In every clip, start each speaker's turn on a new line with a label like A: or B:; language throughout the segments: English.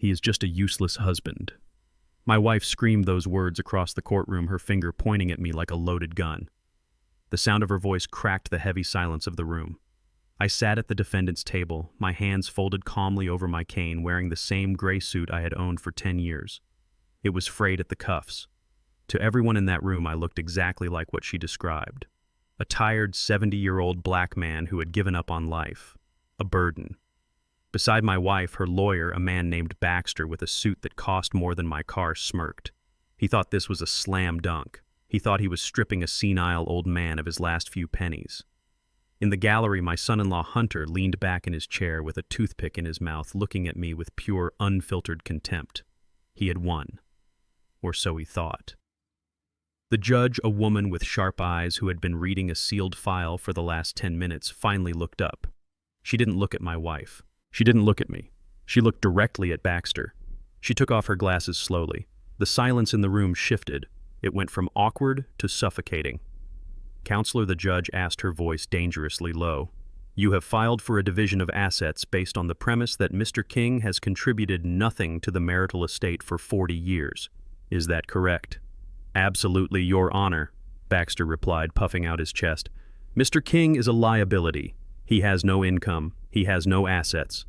A: He is just a useless husband. My wife screamed those words across the courtroom, her finger pointing at me like a loaded gun. The sound of her voice cracked the heavy silence of the room. I sat at the defendant's table, my hands folded calmly over my cane, wearing the same gray suit I had owned for 10 years. It was frayed at the cuffs. To everyone in that room, I looked exactly like what she described. A tired 70-year-old black man who had given up on life. A burden. Beside my wife, her lawyer, a man named Baxter with a suit that cost more than my car, smirked. He thought this was a slam dunk. He thought he was stripping a senile old man of his last few pennies. In the gallery, my son-in-law Hunter leaned back in his chair with a toothpick in his mouth, looking at me with pure, unfiltered contempt. He had won. Or so he thought. The judge, a woman with sharp eyes who had been reading a sealed file for the last 10 minutes, finally looked up. She didn't look at my wife. She didn't look at me. She looked directly at Baxter. She took off her glasses slowly. The silence in the room shifted. It went from awkward to suffocating. "Counselor," the judge asked, her voice dangerously low, "you have filed for a division of assets based on the premise that Mr. King has contributed nothing to the marital estate for 40 years. Is that correct?" "Absolutely, Your Honor," Baxter replied, puffing out his chest. "Mr. King is a liability. He has no income. He has no assets."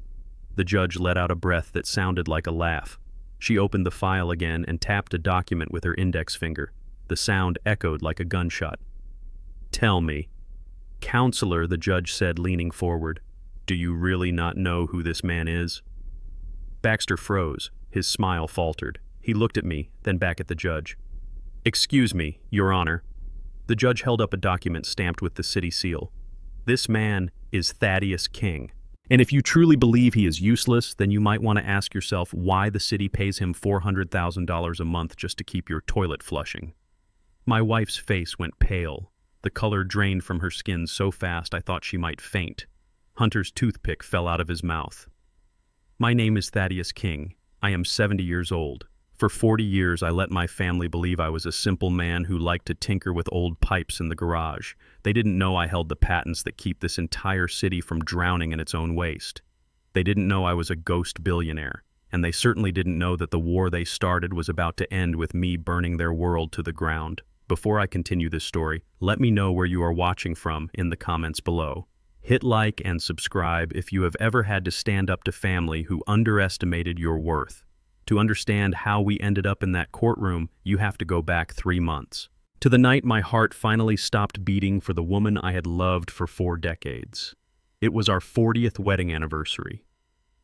A: The judge let out a breath that sounded like a laugh. She opened the file again and tapped a document with her index finger. The sound echoed like a gunshot. "Tell me." "Counselor," the judge said, leaning forward, "do you really not know who this man is?" Baxter froze. His smile faltered. He looked at me, then back at the judge. "Excuse me, Your Honor." The judge held up a document stamped with the city seal. "This man is Thaddeus King. And if you truly believe he is useless, then you might want to ask yourself why the city pays him $400,000 a month just to keep your toilet flushing." My wife's face went pale. The color drained from her skin so fast I thought she might faint. Hunter's toothpick fell out of his mouth. "My name is Thaddeus King. I am 70 years old. For 40 years, I let my family believe I was a simple man who liked to tinker with old pipes in the garage. They didn't know I held the patents that keep this entire city from drowning in its own waste. They didn't know I was a ghost billionaire, and they certainly didn't know that the war they started was about to end with me burning their world to the ground. Before I continue this story, let me know where you are watching from in the comments below. Hit like and subscribe if you have ever had to stand up to family who underestimated your worth. To understand how we ended up in that courtroom, you have to go back 3 months. To the night my heart finally stopped beating for the woman I had loved for 4 decades. It was our 40th wedding anniversary.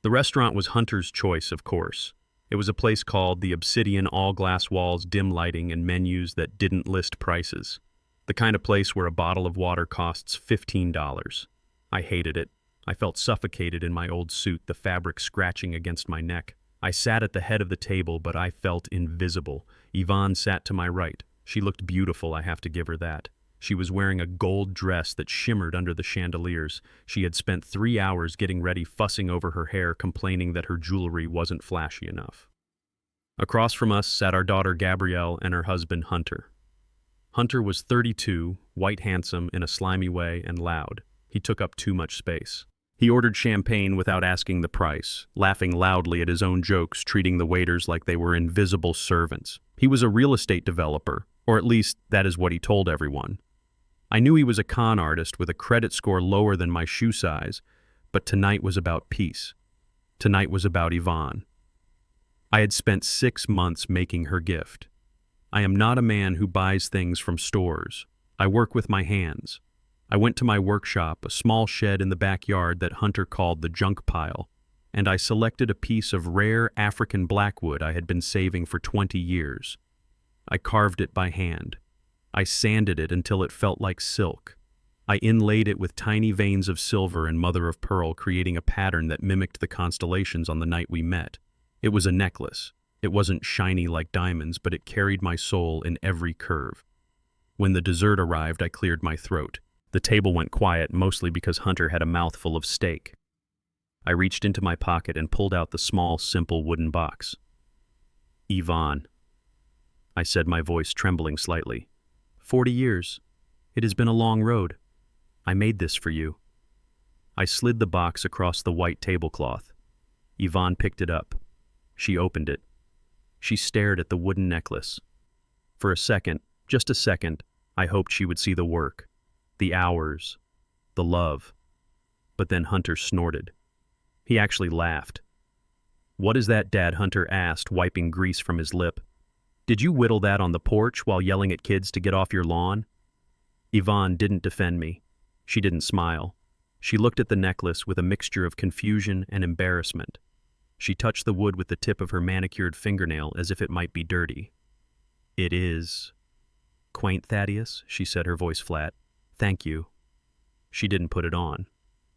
A: The restaurant was Hunter's choice, of course. It was a place called the Obsidian, all glass walls, dim lighting, and menus that didn't list prices. The kind of place where a bottle of water costs $15. I hated it. I felt suffocated in my old suit, the fabric scratching against my neck. I sat at the head of the table, but I felt invisible. Yvonne sat to my right. She looked beautiful, I have to give her that. She was wearing a gold dress that shimmered under the chandeliers. She had spent 3 hours getting ready, fussing over her hair, complaining that her jewelry wasn't flashy enough. Across from us sat our daughter Gabrielle and her husband Hunter. Hunter was 32, white handsome in a slimy way, and loud. He took up too much space. He ordered champagne without asking the price, laughing loudly at his own jokes, treating the waiters like they were invisible servants. He was a real estate developer, or at least that is what he told everyone. I knew he was a con artist with a credit score lower than my shoe size, but tonight was about peace. Tonight was about Yvonne. I had spent 6 months making her gift. I am not a man who buys things from stores. I work with my hands. I went to my workshop, a small shed in the backyard that Hunter called the junk pile, and I selected a piece of rare African blackwood I had been saving for 20 years. I carved it by hand. I sanded it until it felt like silk. I inlaid it with tiny veins of silver and mother of pearl, creating a pattern that mimicked the constellations on the night we met. It was a necklace. It wasn't shiny like diamonds, but it carried my soul in every curve. When the dessert arrived, I cleared my throat. The table went quiet, mostly because Hunter had a mouthful of steak. I reached into my pocket and pulled out the small, simple wooden box. "Yvonne," I said, my voice trembling slightly. 40 years. It has been a long road. I made this for you." I slid the box across the white tablecloth. Yvonne picked it up. She opened it. She stared at the wooden necklace. For a second, just a second, I hoped she would see the work, the hours, the love. But then Hunter snorted. He actually laughed. "What is that, Dad?" Hunter asked, wiping grease from his lip. "Did you whittle that on the porch while yelling at kids to get off your lawn?" Yvonne didn't defend me. She didn't smile. She looked at the necklace with a mixture of confusion and embarrassment. She touched the wood with the tip of her manicured fingernail as if it might be dirty. "It is quaint, Thaddeus," she said, her voice flat. "Thank you." She didn't put it on.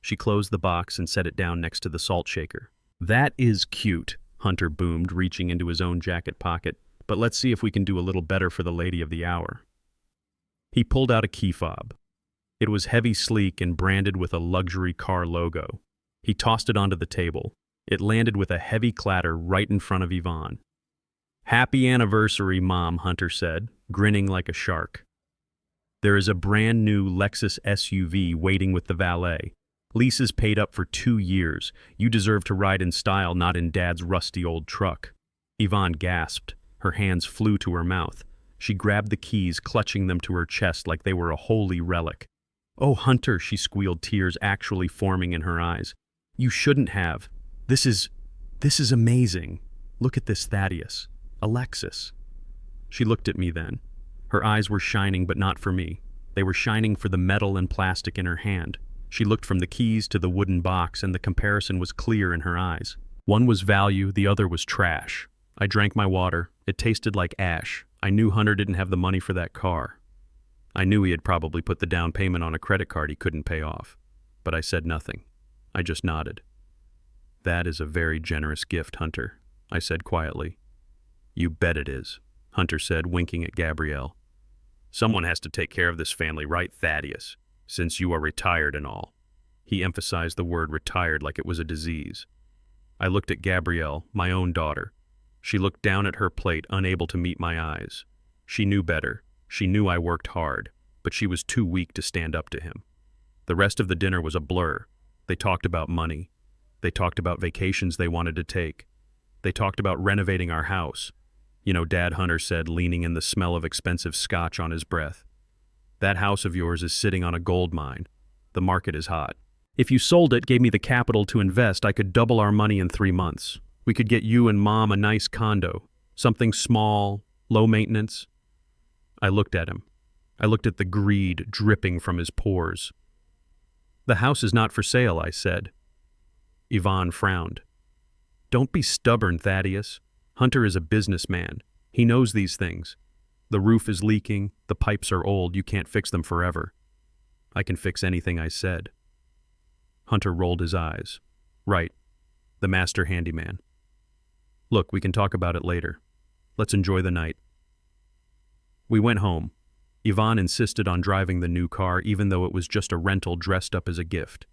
A: She closed the box and set it down next to the salt shaker. "That is cute," Hunter boomed, reaching into his own jacket pocket. "But let's see if we can do a little better for the lady of the hour." He pulled out a key fob. It was heavy, sleek, and branded with a luxury car logo. He tossed it onto the table. It landed with a heavy clatter right in front of Yvonne. "Happy anniversary, Mom," Hunter said, grinning like a shark. "There is a brand new Lexus SUV waiting with the valet. Lease is paid up for 2 years. You deserve to ride in style, not in Dad's rusty old truck." Yvonne gasped. Her hands flew to her mouth. She grabbed the keys, clutching them to her chest like they were a holy relic. "Oh, Hunter," she squealed, tears actually forming in her eyes. "You shouldn't have. This is amazing. Look at this, Thaddeus. Alexis." She looked at me then. Her eyes were shining, but not for me. They were shining for the metal and plastic in her hand. She looked from the keys to the wooden box, and the comparison was clear in her eyes. One was value, the other was trash. I drank my water. It tasted like ash. I knew Hunter didn't have the money for that car. I knew he had probably put the down payment on a credit card he couldn't pay off. But I said nothing. I just nodded. "That is a very generous gift, Hunter," I said quietly. "You bet it is," Hunter said, winking at Gabrielle. "Someone has to take care of this family, right, Thaddeus? Since you are retired and all." He emphasized the word retired like it was a disease. I looked at Gabrielle, my own daughter. She looked down at her plate, unable to meet my eyes. She knew better. She knew I worked hard, but she was too weak to stand up to him. The rest of the dinner was a blur. They talked about money. They talked about vacations they wanted to take. They talked about renovating our house. "You know, Dad," Hunter said, leaning in the smell of expensive scotch on his breath. "That house of yours is sitting on a gold mine. The market is hot. If you sold it, gave me the capital to invest, I could double our money in 3 months. We could get you and Mom a nice condo, something small, low maintenance." I looked at him. I looked at the greed dripping from his pores. "The house is not for sale," I said. Yvonne frowned. "Don't be stubborn, Thaddeus. Hunter is a businessman. He knows these things. The roof is leaking, the pipes are old, you can't fix them forever." "I can fix anything," I said. Hunter rolled his eyes. "Right. The master handyman. Look, we can talk about it later. Let's enjoy the night." We went home. Yvonne insisted on driving the new car, even though it was just a rental dressed up as a gift.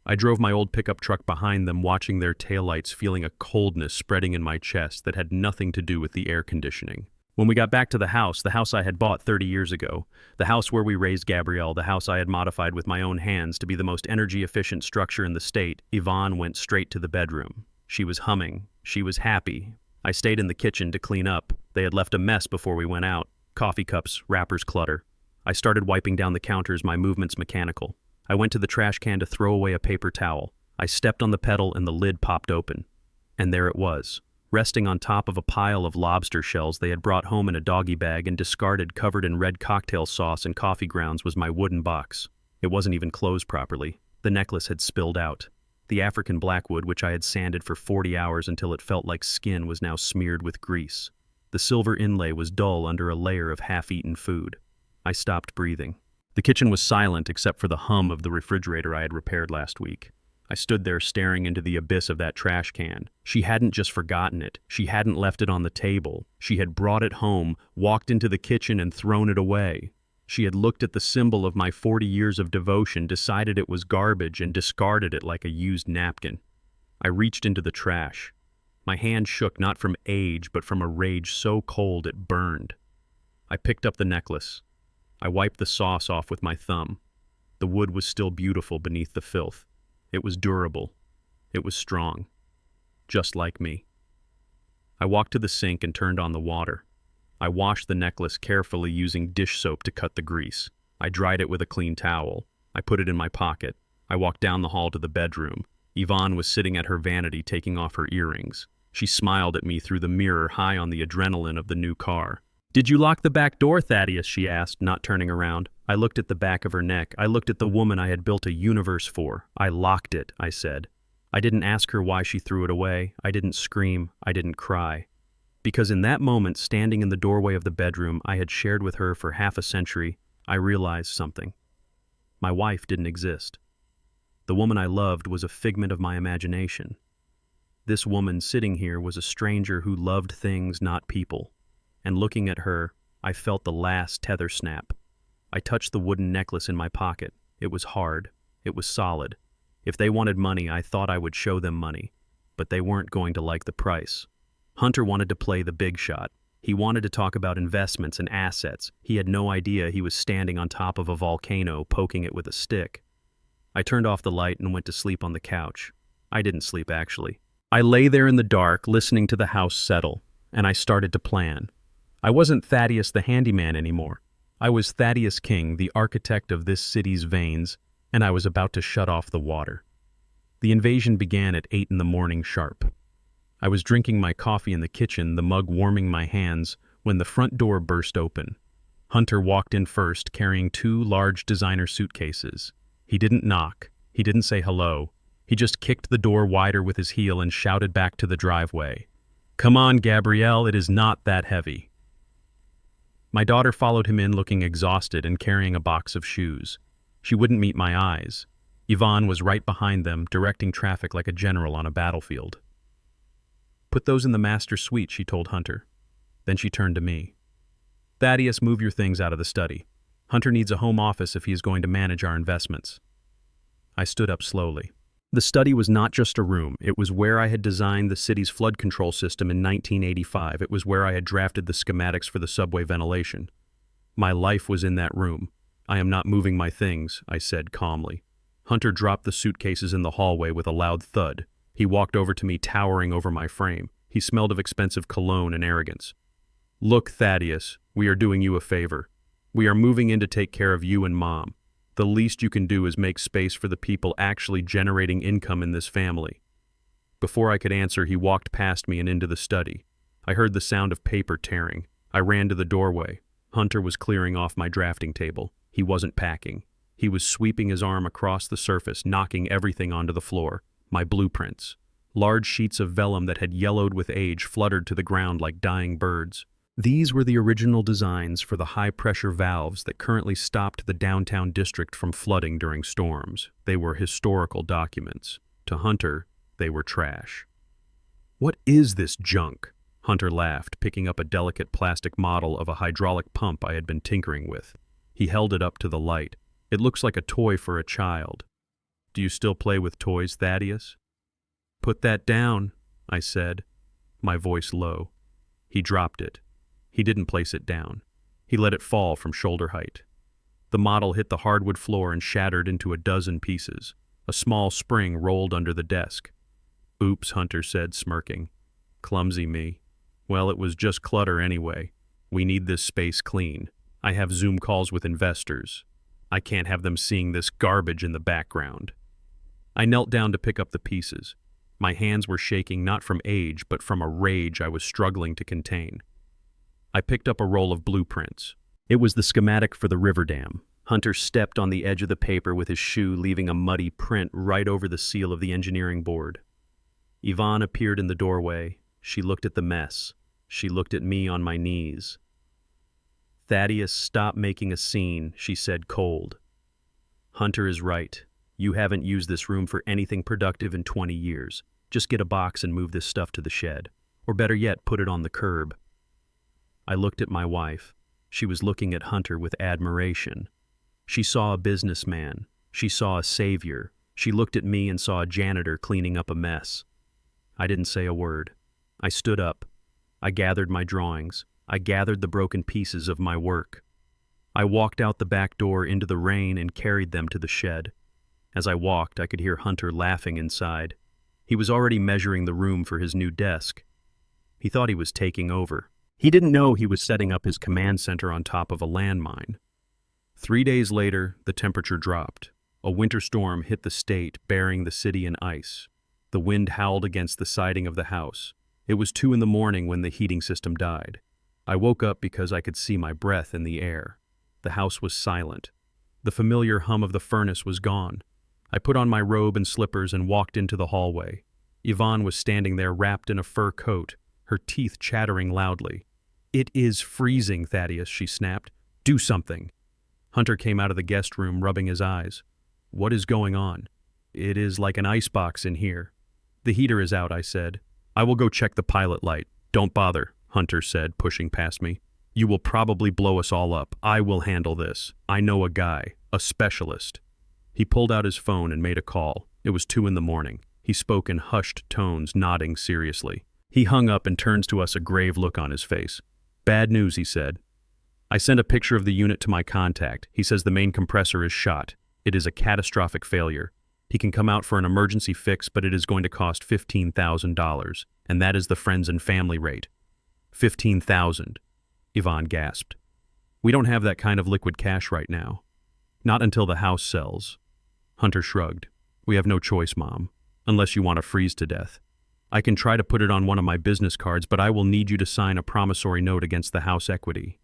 A: I drove my old pickup truck behind them, watching their taillights, feeling a coldness spreading in my chest that had nothing to do with the air conditioning. When we got back to the house I had bought 30 years ago, the house where we raised Gabrielle, the house I had modified with my own hands to be the most energy-efficient structure in the state, Yvonne went straight to the bedroom. She was humming. She was happy. I stayed in the kitchen to clean up. They had left a mess before we went out. Coffee cups, wrappers, clutter. I started wiping down the counters, my movements mechanical. I went to the trash can to throw away a paper towel. I stepped on the pedal and the lid popped open. And there it was, resting on top of a pile of lobster shells they had brought home in a doggy bag and discarded, covered in red cocktail sauce and coffee grounds, was my wooden box. It wasn't even closed properly. The necklace had spilled out. The African blackwood, which I had sanded for 40 hours until it felt like skin, was now smeared with grease. The silver inlay was dull under a layer of half-eaten food. I stopped breathing. The kitchen was silent except for the hum of the refrigerator I had repaired last week. I stood there staring into the abyss of that trash can. She hadn't just forgotten it. She hadn't left it on the table. She had brought it home, walked into the kitchen, and thrown it away. She had looked at the symbol of my 40 years of devotion, decided it was garbage, and discarded it like a used napkin. I reached into the trash. My hand shook not from age, but from a rage so cold it burned. I picked up the necklace. I wiped the sauce off with my thumb. The wood was still beautiful beneath the filth. It was durable. It was strong. Just like me. I walked to the sink and turned on the water. I washed the necklace carefully using dish soap to cut the grease. I dried it with a clean towel. I put it in my pocket. I walked down the hall to the bedroom. Yvonne was sitting at her vanity taking off her earrings. She smiled at me through the mirror, high on the adrenaline of the new car. "Did you lock the back door, Thaddeus?" she asked, not turning around. I looked at the back of her neck. I looked at the woman I had built a universe for. "I locked it," I said. I didn't ask her why she threw it away. I didn't scream. I didn't cry. Because in that moment, standing in the doorway of the bedroom I had shared with her for half a century, I realized something. My wife didn't exist. The woman I loved was a figment of my imagination. This woman sitting here was a stranger who loved things, not people. And looking at her, I felt the last tether snap. I touched the wooden necklace in my pocket. It was hard. It was solid. If they wanted money, I thought I would show them money. But they weren't going to like the price. Hunter wanted to play the big shot. He wanted to talk about investments and assets. He had no idea he was standing on top of a volcano, poking it with a stick. I turned off the light and went to sleep on the couch. I didn't sleep, actually. I lay there in the dark, listening to the house settle, and I started to plan. I wasn't Thaddeus the handyman anymore. I was Thaddeus King, the architect of this city's veins, and I was about to shut off the water. The invasion began at 8 in the morning sharp. I was drinking my coffee in the kitchen, the mug warming my hands, when the front door burst open. Hunter walked in first, carrying 2 large designer suitcases. He didn't knock. He didn't say hello. He just kicked the door wider with his heel and shouted back to the driveway, "Come on, Gabrielle, it is not that heavy." My daughter followed him in, looking exhausted and carrying a box of shoes. She wouldn't meet my eyes. Yvonne was right behind them, directing traffic like a general on a battlefield. "Put those in the master suite," she told Hunter. Then she turned to me. "Thaddeus, move your things out of the study. Hunter needs a home office if he is going to manage our investments." I stood up slowly. The study was not just a room. It was where I had designed the city's flood control system in 1985. It was where I had drafted the schematics for the subway ventilation. My life was in that room. "I am not moving my things," I said calmly. Hunter dropped the suitcases in the hallway with a loud thud. He walked over to me, towering over my frame. He smelled of expensive cologne and arrogance. "Look, Thaddeus, we are doing you a favor. We are moving in to take care of you and Mom. The least you can do is make space for the people actually generating income in this family." Before I could answer, he walked past me and into the study. I heard the sound of paper tearing. I ran to the doorway. Hunter was clearing off my drafting table. He wasn't packing. He was sweeping his arm across the surface, knocking everything onto the floor. My blueprints. Large sheets of vellum that had yellowed with age fluttered to the ground like dying birds. These were the original designs for the high-pressure valves that currently stopped the downtown district from flooding during storms. They were historical documents. To Hunter, they were trash. "What is this junk?" Hunter laughed, picking up a delicate plastic model of a hydraulic pump I had been tinkering with. He held it up to the light. "It looks like a toy for a child. Do you still play with toys, Thaddeus?" "Put that down," I said, my voice low. He dropped it. He didn't place it down. He let it fall from shoulder height. The model hit the hardwood floor and shattered into a dozen pieces. A small spring rolled under the desk. "Oops," Hunter said, smirking. "Clumsy me. Well, it was just clutter anyway. We need this space clean. I have Zoom calls with investors. I can't have them seeing this garbage in the background." I knelt down to pick up the pieces. My hands were shaking not from age, but from a rage I was struggling to contain. I picked up a roll of blueprints. It was the schematic for the river dam. Hunter stepped on the edge of the paper with his shoe, leaving a muddy print right over the seal of the engineering board. Yvonne appeared in the doorway. She looked at the mess. She looked at me on my knees. "Thaddeus, stop making a scene," she said, cold. "Hunter is right. You haven't used this room for anything productive in 20 years. Just get a box and move this stuff to the shed. Or better yet, put it on the curb." I looked at my wife. She was looking at Hunter with admiration. She saw a businessman. She saw a savior. She looked at me and saw a janitor cleaning up a mess. I didn't say a word. I stood up. I gathered my drawings. I gathered the broken pieces of my work. I walked out the back door into the rain and carried them to the shed. As I walked, I could hear Hunter laughing inside. He was already measuring the room for his new desk. He thought he was taking over. He didn't know he was setting up his command center on top of a landmine. 3 days later, the temperature dropped. A winter storm hit the state, burying the city in ice. The wind howled against the siding of the house. It was 2 a.m. when the heating system died. I woke up because I could see my breath in the air. The house was silent. The familiar hum of the furnace was gone. I put on my robe and slippers and walked into the hallway. Yvonne was standing there wrapped in a fur coat, her teeth chattering loudly. "It is freezing, Thaddeus," she snapped. "Do something." Hunter came out of the guest room, rubbing his eyes. "What is going on?" "It is like an icebox in here." "The heater is out," I said. "I will go check the pilot light." "Don't bother," Hunter said, pushing past me. "You will probably blow us all up. I will handle this. I know a guy, a specialist." He pulled out his phone and made a call. It was 2 a.m. He spoke in hushed tones, nodding seriously. He hung up and turned to us, a grave look on his face. "Bad news," he said. "I sent a picture of the unit to my contact. He says the main compressor is shot. It is a catastrophic failure. He can come out for an emergency fix, but it is going to cost $15,000, and that is the friends and family rate." $15,000, Yvonne gasped. "We don't have that kind of liquid cash right now. Not until the house sells." Hunter shrugged. "We have no choice, Mom, unless you want to freeze to death. I can try to put it on one of my business cards, but I will need you to sign a promissory note against the house equity."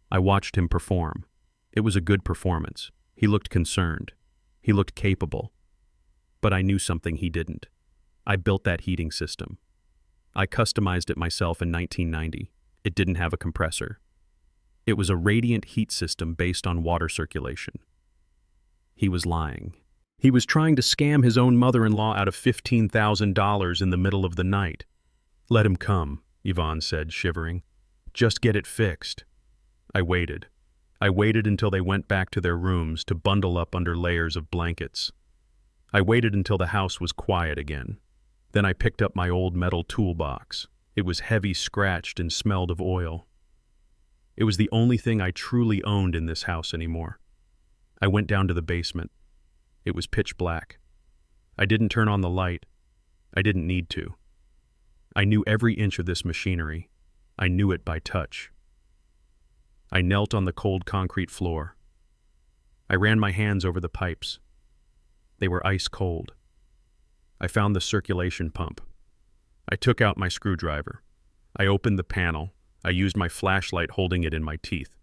A: I watched him perform. It was a good performance. He looked concerned. He looked capable. But I knew something he didn't. I built that heating system. I customized it myself in 1990. It didn't have a compressor. It was a radiant heat system based on water circulation. He was lying. He was trying to scam his own mother-in-law out of $15,000 in the middle of the night. "Let him come," Yvonne said, shivering. "Just get it fixed." I waited. I waited until they went back to their rooms to bundle up under layers of blankets. I waited until the house was quiet again. Then I picked up my old metal toolbox. It was heavy, scratched, and smelled of oil. It was the only thing I truly owned in this house anymore. I went down to the basement. It was pitch black. I didn't turn on the light. I didn't need to. I knew every inch of this machinery. I knew it by touch. I knelt on the cold concrete floor. I ran my hands over the pipes. They were ice cold. I found the circulation pump. I took out my screwdriver. I opened the panel. I used my flashlight, holding it in my teeth.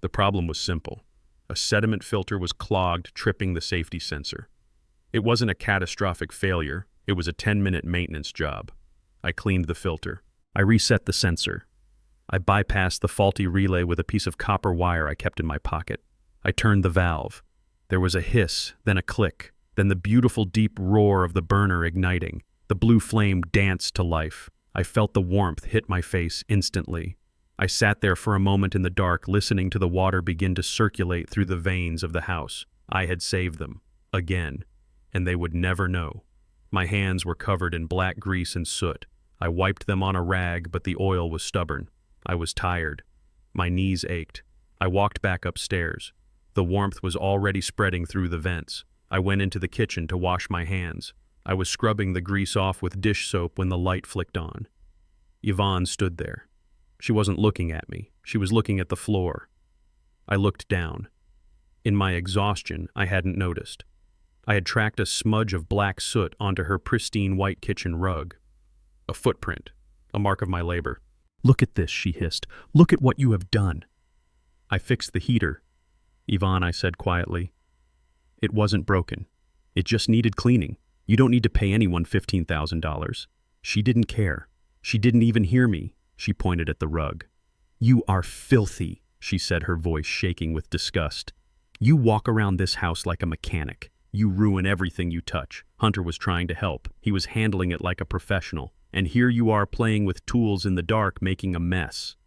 A: The problem was simple. A sediment filter was clogged, tripping the safety sensor. It wasn't a catastrophic failure. It was a 10-minute maintenance job. I cleaned the filter. I reset the sensor. I bypassed the faulty relay with a piece of copper wire I kept in my pocket. I turned the valve. There was a hiss, then a click, then the beautiful deep roar of the burner igniting. The blue flame danced to life. I felt the warmth hit my face instantly. I sat there for a moment in the dark, listening to the water begin to circulate through the veins of the house. I had saved them. Again. And they would never know. My hands were covered in black grease and soot. I wiped them on a rag, but the oil was stubborn. I was tired. My knees ached. I walked back upstairs. The warmth was already spreading through the vents. I went into the kitchen to wash my hands. I was scrubbing the grease off with dish soap when the light flicked on. Yvonne stood there. She wasn't looking at me. She was looking at the floor. I looked down. In my exhaustion, I hadn't noticed. I had tracked a smudge of black soot onto her pristine white kitchen rug. A footprint, a mark of my labor. "Look at this," she hissed. "Look at what you have done." "I fixed the heater." "Yvonne," I said quietly. "It wasn't broken. It just needed cleaning. You don't need to pay anyone $15,000. She didn't care. She didn't even hear me. She pointed at the rug. "You are filthy," she said, her voice shaking with disgust. "You walk around this house like a mechanic. You ruin everything you touch." Hunter was trying to help. He was handling it like a professional. And here you are playing with tools in the dark, making a mess.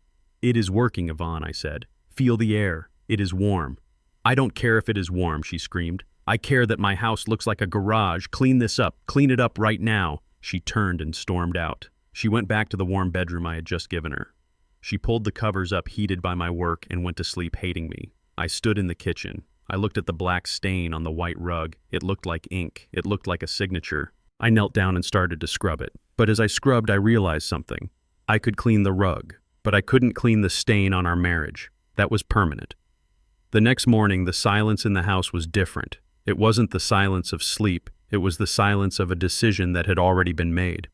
A: "It is working, Yvonne," I said. "Feel the air. It is warm." "I don't care if it is warm," she screamed. "I care that my house looks like a garage. Clean this up. Clean it up right now." She turned and stormed out. She went back to the warm bedroom I had just given her. She pulled the covers up, heated by my work, and went to sleep hating me. I stood in the kitchen. I looked at the black stain on the white rug. It looked like ink. It looked like a signature. I knelt down and started to scrub it. But as I scrubbed, I realized something. I could clean the rug, but I couldn't clean the stain on our marriage. That was permanent. The next morning, the silence in the house was different. It wasn't the silence of sleep, it was the silence of a decision that had already been made.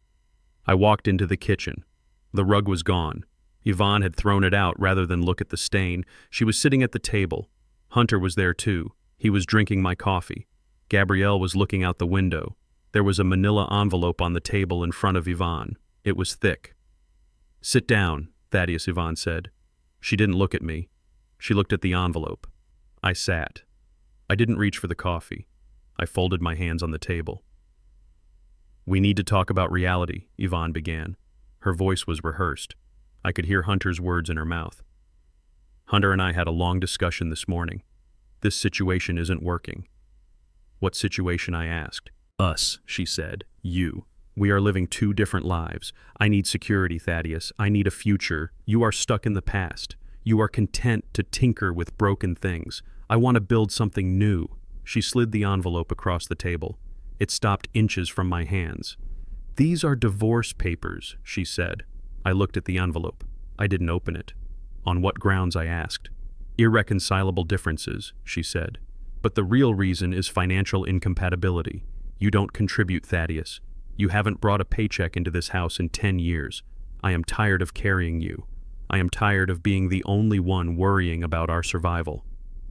A: I walked into the kitchen. The rug was gone. Yvonne had thrown it out rather than look at the stain. She was sitting at the table. Hunter was there too. He was drinking my coffee. Gabrielle was looking out the window. There was a manila envelope on the table in front of Yvonne. It was thick. "Sit down," Thaddeus Yvonne said. She didn't look at me. She looked at the envelope. I sat. I didn't reach for the coffee. I folded my hands on the table. "We need to talk about reality," Yvonne began. Her voice was rehearsed. I could hear Hunter's words in her mouth. "Hunter and I had a long discussion this morning. This situation isn't working." "What situation?" I asked. "Us," she said. "You. We are living two different lives. I need security, Thaddeus. I need a future. You are stuck in the past. You are content to tinker with broken things. I want to build something new." She slid the envelope across the table. It stopped inches from my hands. "These are divorce papers," she said. I looked at the envelope. I didn't open it. "On what grounds?" I asked. "Irreconcilable differences," she said. "But the real reason is financial incompatibility. You don't contribute, Thaddeus. You haven't brought a paycheck into this house in 10 years. I am tired of carrying you. I am tired of being the only one worrying about our survival."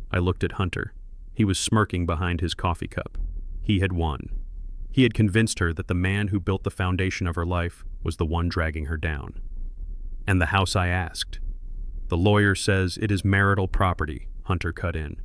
A: I looked at Hunter. He was smirking behind his coffee cup. He had won. He had convinced her that the man who built the foundation of her life was the one dragging her down. "And the house?" I asked. "The lawyer says it is marital property," Hunter cut in.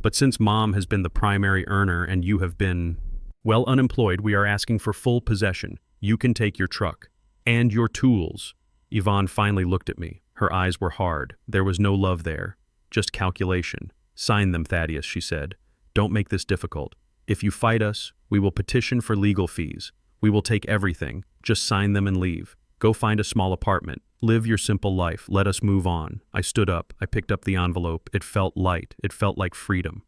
A: "But since Mom has been the primary earner and you have been, well, unemployed, we are asking for full possession. You can take your truck. And your tools." Yvonne finally looked at me. Her eyes were hard. There was no love there. Just calculation. "Sign them, Thaddeus," she said. "Don't make this difficult. If you fight us, we will petition for legal fees. We will take everything. Just sign them and leave. Go find a small apartment. Live your simple life. Let us move on." I stood up. I picked up the envelope. It felt light. It felt like freedom.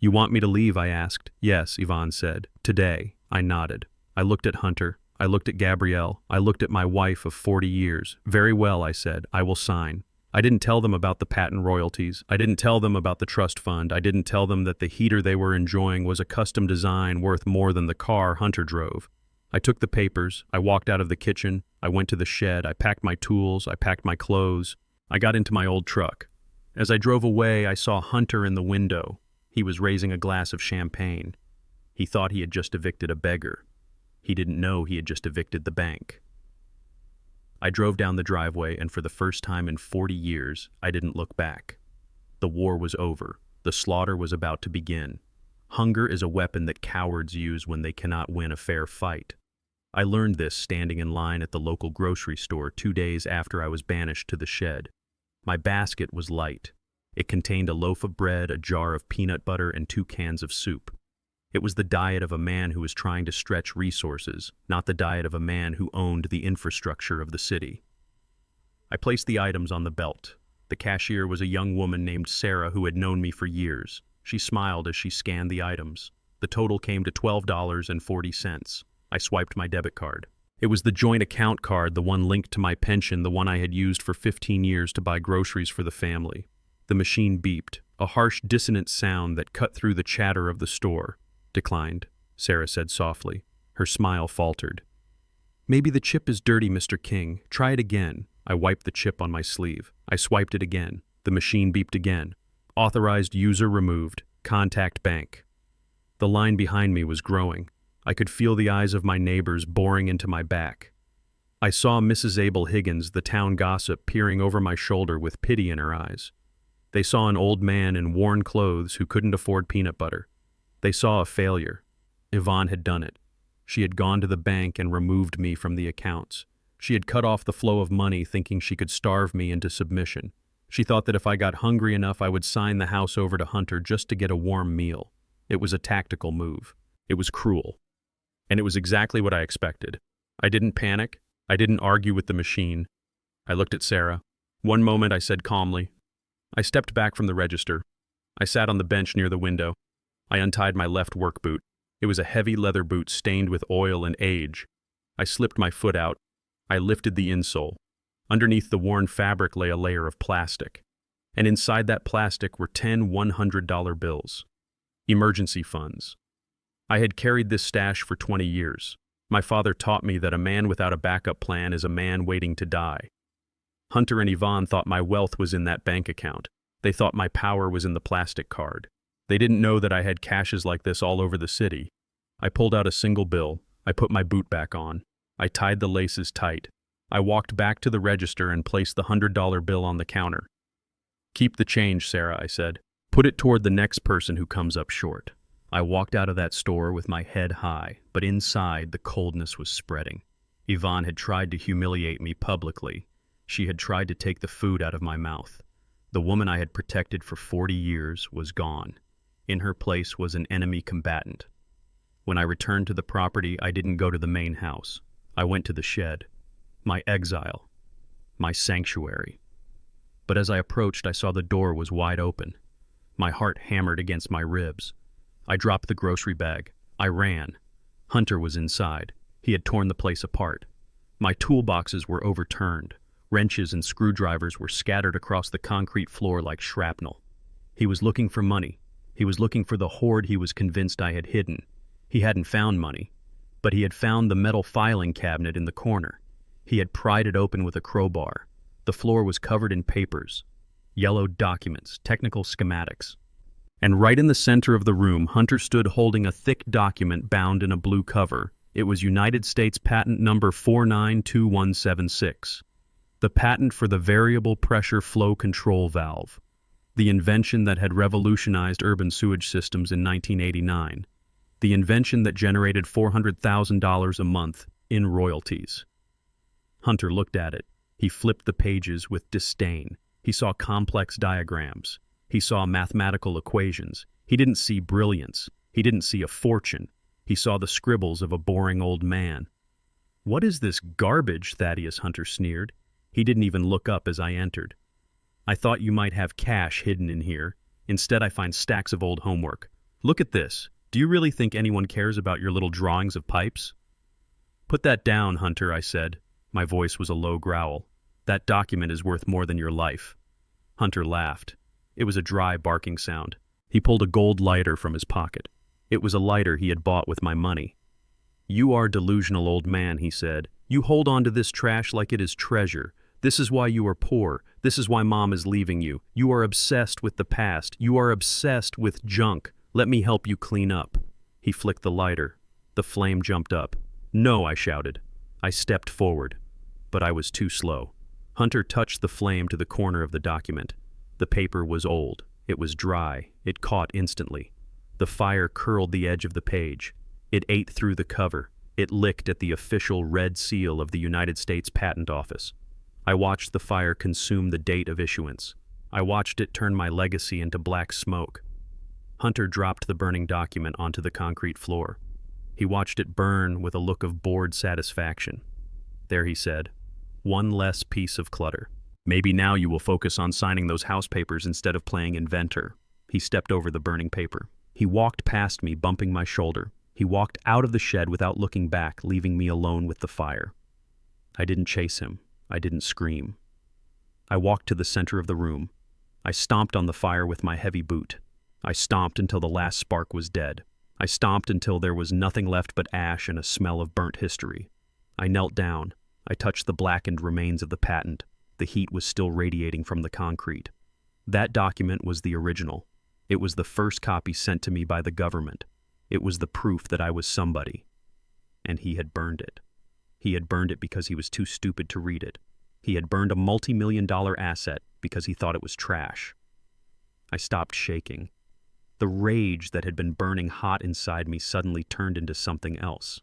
A: "You want me to leave?" I asked. "Yes," Yvonne said. "Today." I nodded. I looked at Hunter. I looked at Gabrielle. I looked at my wife of 40 years. "Very well," I said. "I will sign." I didn't tell them about the patent royalties. I didn't tell them about the trust fund. I didn't tell them that the heater they were enjoying was a custom design worth more than the car Hunter drove. I took the papers. I walked out of the kitchen. I went to the shed. I packed my tools. I packed my clothes. I got into my old truck. As I drove away, I saw Hunter in the window. He was raising a glass of champagne. He thought he had just evicted a beggar. He didn't know he had just evicted the bank. I drove down the driveway, and for the first time in 40 years, I didn't look back. The war was over. The slaughter was about to begin. Hunger is a weapon that cowards use when they cannot win a fair fight. I learned this standing in line at the local grocery store 2 days after I was banished to the shed. My basket was light. It contained a loaf of bread, a jar of peanut butter, and 2 cans of soup. It was the diet of a man who was trying to stretch resources, not the diet of a man who owned the infrastructure of the city. I placed the items on the belt. The cashier was a young woman named Sarah who had known me for years. She smiled as she scanned the items. The total came to $12.40. I swiped my debit card. It was the joint account card, the one linked to my pension, the one I had used for 15 years to buy groceries for the family. The machine beeped, a harsh, dissonant sound that cut through the chatter of the store. "Declined," Sarah said softly. Her smile faltered. "Maybe the chip is dirty, Mr. King. Try it again." I wiped the chip on my sleeve. I swiped it again. The machine beeped again. "Authorized user removed. Contact bank." The line behind me was growing. I could feel the eyes of my neighbors boring into my back. I saw Mrs. Abel Higgins, the town gossip, peering over my shoulder with pity in her eyes. They saw an old man in worn clothes who couldn't afford peanut butter. They saw a failure. Yvonne had done it. She had gone to the bank and removed me from the accounts. She had cut off the flow of money, thinking she could starve me into submission. She thought that if I got hungry enough, I would sign the house over to Hunter just to get a warm meal. It was a tactical move. It was cruel. And it was exactly what I expected. I didn't panic. I didn't argue with the machine. I looked at Sarah. One moment, I said calmly. I stepped back from the register. I sat on the bench near the window. I untied my left work boot. It was a heavy leather boot stained with oil and age. I slipped my foot out. I lifted the insole. Underneath the worn fabric lay a layer of plastic, and inside that plastic were 10 $100 bills. Emergency funds. I had carried this stash for 20 years. My father taught me that a man without a backup plan is a man waiting to die. Hunter and Yvonne thought my wealth was in that bank account. They thought my power was in the plastic card. They didn't know that I had caches like this all over the city. I pulled out a single bill. I put my boot back on. I tied the laces tight. I walked back to the register and placed the $100 bill on the counter. "Keep the change, Sarah," I said. "Put it toward the next person who comes up short." I walked out of that store with my head high, but inside the coldness was spreading. Yvonne had tried to humiliate me publicly. She had tried to take the food out of my mouth. The woman I had protected for 40 years was gone. In her place was an enemy combatant. When I returned to the property, I didn't go to the main house. I went to the shed. My exile. My sanctuary. But as I approached, I saw the door was wide open. My heart hammered against my ribs. I dropped the grocery bag. I ran. Hunter was inside. He had torn the place apart. My toolboxes were overturned. Wrenches and screwdrivers were scattered across the concrete floor like shrapnel. He was looking for money. He was looking for the hoard he was convinced I had hidden. He hadn't found money, but he had found the metal filing cabinet in the corner. He had pried it open with a crowbar. The floor was covered in papers, yellowed documents, technical schematics. And right in the center of the room, Hunter stood holding a thick document bound in a blue cover. It was United States Patent Number 492176. The patent for the variable pressure flow control valve. The invention that had revolutionized urban sewage systems in 1989. The invention that generated $400,000 a month in royalties. Hunter looked at it. He flipped the pages with disdain. He saw complex diagrams. He saw mathematical equations. He didn't see brilliance. He didn't see a fortune. He saw the scribbles of a boring old man. "What is this garbage?" Thaddeus Hunter sneered. He didn't even look up as I entered. "I thought you might have cash hidden in here. Instead, I find stacks of old homework. Look at this. Do you really think anyone cares about your little drawings of pipes?" "Put that down, Hunter," I said. My voice was a low growl. "That document is worth more than your life." Hunter laughed. It was a dry barking sound. He pulled a gold lighter from his pocket. It was a lighter he had bought with my money. "You are delusional, old man," he said. "You hold on to this trash like it is treasure. This is why you are poor. This is why Mom is leaving you. You are obsessed with the past. You are obsessed with junk. Let me help you clean up." He flicked the lighter. The flame jumped up. "No," I shouted. I stepped forward, but I was too slow. Hunter touched the flame to the corner of the document. The paper was old. It was dry. It caught instantly. The fire curled the edge of the page. It ate through the cover. It licked at the official red seal of the United States Patent Office. I watched the fire consume the date of issuance. I watched it turn my legacy into black smoke. Hunter dropped the burning document onto the concrete floor. He watched it burn with a look of bored satisfaction. "There," he said. "One less piece of clutter. Maybe now you will focus on signing those house papers instead of playing inventor." He stepped over the burning paper. He walked past me, bumping my shoulder. He walked out of the shed without looking back, leaving me alone with the fire. I didn't chase him. I didn't scream. I walked to the center of the room. I stomped on the fire with my heavy boot. I stomped until the last spark was dead. I stomped until there was nothing left but ash and a smell of burnt history. I knelt down. I touched the blackened remains of the patent. The heat was still radiating from the concrete. That document was the original. It was the first copy sent to me by the government. It was the proof that I was somebody. And he had burned it. He had burned it because he was too stupid to read it. He had burned a multi-million-dollar asset because he thought it was trash. I stopped shaking. The rage that had been burning hot inside me suddenly turned into something else.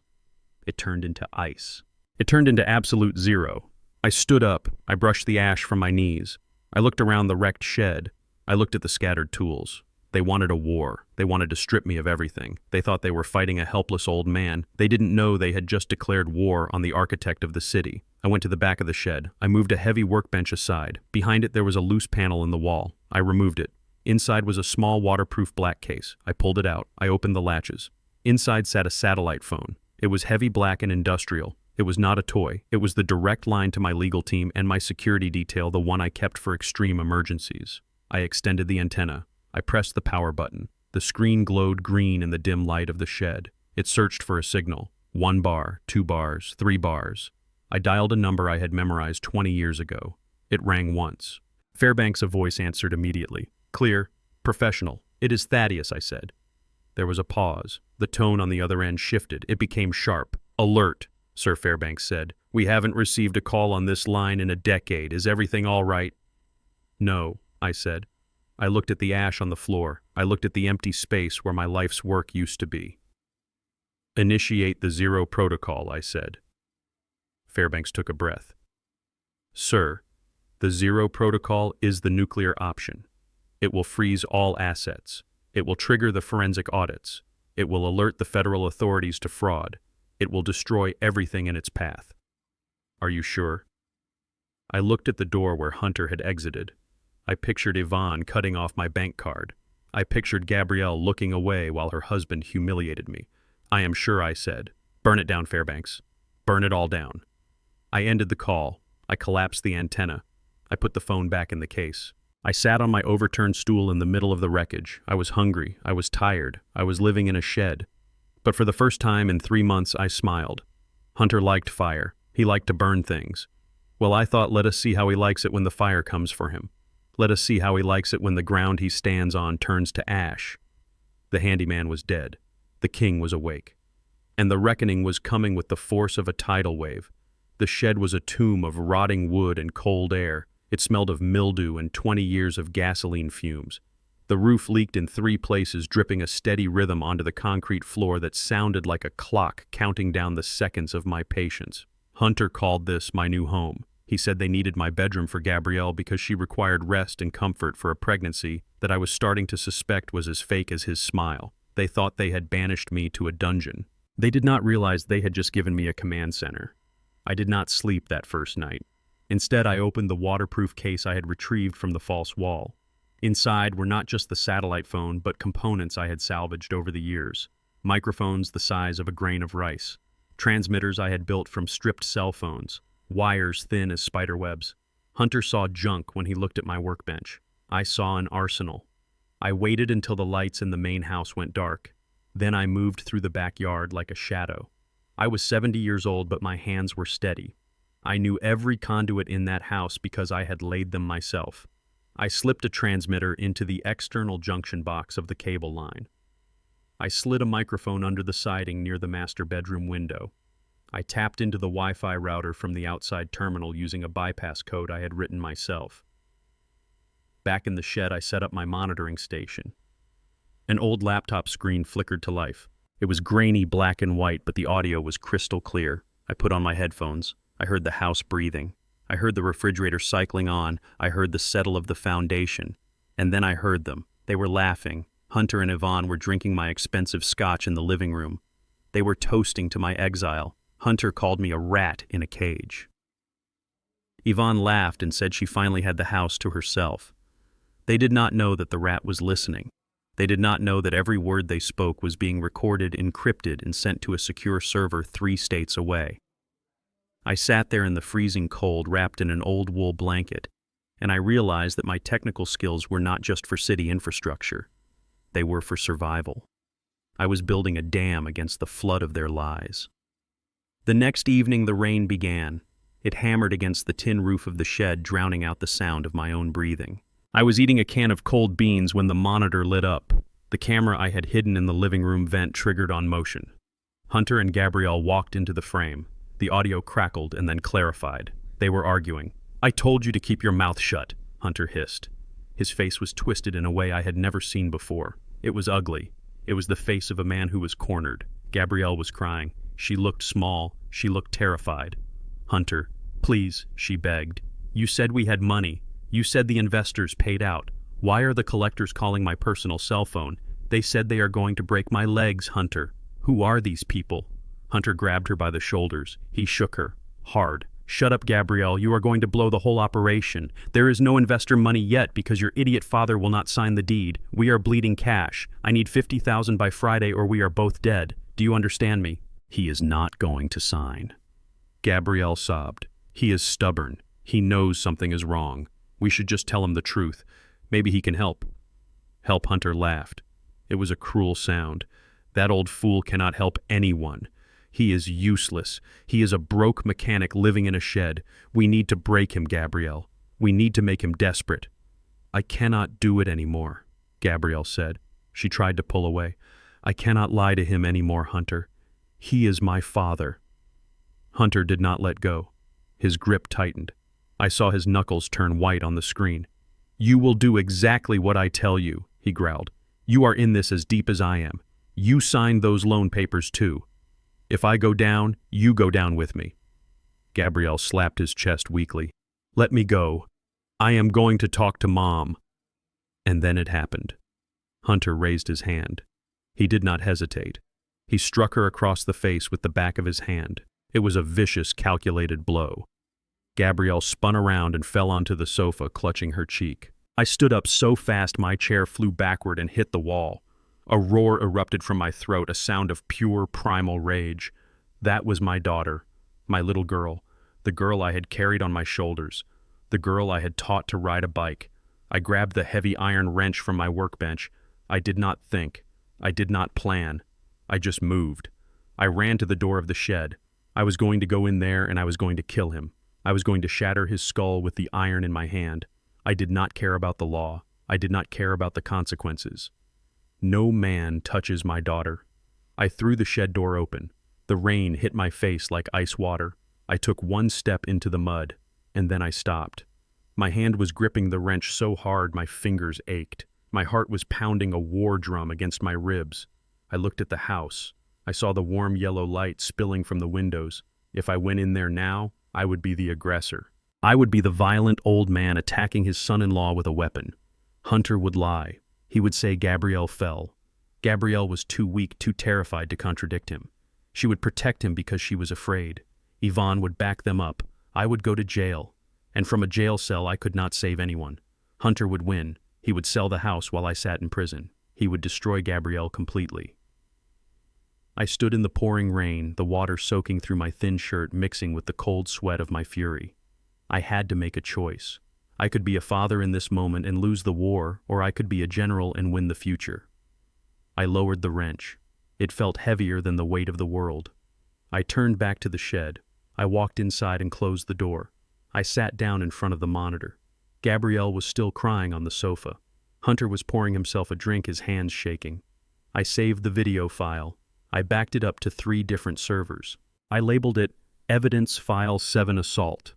A: It turned into ice. It turned into absolute zero. I stood up. I brushed the ash from my knees. I looked around the wrecked shed. I looked at the scattered tools. They wanted a war. They wanted to strip me of everything. They thought they were fighting a helpless old man. They didn't know they had just declared war on the architect of the city. I went to the back of the shed. I moved a heavy workbench aside. Behind it there was a loose panel in the wall. I removed it. Inside was a small waterproof black case. I pulled it out. I opened the latches. Inside sat a satellite phone. It was heavy black and industrial. It was not a toy. It was the direct line to my legal team and my security detail, the one I kept for extreme emergencies. I extended the antenna. I pressed the power button. The screen glowed green in the dim light of the shed. It searched for a signal. 1 bar, 2 bars, 3 bars. I dialed a number I had memorized 20 years ago. It rang once. Fairbanks' voice answered immediately. Clear, professional. It is Thaddeus, I said. There was a pause. The tone on the other end shifted. It became sharp. Alert, Sir Fairbanks said. We haven't received a call on this line in a decade. Is everything all right? No, I said. I looked at the ash on the floor. I looked at the empty space where my life's work used to be. Initiate the zero protocol, I said. Fairbanks took a breath. Sir, the zero protocol is the nuclear option. It will freeze all assets. It will trigger the forensic audits. It will alert the federal authorities to fraud. It will destroy everything in its path. Are you sure? I looked at the door where Hunter had exited. I pictured Yvonne cutting off my bank card. I pictured Gabrielle looking away while her husband humiliated me. I am sure, I said. Burn it down, Fairbanks. Burn it all down. I ended the call. I collapsed the antenna. I put the phone back in the case. I sat on my overturned stool in the middle of the wreckage. I was hungry. I was tired. I was living in a shed. But for the first time in 3 months, I smiled. Hunter liked fire. He liked to burn things. Well, I thought, let us see how he likes it when the fire comes for him. Let us see how he likes it when the ground he stands on turns to ash. The handyman was dead. The king was awake. And the reckoning was coming with the force of a tidal wave. The shed was a tomb of rotting wood and cold air. It smelled of mildew and 20 years of gasoline fumes. The roof leaked in 3 places, dripping a steady rhythm onto the concrete floor that sounded like a clock counting down the seconds of my patience. Hunter called this my new home. He said they needed my bedroom for Gabrielle because she required rest and comfort for a pregnancy that I was starting to suspect was as fake as his smile. They thought they had banished me to a dungeon. They did not realize they had just given me a command center. I did not sleep that first night. Instead, I opened the waterproof case I had retrieved from the false wall. Inside were not just the satellite phone, but components I had salvaged over the years. Microphones the size of a grain of rice. Transmitters I had built from stripped cell phones. Wires thin as spider webs. Hunter saw junk when he looked at my workbench. I saw an arsenal. I waited until the lights in the main house went dark. Then I moved through the backyard like a shadow. I was 70 years old, but my hands were steady. I knew every conduit in that house because I had laid them myself. I slipped a transmitter into the external junction box of the cable line. I slid a microphone under the siding near the master bedroom window. I tapped into the Wi-Fi router from the outside terminal using a bypass code I had written myself. Back in the shed, I set up my monitoring station. An old laptop screen flickered to life. It was grainy black and white, but the audio was crystal clear. I put on my headphones. I heard the house breathing. I heard the refrigerator cycling on. I heard the settle of the foundation. And then I heard them. They were laughing. Hunter and Yvonne were drinking my expensive scotch in the living room. They were toasting to my exile. Hunter called me a rat in a cage. Yvonne laughed and said she finally had the house to herself. They did not know that the rat was listening. They did not know that every word they spoke was being recorded, encrypted, and sent to a secure server 3 states away. I sat there in the freezing cold, wrapped in an old wool blanket, and I realized that my technical skills were not just for city infrastructure. They were for survival. I was building a dam against the flood of their lies. The next evening, the rain began. It hammered against the tin roof of the shed, drowning out the sound of my own breathing. I was eating a can of cold beans when the monitor lit up. The camera I had hidden in the living room vent triggered on motion. Hunter and Gabrielle walked into the frame. The audio crackled and then clarified. They were arguing. "I told you to keep your mouth shut," Hunter hissed. His face was twisted in a way I had never seen before. It was ugly. It was the face of a man who was cornered. Gabrielle was crying. She looked small. She looked terrified. "Hunter, please," she begged. "You said we had money. You said the investors paid out. Why are the collectors calling my personal cell phone? They said they are going to break my legs, Hunter. Who are these people?" Hunter grabbed her by the shoulders. He shook her. Hard. "Shut up, Gabrielle. You are going to blow the whole operation. There is no investor money yet because your idiot father will not sign the deed. We are bleeding cash. I need $50,000 by Friday or we are both dead. Do you understand me?" "He is not going to sign." Gabrielle sobbed. He is stubborn. He knows something is wrong. We should just tell him the truth. Maybe he can help. Help, Hunter laughed. It was a cruel sound. That old fool cannot help anyone. He is useless. He is a broke mechanic living in a shed. We need to break him, Gabrielle. We need to make him desperate. I cannot do it anymore, Gabrielle said. She tried to pull away. I cannot lie to him anymore, Hunter. He is my father. Hunter did not let go. His grip tightened. I saw his knuckles turn white on the screen. You will do exactly what I tell you, he growled. You are in this as deep as I am. You signed those loan papers too. If I go down, you go down with me. Gabrielle slapped his chest weakly. Let me go. I am going to talk to Mom. And then it happened. Hunter raised his hand. He did not hesitate. He struck her across the face with the back of his hand. It was a vicious, calculated blow. Gabrielle spun around and fell onto the sofa, clutching her cheek. I stood up so fast my chair flew backward and hit the wall. A roar erupted from my throat, a sound of pure, primal rage. That was my daughter, my little girl, the girl I had carried on my shoulders, the girl I had taught to ride a bike. I grabbed the heavy iron wrench from my workbench. I did not think. I did not plan. I just moved. I ran to the door of the shed. I was going to go in there and I was going to kill him. I was going to shatter his skull with the iron in my hand. I did not care about the law. I did not care about the consequences. No man touches my daughter. I threw the shed door open. The rain hit my face like ice water. I took one step into the mud, and then I stopped. My hand was gripping the wrench so hard my fingers ached. My heart was pounding a war drum against my ribs. I looked at the house. I saw the warm yellow light spilling from the windows. If I went in there now, I would be the aggressor. I would be the violent old man attacking his son-in-law with a weapon. Hunter would lie. He would say Gabrielle fell. Gabrielle was too weak, too terrified to contradict him. She would protect him because she was afraid. Yvonne would back them up. I would go to jail. And from a jail cell I could not save anyone. Hunter would win. He would sell the house while I sat in prison. He would destroy Gabrielle completely. I stood in the pouring rain, the water soaking through my thin shirt, mixing with the cold sweat of my fury. I had to make a choice. I could be a father in this moment and lose the war, or I could be a general and win the future. I lowered the wrench. It felt heavier than the weight of the world. I turned back to the shed. I walked inside and closed the door. I sat down in front of the monitor. Gabrielle was still crying on the sofa. Hunter was pouring himself a drink, his hands shaking. I saved the video file. I backed it up to 3 different servers. I labeled it Evidence File 7 Assault.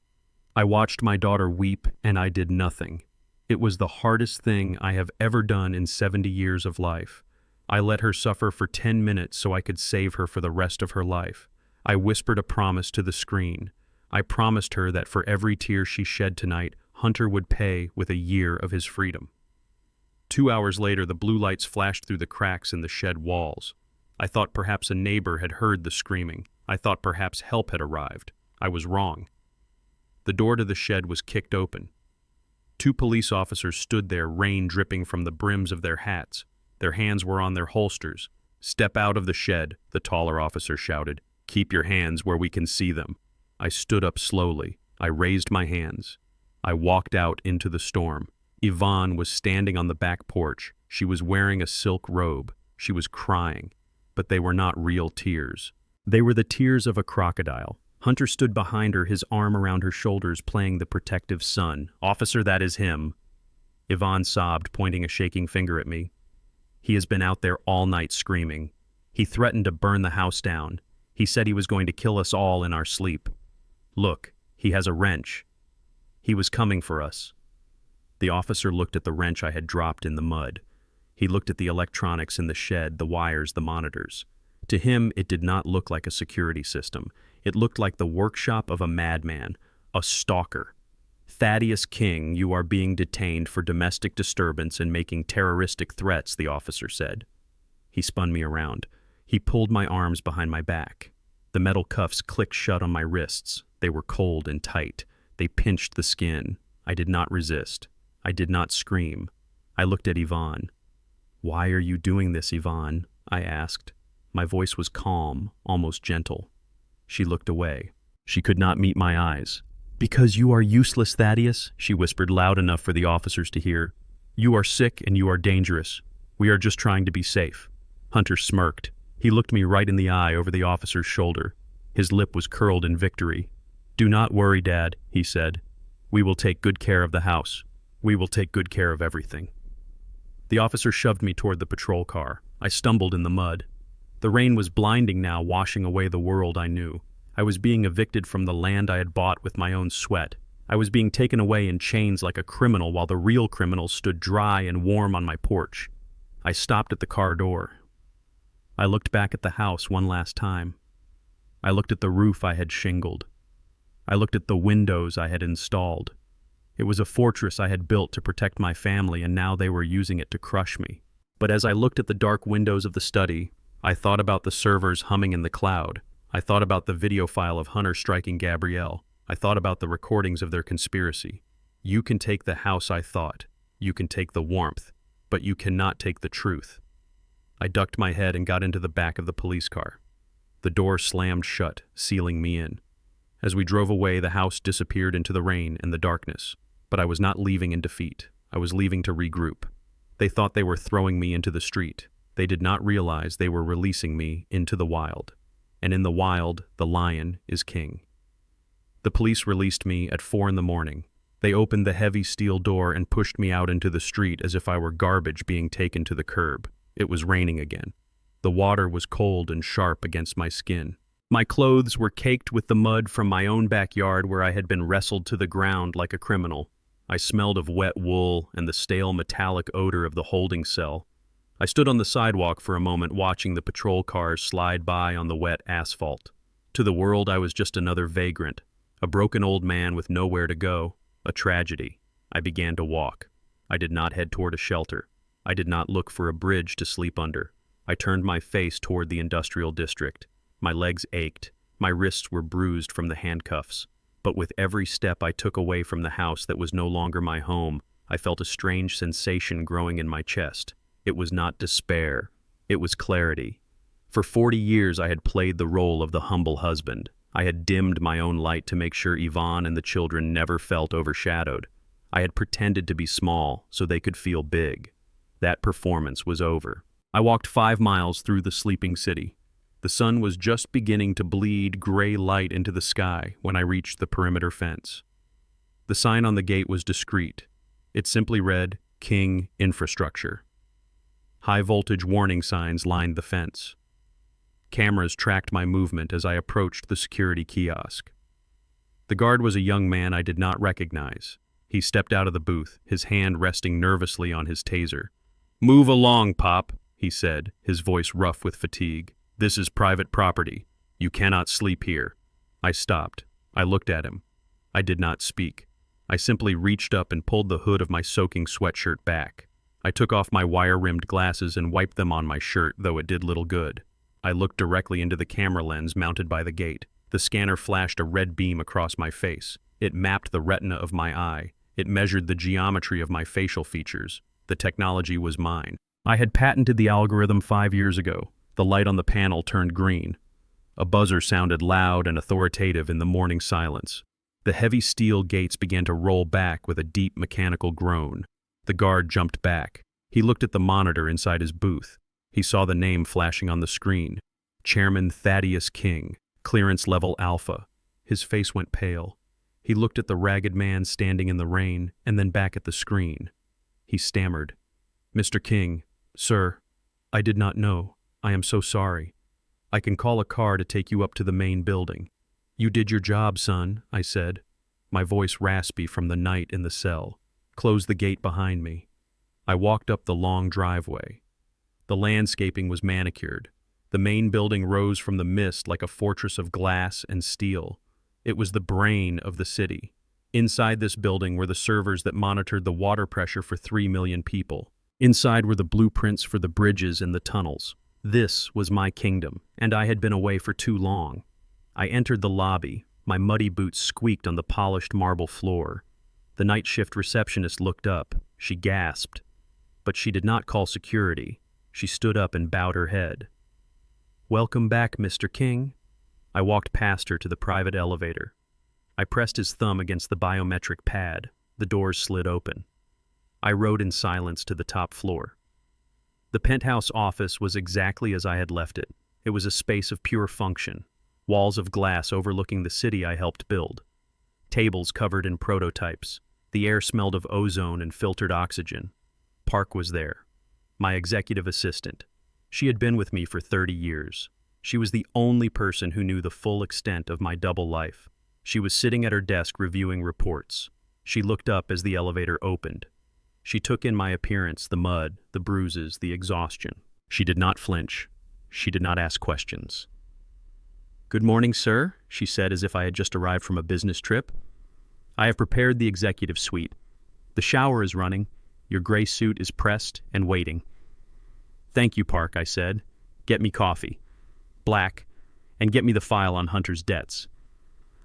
A: I watched my daughter weep, and I did nothing. It was the hardest thing I have ever done in 70 years of life. I let her suffer for 10 minutes so I could save her for the rest of her life. I whispered a promise to the screen. I promised her that for every tear she shed tonight, Hunter would pay with a year of his freedom. 2 hours later, the blue lights flashed through the cracks in the shed walls. I thought perhaps a neighbor had heard the screaming. I thought perhaps help had arrived. I was wrong. The door to the shed was kicked open. 2 police officers stood there, rain dripping from the brims of their hats. Their hands were on their holsters. "Step out of the shed," the taller officer shouted. "Keep your hands where we can see them." I stood up slowly. I raised my hands. I walked out into the storm. Yvonne was standing on the back porch. She was wearing a silk robe. She was crying. But they were not real tears. They were the tears of a crocodile. Hunter stood behind her, his arm around her shoulders, playing the protective son. "Officer, that is him." Yvonne sobbed, pointing a shaking finger at me. "He has been out there all night screaming. He threatened to burn the house down. He said he was going to kill us all in our sleep. Look, he has a wrench. He was coming for us." The officer looked at the wrench I had dropped in the mud. He looked at the electronics in the shed, the wires, the monitors. To him, it did not look like a security system. It looked like the workshop of a madman, a stalker. "Thaddeus King, you are being detained for domestic disturbance and making terroristic threats," the officer said. He spun me around. He pulled my arms behind my back. The metal cuffs clicked shut on my wrists. They were cold and tight. They pinched the skin. I did not resist. I did not scream. I looked at Yvonne. "Why are you doing this, Yvonne?" I asked. My voice was calm, almost gentle. She looked away. She could not meet my eyes. "Because you are useless, Thaddeus," she whispered loud enough for the officers to hear. "You are sick and you are dangerous. We are just trying to be safe." Hunter smirked. He looked me right in the eye over the officer's shoulder. His lip was curled in victory. "Do not worry, Dad," he said. "We will take good care of the house. We will take good care of everything." The officer shoved me toward the patrol car. I stumbled in the mud. The rain was blinding now, washing away the world I knew. I was being evicted from the land I had bought with my own sweat. I was being taken away in chains like a criminal while the real criminal stood dry and warm on my porch. I stopped at the car door. I looked back at the house one last time. I looked at the roof I had shingled. I looked at the windows I had installed. It was a fortress I had built to protect my family, and now they were using it to crush me. But as I looked at the dark windows of the study, I thought about the servers humming in the cloud. I thought about the video file of Hunter striking Gabrielle. I thought about the recordings of their conspiracy. You can take the house, I thought. You can take the warmth, but you cannot take the truth. I ducked my head and got into the back of the police car. The door slammed shut, sealing me in. As we drove away, the house disappeared into the rain and the darkness. But I was not leaving in defeat. I was leaving to regroup. They thought they were throwing me into the street. They did not realize they were releasing me into the wild. And in the wild, the lion is king. The police released me at 4 a.m. They opened the heavy steel door and pushed me out into the street as if I were garbage being taken to the curb. It was raining again. The water was cold and sharp against my skin. My clothes were caked with the mud from my own backyard where I had been wrestled to the ground like a criminal. I smelled of wet wool and the stale metallic odor of the holding cell. I stood on the sidewalk for a moment watching the patrol cars slide by on the wet asphalt. To the world I was just another vagrant, a broken old man with nowhere to go, a tragedy. I began to walk. I did not head toward a shelter. I did not look for a bridge to sleep under. I turned my face toward the industrial district. My legs ached. My wrists were bruised from the handcuffs. But with every step I took away from the house that was no longer my home, I felt a strange sensation growing in my chest. It was not despair. It was clarity. For 40 years I had played the role of the humble husband. I had dimmed my own light to make sure Yvonne and the children never felt overshadowed. I had pretended to be small so they could feel big. That performance was over. I walked 5 miles through the sleeping city. The sun was just beginning to bleed gray light into the sky when I reached the perimeter fence. The sign on the gate was discreet. It simply read, "King Infrastructure." High-voltage warning signs lined the fence. Cameras tracked my movement as I approached the security kiosk. The guard was a young man I did not recognize. He stepped out of the booth, his hand resting nervously on his taser. "Move along, Pop," he said, his voice rough with fatigue. "This is private property. You cannot sleep here." I stopped. I looked at him. I did not speak. I simply reached up and pulled the hood of my soaking sweatshirt back. I took off my wire-rimmed glasses and wiped them on my shirt, though it did little good. I looked directly into the camera lens mounted by the gate. The scanner flashed a red beam across my face. It mapped the retina of my eye. It measured the geometry of my facial features. The technology was mine. I had patented the algorithm 5 years ago. The light on the panel turned green. A buzzer sounded loud and authoritative in the morning silence. The heavy steel gates began to roll back with a deep mechanical groan. The guard jumped back. He looked at the monitor inside his booth. He saw the name flashing on the screen. Chairman Thaddeus King, clearance level Alpha. His face went pale. He looked at the ragged man standing in the rain and then back at the screen. He stammered, "Mr. King, sir, I did not know. I am so sorry. I can call a car to take you up to the main building." "You did your job, son," I said, my voice raspy from the night in the cell. "Close the gate behind me." I walked up the long driveway. The landscaping was manicured. The main building rose from the mist like a fortress of glass and steel. It was the brain of the city. Inside this building were the servers that monitored the water pressure for 3 million people. Inside were the blueprints for the bridges and the tunnels. This was my kingdom, and I had been away for too long. I entered the lobby. My muddy boots squeaked on the polished marble floor. The night shift receptionist looked up. She gasped. But she did not call security. She stood up and bowed her head. "Welcome back, Mr. King." I walked past her to the private elevator. I pressed his thumb against the biometric pad. The doors slid open. I rode in silence to the top floor. The penthouse office was exactly as I had left it. It was a space of pure function, walls of glass overlooking the city I helped build, tables covered in prototypes. The air smelled of ozone and filtered oxygen. Park was there, my executive assistant. She had been with me for 30 years. She was the only person who knew the full extent of my double life. She was sitting at her desk reviewing reports. She looked up as the elevator opened. She took in my appearance, the mud, the bruises, the exhaustion. She did not flinch. She did not ask questions. "Good morning, sir," she said as if I had just arrived from a business trip. "I have prepared the executive suite. The shower is running. Your gray suit is pressed and waiting." "Thank you, Park," I said. "Get me coffee. Black. And get me the file on Hunter's debts."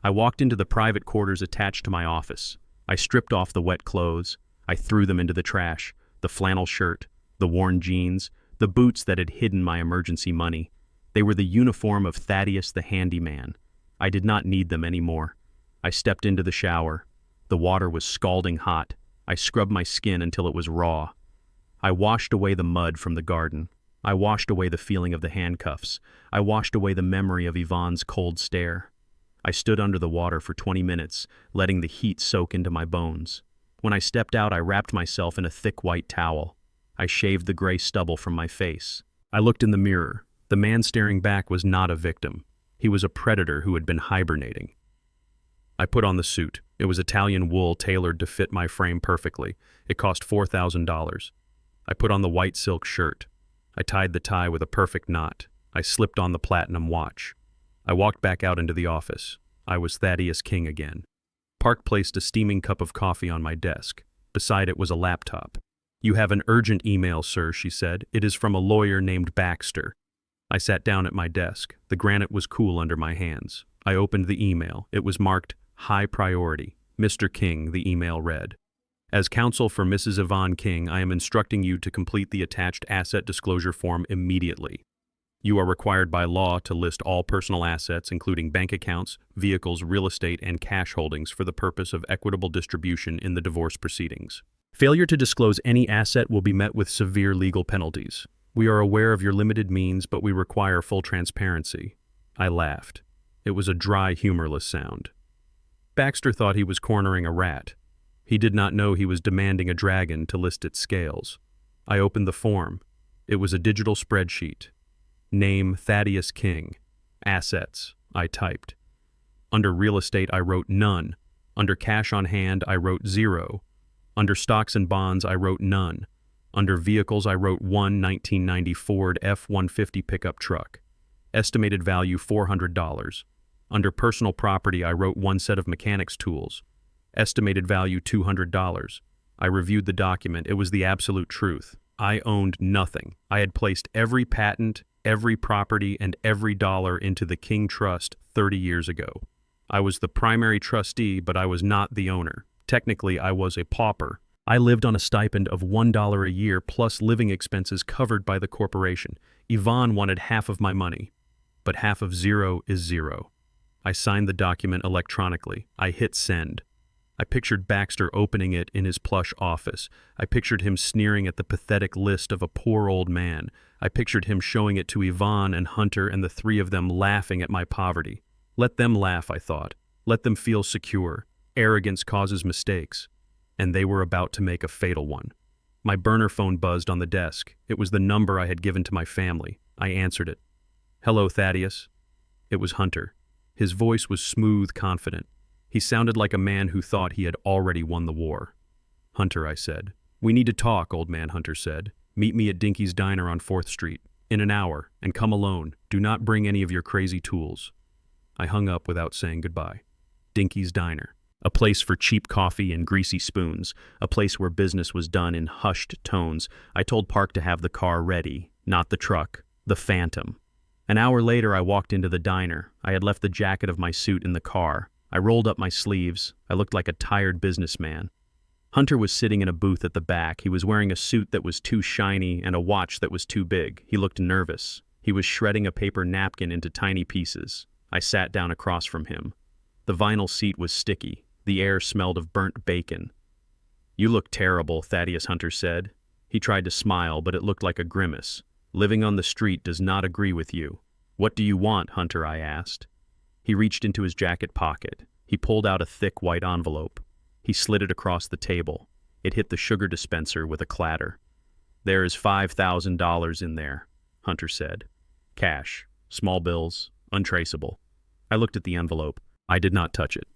A: I walked into the private quarters attached to my office. I stripped off the wet clothes. I threw them into the trash, the flannel shirt, the worn jeans, the boots that had hidden my emergency money. They were the uniform of Thaddeus the handyman. I did not need them anymore. I stepped into the shower. The water was scalding hot. I scrubbed my skin until it was raw. I washed away the mud from the garden. I washed away the feeling of the handcuffs. I washed away the memory of Yvonne's cold stare. I stood under the water for 20 minutes, letting the heat soak into my bones. When I stepped out, I wrapped myself in a thick white towel. I shaved the gray stubble from my face. I looked in the mirror. The man staring back was not a victim. He was a predator who had been hibernating. I put on the suit. It was Italian wool tailored to fit my frame perfectly. It cost $4,000. I put on the white silk shirt. I tied the tie with a perfect knot. I slipped on the platinum watch. I walked back out into the office. I was Thaddeus King again. Park placed a steaming cup of coffee on my desk. Beside it was a laptop. "You have an urgent email, sir," she said. "It is from a lawyer named Baxter." I sat down at my desk. The granite was cool under my hands. I opened the email. It was marked high priority. "Mr. King," the email read. "As counsel for Mrs. Yvonne King, I am instructing you to complete the attached asset disclosure form immediately. You are required by law to list all personal assets, including bank accounts, vehicles, real estate, and cash holdings for the purpose of equitable distribution in the divorce proceedings. Failure to disclose any asset will be met with severe legal penalties. We are aware of your limited means, but we require full transparency." I laughed. It was a dry, humorless sound. Baxter thought he was cornering a rat. He did not know he was demanding a dragon to list its scales. I opened the form. It was a digital spreadsheet. Name Thaddeus King. Assets, I typed. Under real estate, I wrote none. Under cash on hand, I wrote 0. Under stocks and bonds, I wrote none. Under vehicles, I wrote 1990 Ford F-150 pickup truck. Estimated value $400. Under personal property, I wrote 1 set of mechanics tools. Estimated value $200. I reviewed the document. It was the absolute truth. I owned nothing. I had placed every patent, every property, and every dollar into the King Trust 30 years ago. I was the primary trustee, but I was not the owner. Technically, I was a pauper. I lived on a stipend of $1 a year plus living expenses covered by the corporation. Yvonne wanted half of my money, but half of 0 is 0. I signed the document electronically. I hit send. I pictured Baxter opening it in his plush office. I pictured him sneering at the pathetic list of a poor old man. I pictured him showing it to Yvonne and Hunter and the three of them laughing at my poverty. Let them laugh, I thought. Let them feel secure. Arrogance causes mistakes. And they were about to make a fatal one. My burner phone buzzed on the desk. It was the number I had given to my family. I answered it. "Hello, Thaddeus." It was Hunter. His voice was smooth, confident. He sounded like a man who thought he had already won the war. "Hunter," I said. "We need to talk," old man Hunter said. "Meet me at Dinky's Diner on 4th Street. In an hour, and come alone. Do not bring any of your crazy tools." I hung up without saying goodbye. Dinky's Diner. A place for cheap coffee and greasy spoons. A place where business was done in hushed tones. I told Park to have the car ready, not the truck, the Phantom. An hour later, I walked into the diner. I had left the jacket of my suit in the car. I rolled up my sleeves. I looked like a tired businessman. Hunter was sitting in a booth at the back. He was wearing a suit that was too shiny and a watch that was too big. He looked nervous. He was shredding a paper napkin into tiny pieces. I sat down across from him. The vinyl seat was sticky. The air smelled of burnt bacon. "You look terrible," Thaddeus Hunter said. He tried to smile, but it looked like a grimace. "Living on the street does not agree with you." "What do you want, Hunter?" I asked. He reached into his jacket pocket. He pulled out a thick white envelope. He slid it across the table. It hit the sugar dispenser with a clatter. "There is $5,000 in there," Hunter said. "Cash, small bills, untraceable." I looked at the envelope. I did not touch it.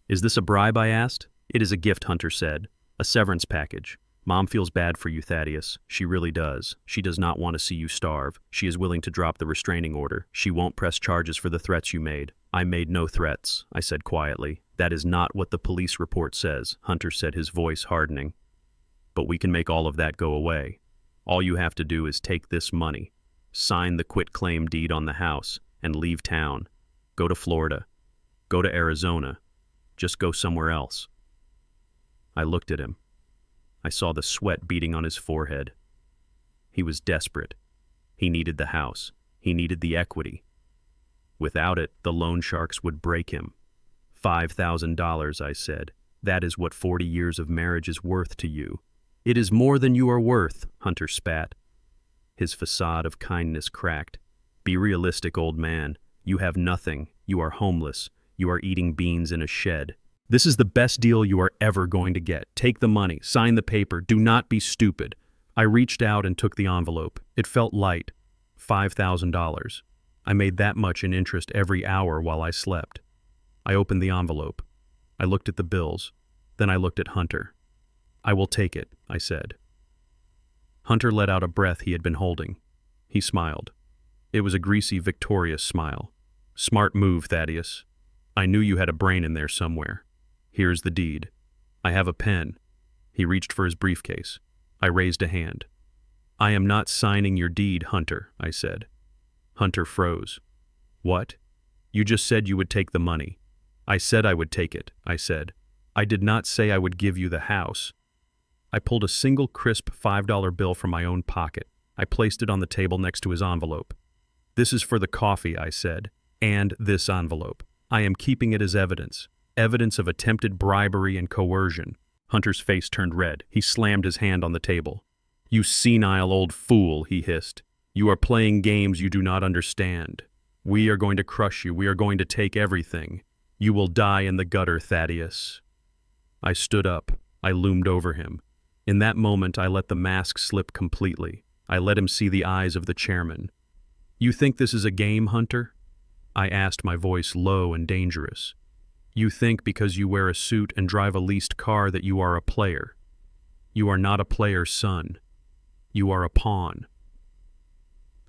A: "Is this a bribe?" I asked. "It is a gift," Hunter said. "A severance package. Mom feels bad for you, Thaddeus. She really does. She does not want to see you starve. She is willing to drop the restraining order. She won't press charges for the threats you made." "I made no threats," I said quietly. "That is not what the police report says," Hunter said, his voice hardening. "But we can make all of that go away. All you have to do is take this money, sign the quitclaim deed on the house, and leave town. Go to Florida. Go to Arizona. Just go somewhere else." I looked at him. I saw the sweat beading on his forehead. He was desperate. He needed the house. He needed the equity. Without it, the loan sharks would break him. $5,000, I said. "That is what 40 years of marriage is worth to you." "It is more than you are worth," Hunter spat. His facade of kindness cracked. "Be realistic, old man. You have nothing. You are homeless. You are eating beans in a shed. This is the best deal you are ever going to get. Take the money. Sign the paper. Do not be stupid." I reached out and took the envelope. It felt light. $5,000. I made that much in interest every hour while I slept. I opened the envelope. I looked at the bills. Then I looked at Hunter. "I will take it," I said. Hunter let out a breath he had been holding. He smiled. It was a greasy, victorious smile. "Smart move, Thaddeus. I knew you had a brain in there somewhere. Here's the deed. I have a pen." He reached for his briefcase. I raised a hand. "I am not signing your deed, Hunter," I said. Hunter froze. "What? You just said you would take the money." "I said I would take it," I said. "I did not say I would give you the house." I pulled a single crisp $5 bill from my own pocket. I placed it on the table next to his envelope. "This is for the coffee," I said, "and this envelope. I am keeping it as evidence. Evidence of attempted bribery and coercion." Hunter's face turned red. He slammed his hand on the table. "You senile old fool," he hissed. "You are playing games you do not understand. We are going to crush you. We are going to take everything. You will die in the gutter, Thaddeus." I stood up. I loomed over him. In that moment, I let the mask slip completely. I let him see the eyes of the chairman. "You think this is a game, Hunter?" I asked, my voice low and dangerous. "You think because you wear a suit and drive a leased car that you are a player. You are not a player's son. You are a pawn."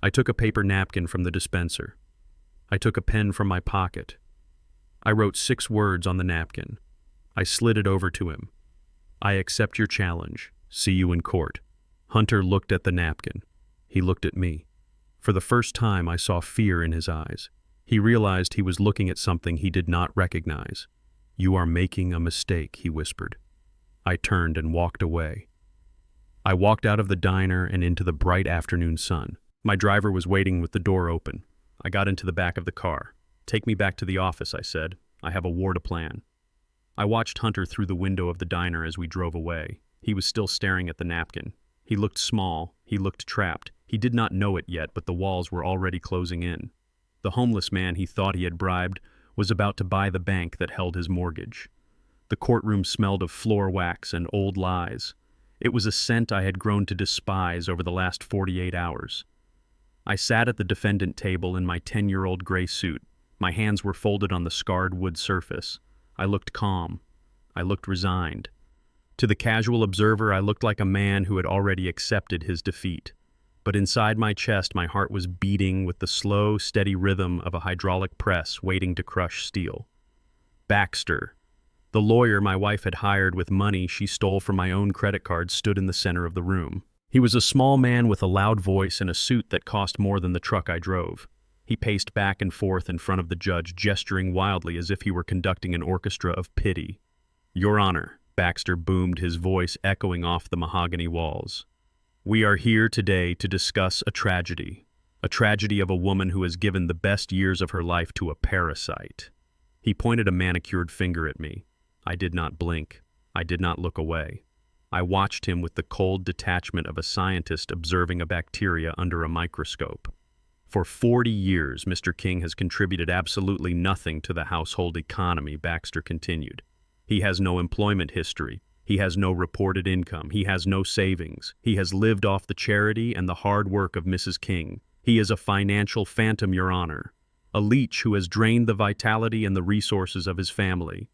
A: I took a paper napkin from the dispenser. I took a pen from my pocket. I wrote 6 words on the napkin. I slid it over to him. "I accept your challenge. See you in court." Hunter looked at the napkin. He looked at me. For the first time, I saw fear in his eyes. He realized he was looking at something he did not recognize. "You are making a mistake," he whispered. I turned and walked away. I walked out of the diner and into the bright afternoon sun. My driver was waiting with the door open. I got into the back of the car. "Take me back to the office," I said. "I have a war to plan." I watched Hunter through the window of the diner as we drove away. He was still staring at the napkin. He looked small. He looked trapped. He did not know it yet, but the walls were already closing in. The homeless man he thought he had bribed was about to buy the bank that held his mortgage. The courtroom smelled of floor wax and old lies. It was a scent I had grown to despise over the last 48 hours. I sat at the defendant table in my 10-year-old gray suit. My hands were folded on the scarred wood surface. I looked calm. I looked resigned. To the casual observer, I looked like a man who had already accepted his defeat. But inside my chest, my heart was beating with the slow, steady rhythm of a hydraulic press waiting to crush steel. Baxter, the lawyer my wife had hired with money she stole from my own credit card, stood in the center of the room. He was a small man with a loud voice and a suit that cost more than the truck I drove. He paced back and forth in front of the judge, gesturing wildly as if he were conducting an orchestra of pity. "Your Honor," Baxter boomed, his voice echoing off the mahogany walls. "We are here today to discuss a tragedy. A tragedy of a woman who has given the best years of her life to a parasite. He pointed a manicured finger at me. I did not blink. I did not look away. I watched him with the cold detachment of a scientist observing a bacteria under a microscope. For 40 years, Mr. King has contributed absolutely nothing to the household economy, Baxter continued. He has no employment history. He has no reported income. He has no savings. He has lived off the charity and the hard work of Mrs. King. He is a financial phantom, Your Honor. A leech who has drained the vitality and the resources of his family.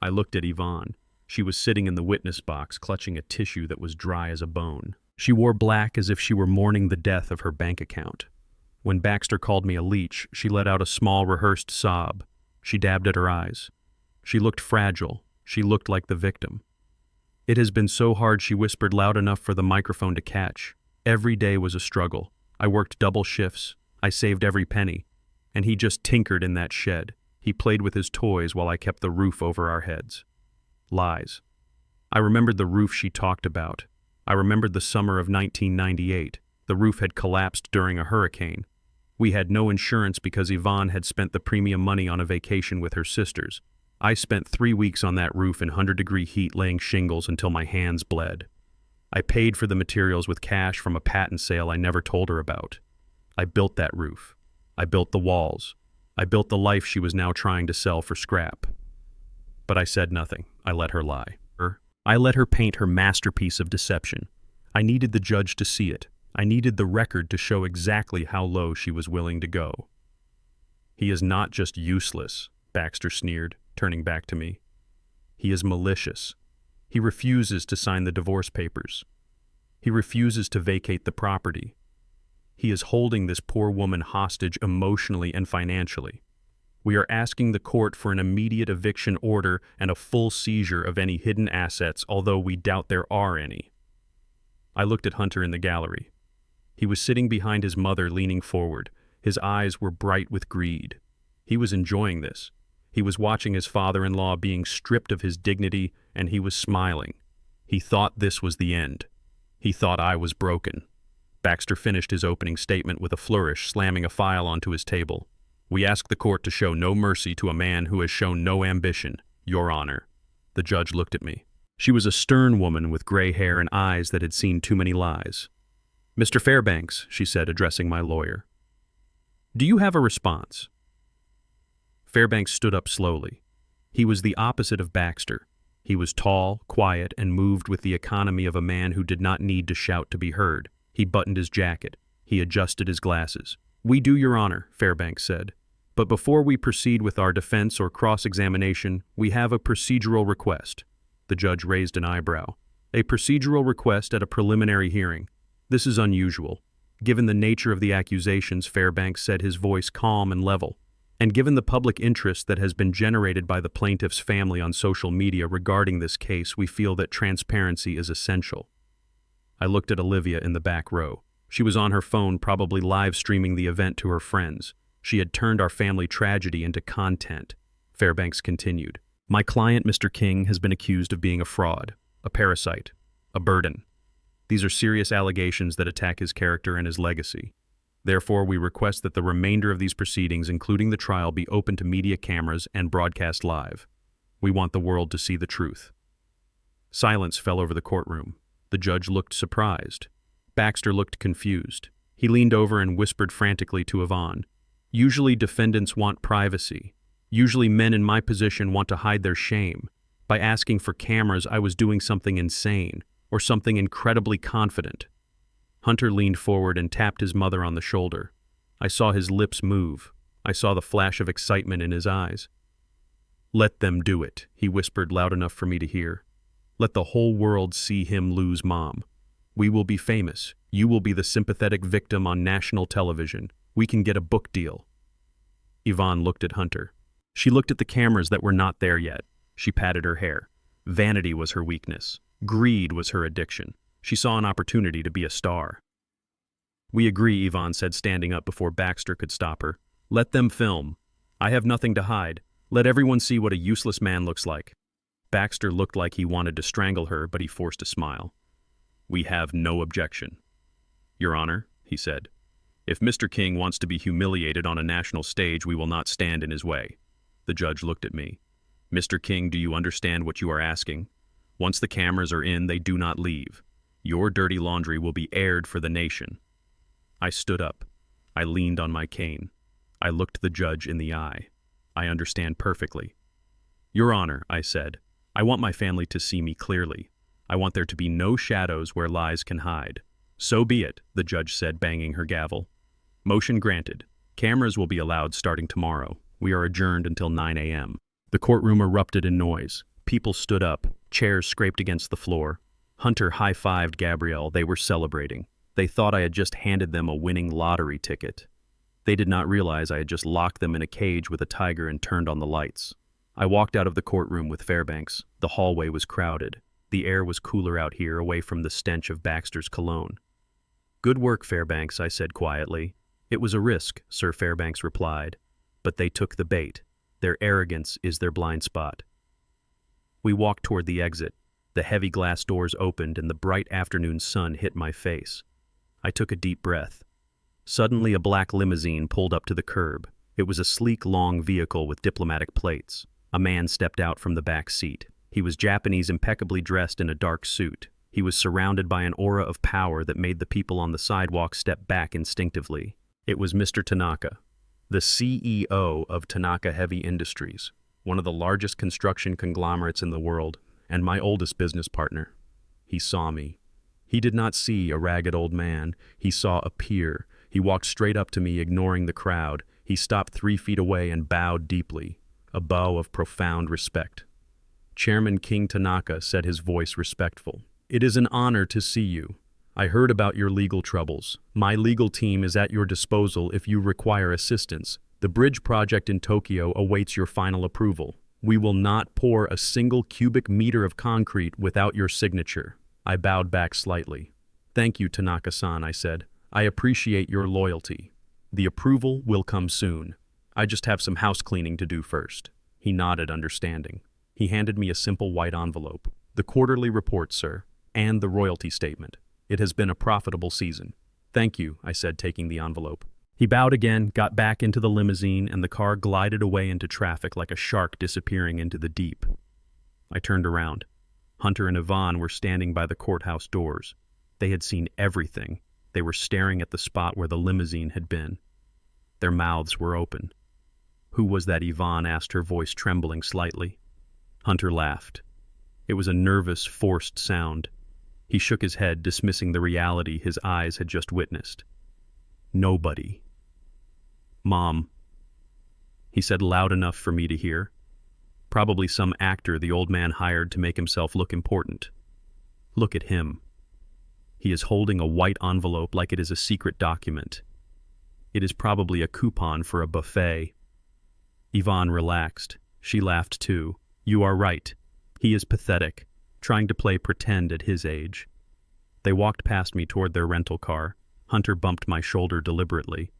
A: I looked at Yvonne. She was sitting in the witness box, clutching a tissue that was dry as a bone. She wore black as if she were mourning the death of her bank account. When Baxter called me a leech, she let out a small, rehearsed sob. She dabbed at her eyes. She looked fragile. She looked like the victim. It has been so hard, she whispered loud enough for the microphone to catch. Every day was a struggle. I worked double shifts. I saved every penny. And he just tinkered in that shed. He played with his toys while I kept the roof over our heads. Lies. I remembered the roof she talked about. I remembered the summer of 1998. The roof had collapsed during a hurricane. We had no insurance because Yvonne had spent the premium money on a vacation with her sisters. I spent 3 weeks on that roof in 100-degree heat laying shingles until my hands bled. I paid for the materials with cash from a patent sale I never told her about. I built that roof. I built the walls. I built the life she was now trying to sell for scrap. But I said nothing. I let her lie. I let her paint her masterpiece of deception. I needed the judge to see it. I needed the record to show exactly how low she was willing to go. He is not just useless, Baxter sneered, turning back to me. He is malicious. He refuses to sign the divorce papers. He refuses to vacate the property. He is holding this poor woman hostage emotionally and financially. We are asking the court for an immediate eviction order and a full seizure of any hidden assets, although we doubt there are any. I looked at Hunter in the gallery. He was sitting behind his mother, leaning forward. His eyes were bright with greed. He was enjoying this. He was watching his father-in-law being stripped of his dignity, and he was smiling. He thought this was the end. He thought I was broken. Baxter finished his opening statement with a flourish, slamming a file onto his table. We ask the court to show no mercy to a man who has shown no ambition, Your Honor. The judge looked at me. She was a stern woman with gray hair and eyes that had seen too many lies. Mr. Fairbanks, she said, addressing my lawyer. Do you have a response? Fairbanks stood up slowly. He was the opposite of Baxter. He was tall, quiet, and moved with the economy of a man who did not need to shout to be heard. He buttoned his jacket. He adjusted his glasses. We do, Your Honor, Fairbanks said. But before we proceed with our defense or cross-examination, we have a procedural request. The judge raised an eyebrow. A procedural request at a preliminary hearing. This is unusual. Given the nature of the accusations, Fairbanks said, his voice calm and level. And given the public interest that has been generated by the plaintiff's family on social media regarding this case, we feel that transparency is essential. I looked at Olivia in the back row. She was on her phone, probably live streaming the event to her friends. She had turned our family tragedy into content. Fairbanks continued. My client, Mr. King, has been accused of being a fraud, a parasite, a burden. These are serious allegations that attack his character and his legacy. Therefore, we request that the remainder of these proceedings, including the trial, be open to media cameras and broadcast live. We want the world to see the truth. Silence fell over the courtroom. The judge looked surprised. Baxter looked confused. He leaned over and whispered frantically to Yvonne. Usually defendants want privacy. Usually men in my position want to hide their shame. By asking for cameras, I was doing something insane, or something incredibly confident. Hunter leaned forward and tapped his mother on the shoulder. I saw his lips move. I saw the flash of excitement in his eyes. Let them do it, he whispered loud enough for me to hear. Let the whole world see him lose Mom. We will be famous. You will be the sympathetic victim on national television. We can get a book deal. Yvonne looked at Hunter. She looked at the cameras that were not there yet. She patted her hair. Vanity was her weakness. Greed was her addiction. She saw an opportunity to be a star. We agree, Yvonne said, standing up before Baxter could stop her. Let them film. I have nothing to hide. Let everyone see what a useless man looks like. Baxter looked like he wanted to strangle her, but he forced a smile. We have no objection. Your Honor, he said. If Mr. King wants to be humiliated on a national stage, we will not stand in his way. The judge looked at me. Mr. King, do you understand what you are asking? Once the cameras are in, they do not leave. Your dirty laundry will be aired for the nation. I stood up. I leaned on my cane. I looked the judge in the eye. I understand perfectly. Your Honor, I said, I want my family to see me clearly. I want there to be no shadows where lies can hide. So be it, the judge said, banging her gavel. Motion granted. Cameras will be allowed starting tomorrow. We are adjourned until 9 a.m. The courtroom erupted in noise. People stood up. Chairs scraped against the floor. Hunter high-fived Gabrielle. They were celebrating. They thought I had just handed them a winning lottery ticket. They did not realize I had just locked them in a cage with a tiger and turned on the lights. I walked out of the courtroom with Fairbanks. The hallway was crowded. The air was cooler out here, away from the stench of Baxter's cologne. Good work, Fairbanks, I said quietly. It was a risk, Sir Fairbanks replied. But they took the bait. Their arrogance is their blind spot. We walked toward the exit. The heavy glass doors opened and the bright afternoon sun hit my face. I took a deep breath. Suddenly a black limousine pulled up to the curb. It was a sleek, long vehicle with diplomatic plates. A man stepped out from the back seat. He was Japanese, impeccably dressed in a dark suit. He was surrounded by an aura of power that made the people on the sidewalk step back instinctively. It was Mr. Tanaka, the CEO of Tanaka Heavy Industries, one of the largest construction conglomerates in the world, and my oldest business partner. He saw me. He did not see a ragged old man. He saw a peer. He walked straight up to me, ignoring the crowd. He stopped 3 feet away and bowed deeply, a bow of profound respect. Chairman King Tanaka said, his voice respectful. It is an honor to see you. I heard about your legal troubles. My legal team is at your disposal if you require assistance. The bridge project in Tokyo awaits your final approval. We will not pour a single cubic meter of concrete without your signature. I bowed back slightly. Thank you, Tanaka-san, I said. I appreciate your loyalty. The approval will come soon. I just have some house cleaning to do first. He nodded, understanding. He handed me a simple white envelope. The quarterly report, sir, and the royalty statement. It has been a profitable season. Thank you, I said, taking the envelope. He bowed again, got back into the limousine, and the car glided away into traffic like a shark disappearing into the deep. I turned around. Hunter and Yvonne were standing by the courthouse doors. They had seen everything. They were staring at the spot where the limousine had been. Their mouths were open. Who was that? Yvonne asked, her voice trembling slightly. Hunter laughed. It was a nervous, forced sound. He shook his head, dismissing the reality his eyes had just witnessed. Nobody. Mom, he said loud enough for me to hear. Probably some actor the old man hired to make himself look important. Look at him. He is holding a white envelope like it is a secret document. It is probably a coupon for a buffet. Yvonne relaxed. She laughed too. You are right. He is pathetic, trying to play pretend at his age. They walked past me toward their rental car. Hunter bumped my shoulder deliberately.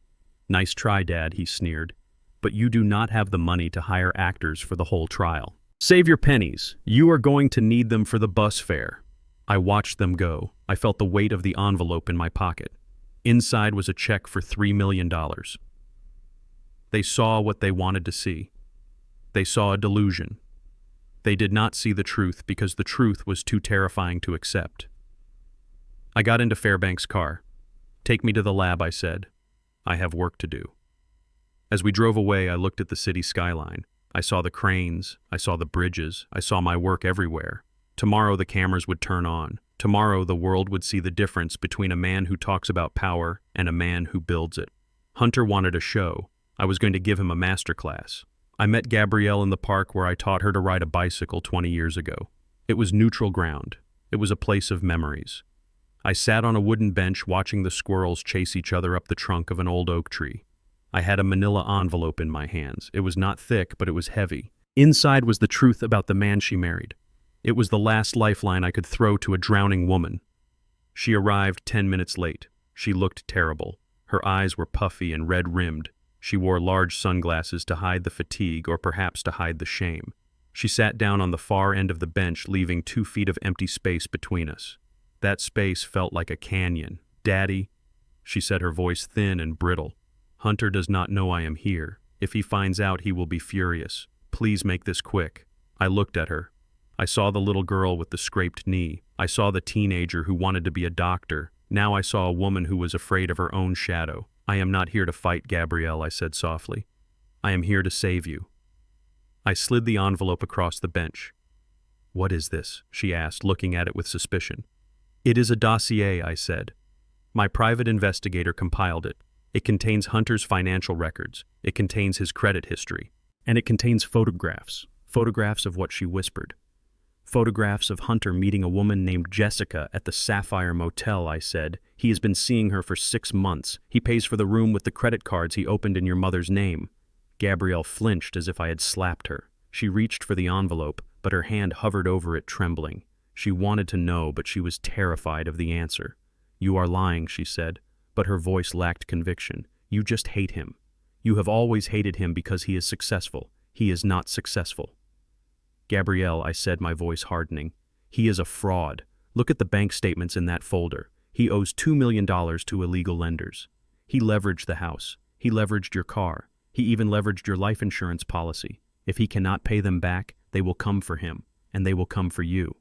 A: Nice try, Dad, he sneered. But you do not have the money to hire actors for the whole trial. Save your pennies. You are going to need them for the bus fare. I watched them go. I felt the weight of the envelope in my pocket. Inside was a check for $3 million. They saw what they wanted to see. They saw a delusion. They did not see the truth because the truth was too terrifying to accept. I got into Fairbanks' car. Take me to the lab, I said. I have work to do. As we drove away, I looked at the city skyline. I saw the cranes. I saw the bridges. I saw my work everywhere. Tomorrow the cameras would turn on. Tomorrow the world would see the difference between a man who talks about power and a man who builds it. Hunter wanted a show. I was going to give him a masterclass. I met Gabrielle in the park where I taught her to ride a bicycle 20 years ago. It was neutral ground. It was a place of memories. I sat on a wooden bench watching the squirrels chase each other up the trunk of an old oak tree. I had a manila envelope in my hands. It was not thick, but it was heavy. Inside was the truth about the man she married. It was the last lifeline I could throw to a drowning woman. She arrived 10 minutes late. She looked terrible. Her eyes were puffy and red-rimmed. She wore large sunglasses to hide the fatigue or perhaps to hide the shame. She sat down on the far end of the bench, leaving 2 feet of empty space between us. That space felt like a canyon. Daddy, she said, her voice thin and brittle. "Hunter does not know I am here. If he finds out, he will be furious. Please make this quick." I looked at her. I saw the little girl with the scraped knee. I saw the teenager who wanted to be a doctor. Now I saw a woman who was afraid of her own shadow. "I am not here to fight, Gabrielle," I said softly. "I am here to save you." I slid the envelope across the bench. "What is this?" she asked, looking at it with suspicion. "It is a dossier," I said. "My private investigator compiled it. It contains Hunter's financial records. It contains his credit history. And it contains photographs. Photographs of what she whispered. Photographs of Hunter meeting a woman named Jessica at the Sapphire Motel," I said. "He has been seeing her for 6 months. He pays for the room with the credit cards he opened in your mother's name." Gabrielle flinched as if I had slapped her. She reached for the envelope, but her hand hovered over it, trembling. She wanted to know, but she was terrified of the answer. "You are lying," she said, but her voice lacked conviction. "You just hate him. You have always hated him because he is successful. He is not successful." "Gabrielle," I said, my voice hardening, "he is a fraud. Look at the bank statements in that folder. He owes $2 million to illegal lenders. He leveraged the house. He leveraged your car. He even leveraged your life insurance policy. If he cannot pay them back, they will come for him, and they will come for you."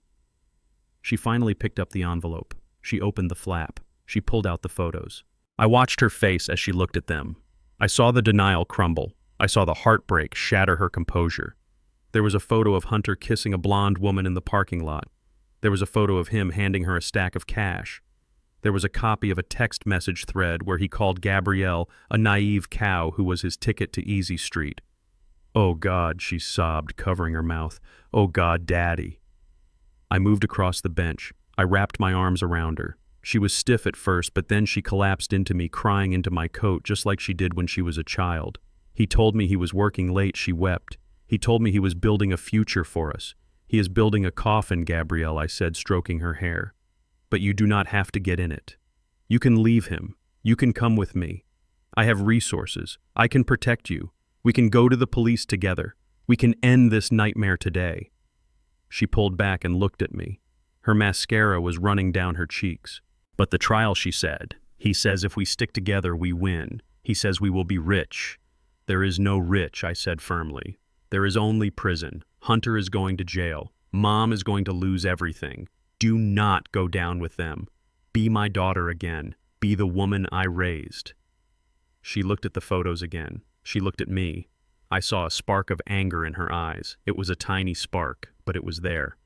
A: She finally picked up the envelope. She opened the flap. She pulled out the photos. I watched her face as she looked at them. I saw the denial crumble. I saw the heartbreak shatter her composure. There was a photo of Hunter kissing a blonde woman in the parking lot. There was a photo of him handing her a stack of cash. There was a copy of a text message thread where he called Gabrielle a naive cow who was his ticket to Easy Street. "Oh God," she sobbed, covering her mouth. "Oh God, Daddy." I moved across the bench. I wrapped my arms around her. She was stiff at first, but then she collapsed into me, crying into my coat just like she did when she was a child. "He told me he was working late," she wept. "He told me he was building a future for us. He is building a coffin, Gabrielle," I said, stroking her hair. "But you do not have to get in it. You can leave him. You can come with me. I have resources. I can protect you. We can go to the police together. We can end this nightmare today." She pulled back and looked at me. Her mascara was running down her cheeks. "But the trial," she said. "He says if we stick together, we win. He says we will be rich." "There is no rich," I said firmly. "There is only prison. Hunter is going to jail. Mom is going to lose everything. Do not go down with them. Be my daughter again. Be the woman I raised." She looked at the photos again. She looked at me. I saw a spark of anger in her eyes. It was a tiny spark, but it was there.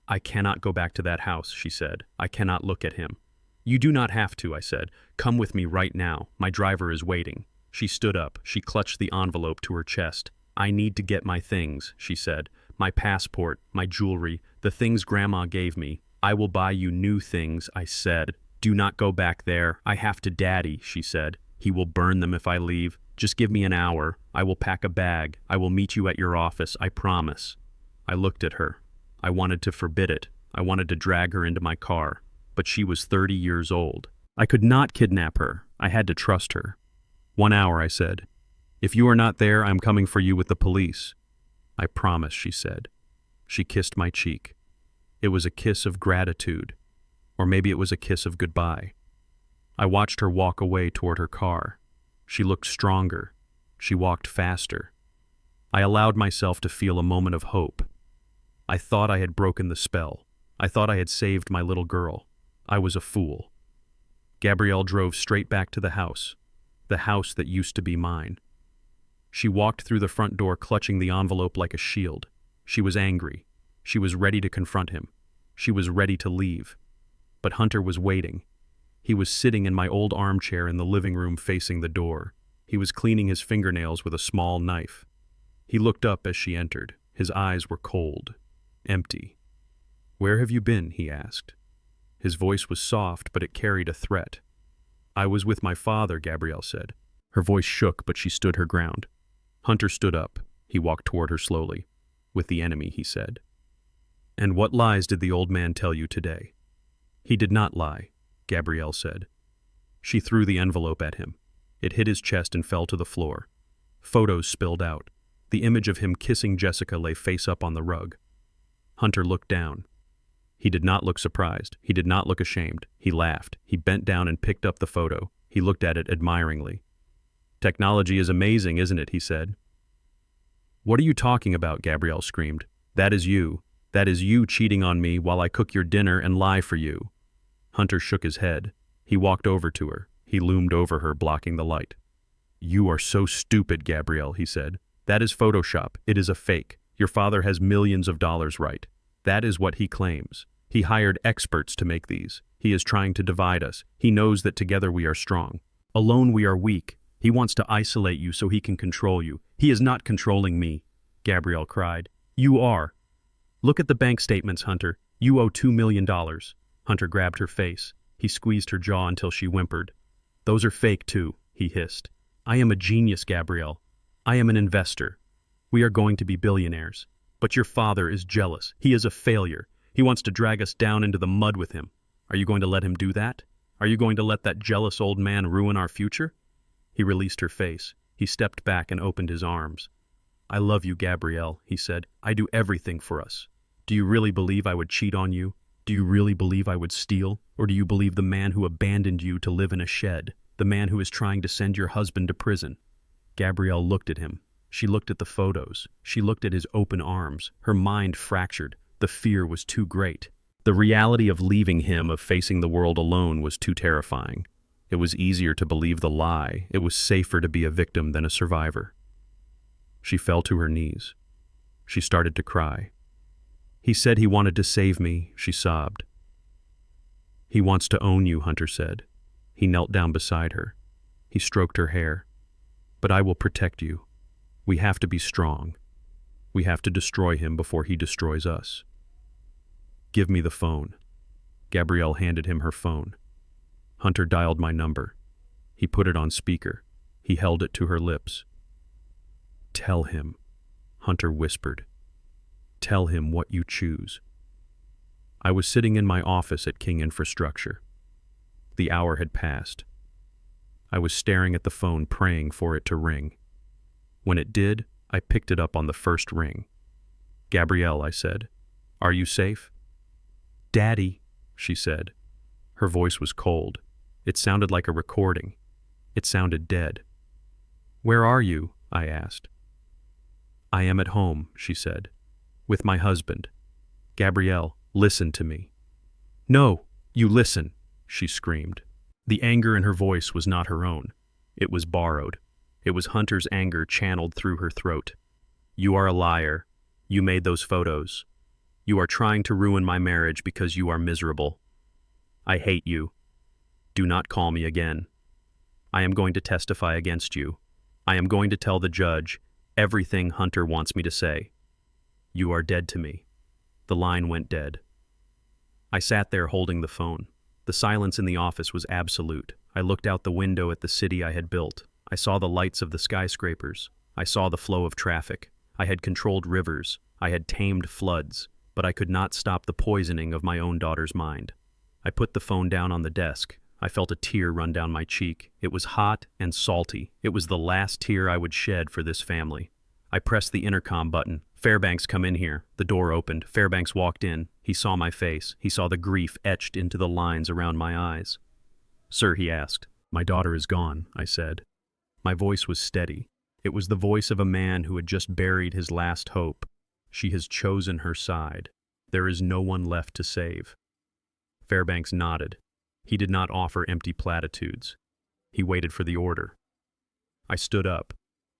A: "I cannot go back to that house," she said. "I cannot look at him." "You do not have to," I said. "Come with me right now. My driver is waiting." She stood up. She clutched the envelope to her chest. "I need to get my things," she said. "My passport, my jewelry, the things Grandma gave me. I will buy you new things," I said. "Do not go back there. I have to Daddy," she said. "He will burn them if I leave. Just give me an hour. I will pack a bag. I will meet you at your office. I promise." I looked at her. I wanted to forbid it. I wanted to drag her into my car. But she was 30 years old. I could not kidnap her. I had to trust her. "1 hour," I said. "If you are not there, I am coming for you with the police." "I promise," she said. She kissed my cheek. It was a kiss of gratitude. Or maybe it was a kiss of goodbye. I watched her walk away toward her car. She looked stronger. She walked faster. I allowed myself to feel a moment of hope. I thought I had broken the spell. I thought I had saved my little girl. I was a fool. Gabrielle drove straight back to the house that used to be mine. She walked through the front door clutching the envelope like a shield. She was angry. She was ready to confront him. She was ready to leave. But Hunter was waiting. He was sitting in my old armchair in the living room facing the door. He was cleaning his fingernails with a small knife. He looked up as she entered. His eyes were cold, empty. "Where have you been?" he asked. His voice was soft, but it carried a threat. "I was with my father," Gabrielle said. Her voice shook, but she stood her ground. Hunter stood up. He walked toward her slowly. "With the enemy," he said. "And what lies did the old man tell you today?" "He did not lie," Gabrielle said. She threw the envelope at him. It hit his chest and fell to the floor. Photos spilled out. The image of him kissing Jessica lay face up on the rug. Hunter looked down. He did not look surprised. He did not look ashamed. He laughed. He bent down and picked up the photo. He looked at it admiringly. "Technology is amazing, isn't it?" he said. "What are you talking about?" Gabrielle screamed. "That is you. That is you cheating on me while I cook your dinner and lie for you." Hunter shook his head. He walked over to her. He loomed over her, blocking the light. "You are so stupid, Gabrielle," he said. "That is Photoshop. It is a fake. Your father has millions of dollars, right? That is what he claims. He hired experts to make these. He is trying to divide us. He knows that together we are strong. Alone we are weak. He wants to isolate you so he can control you. He is not controlling me," Gabrielle cried. "You are. Look at the bank statements, Hunter. You owe $2 million. Hunter grabbed her face. He squeezed her jaw until she whimpered. "Those are fake too," he hissed. "I am a genius, Gabrielle. I am an investor. We are going to be billionaires. But your father is jealous. He is a failure. He wants to drag us down into the mud with him. Are you going to let him do that? Are you going to let that jealous old man ruin our future?" He released her face. He stepped back and opened his arms. "I love you, Gabrielle," he said. "I do everything for us. Do you really believe I would cheat on you? Do you really believe I would steal? Or do you believe the man who abandoned you to live in a shed? The man who is trying to send your husband to prison?" Gabrielle looked at him. She looked at the photos. She looked at his open arms. Her mind fractured. The fear was too great. The reality of leaving him, of facing the world alone, was too terrifying. It was easier to believe the lie. It was safer to be a victim than a survivor. She fell to her knees. She started to cry. "He said he wanted to save me," she sobbed. "He wants to own you," Hunter said. He knelt down beside her. He stroked her hair. "But I will protect you. We have to be strong. We have to destroy him before he destroys us." "Give me the phone." Gabrielle handed him her phone. Hunter dialed my number. He put it on speaker. He held it to her lips. "Tell him," Hunter whispered. "Tell him what you choose." I was sitting in my office at King Infrastructure. The hour had passed. I was staring at the phone, praying for it to ring. When it did, I picked it up on the first ring. "Gabrielle," I said, "are you safe?" "Daddy," she said. Her voice was cold. It sounded like a recording. It sounded dead. "Where are you?" I asked. "I am at home," she said, "with my husband. Gabrielle, listen to me." "No, you listen," she screamed. The anger in her voice was not her own. It was borrowed. It was Hunter's anger channeled through her throat. "You are a liar. You made those photos. You are trying to ruin my marriage because you are miserable. I hate you. Do not call me again. I am going to testify against you. I am going to tell the judge everything Hunter wants me to say. You are dead to me." The line went dead. I sat there holding the phone. The silence in the office was absolute. I looked out the window at the city I had built. I saw the lights of the skyscrapers. I saw the flow of traffic. I had controlled rivers. I had tamed floods. But I could not stop the poisoning of my own daughter's mind. I put the phone down on the desk. I felt a tear run down my cheek. It was hot and salty. It was the last tear I would shed for this family. I pressed the intercom button. "Fairbanks, come in here." The door opened. Fairbanks walked in. He saw my face. He saw the grief etched into the lines around my eyes. "Sir," he asked. "My daughter is gone," I said. My voice was steady. It was the voice of a man who had just buried his last hope. "She has chosen her side. There is no one left to save." Fairbanks nodded. He did not offer empty platitudes. He waited for the order. I stood up.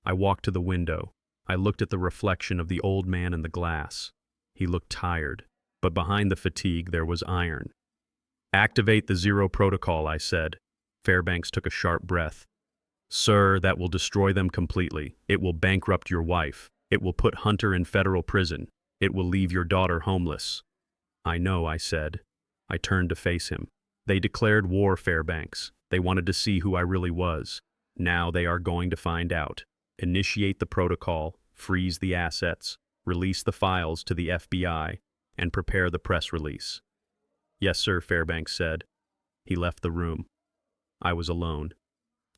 A: I walked to the window. I looked at the reflection of the old man in the glass. He looked tired, but behind the fatigue there was iron. "Activate the zero protocol," I said. Fairbanks took a sharp breath. "Sir, that will destroy them completely. It will bankrupt your wife. It will put Hunter in federal prison. It will leave your daughter homeless." "I know," I said. I turned to face him. "They declared war, Fairbanks. They wanted to see who I really was. Now they are going to find out. Initiate the protocol, freeze the assets, release the files to the FBI, and prepare the press release." "Yes, sir," Fairbanks said. He left the room. I was alone.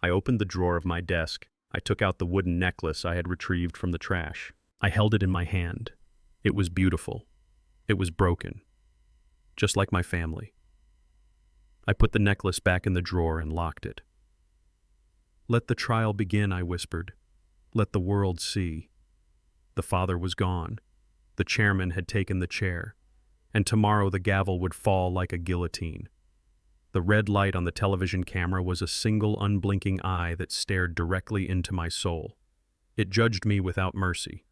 A: I opened the drawer of my desk. I took out the wooden necklace I had retrieved from the trash. I held it in my hand. It was beautiful. It was broken. Just like my family. I put the necklace back in the drawer and locked it. "Let the trial begin," I whispered. "Let the world see." The father was gone. The chairman had taken the chair, and tomorrow the gavel would fall like a guillotine. The red light on the television camera was a single unblinking eye that stared directly into my soul. It judged me without mercy.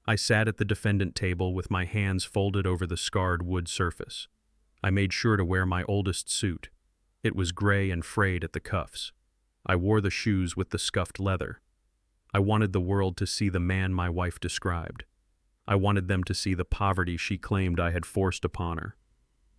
A: I sat at the defendant table with my hands folded over the scarred wood surface. I made sure to wear my oldest suit. It was gray and frayed at the cuffs. I wore the shoes with the scuffed leather. I wanted the world to see the man my wife described. I wanted them to see the poverty she claimed I had forced upon her.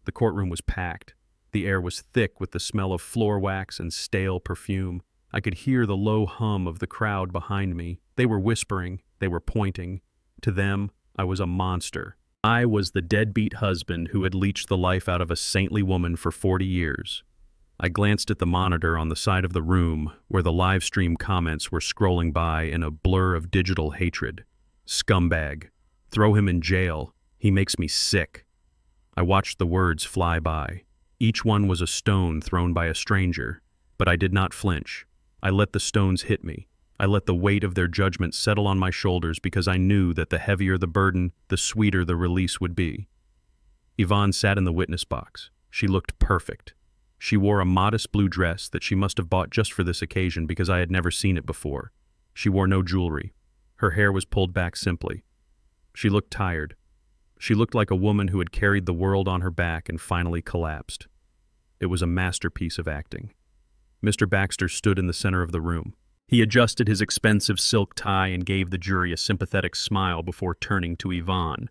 A: The courtroom was packed. The air was thick with the smell of floor wax and stale perfume. I could hear the low hum of the crowd behind me. They were whispering. They were pointing. To them, I was a monster. I was the deadbeat husband who had leeched the life out of a saintly woman for 40 years. I glanced at the monitor on the side of the room where the live stream comments were scrolling by in a blur of digital hatred. Scumbag. Throw him in jail. He makes me sick. I watched the words fly by. Each one was a stone thrown by a stranger, but I did not flinch. I let the stones hit me. I let the weight of their judgment settle on my shoulders because I knew that the heavier the burden, the sweeter the release would be. Yvonne sat in the witness box. She looked perfect. She wore a modest blue dress that she must have bought just for this occasion because I had never seen it before. She wore no jewelry. Her hair was pulled back simply. She looked tired. She looked like a woman who had carried the world on her back and finally collapsed. It was a masterpiece of acting. Mr. Baxter stood in the center of the room. He adjusted his expensive silk tie and gave the jury a sympathetic smile before turning to Yvonne.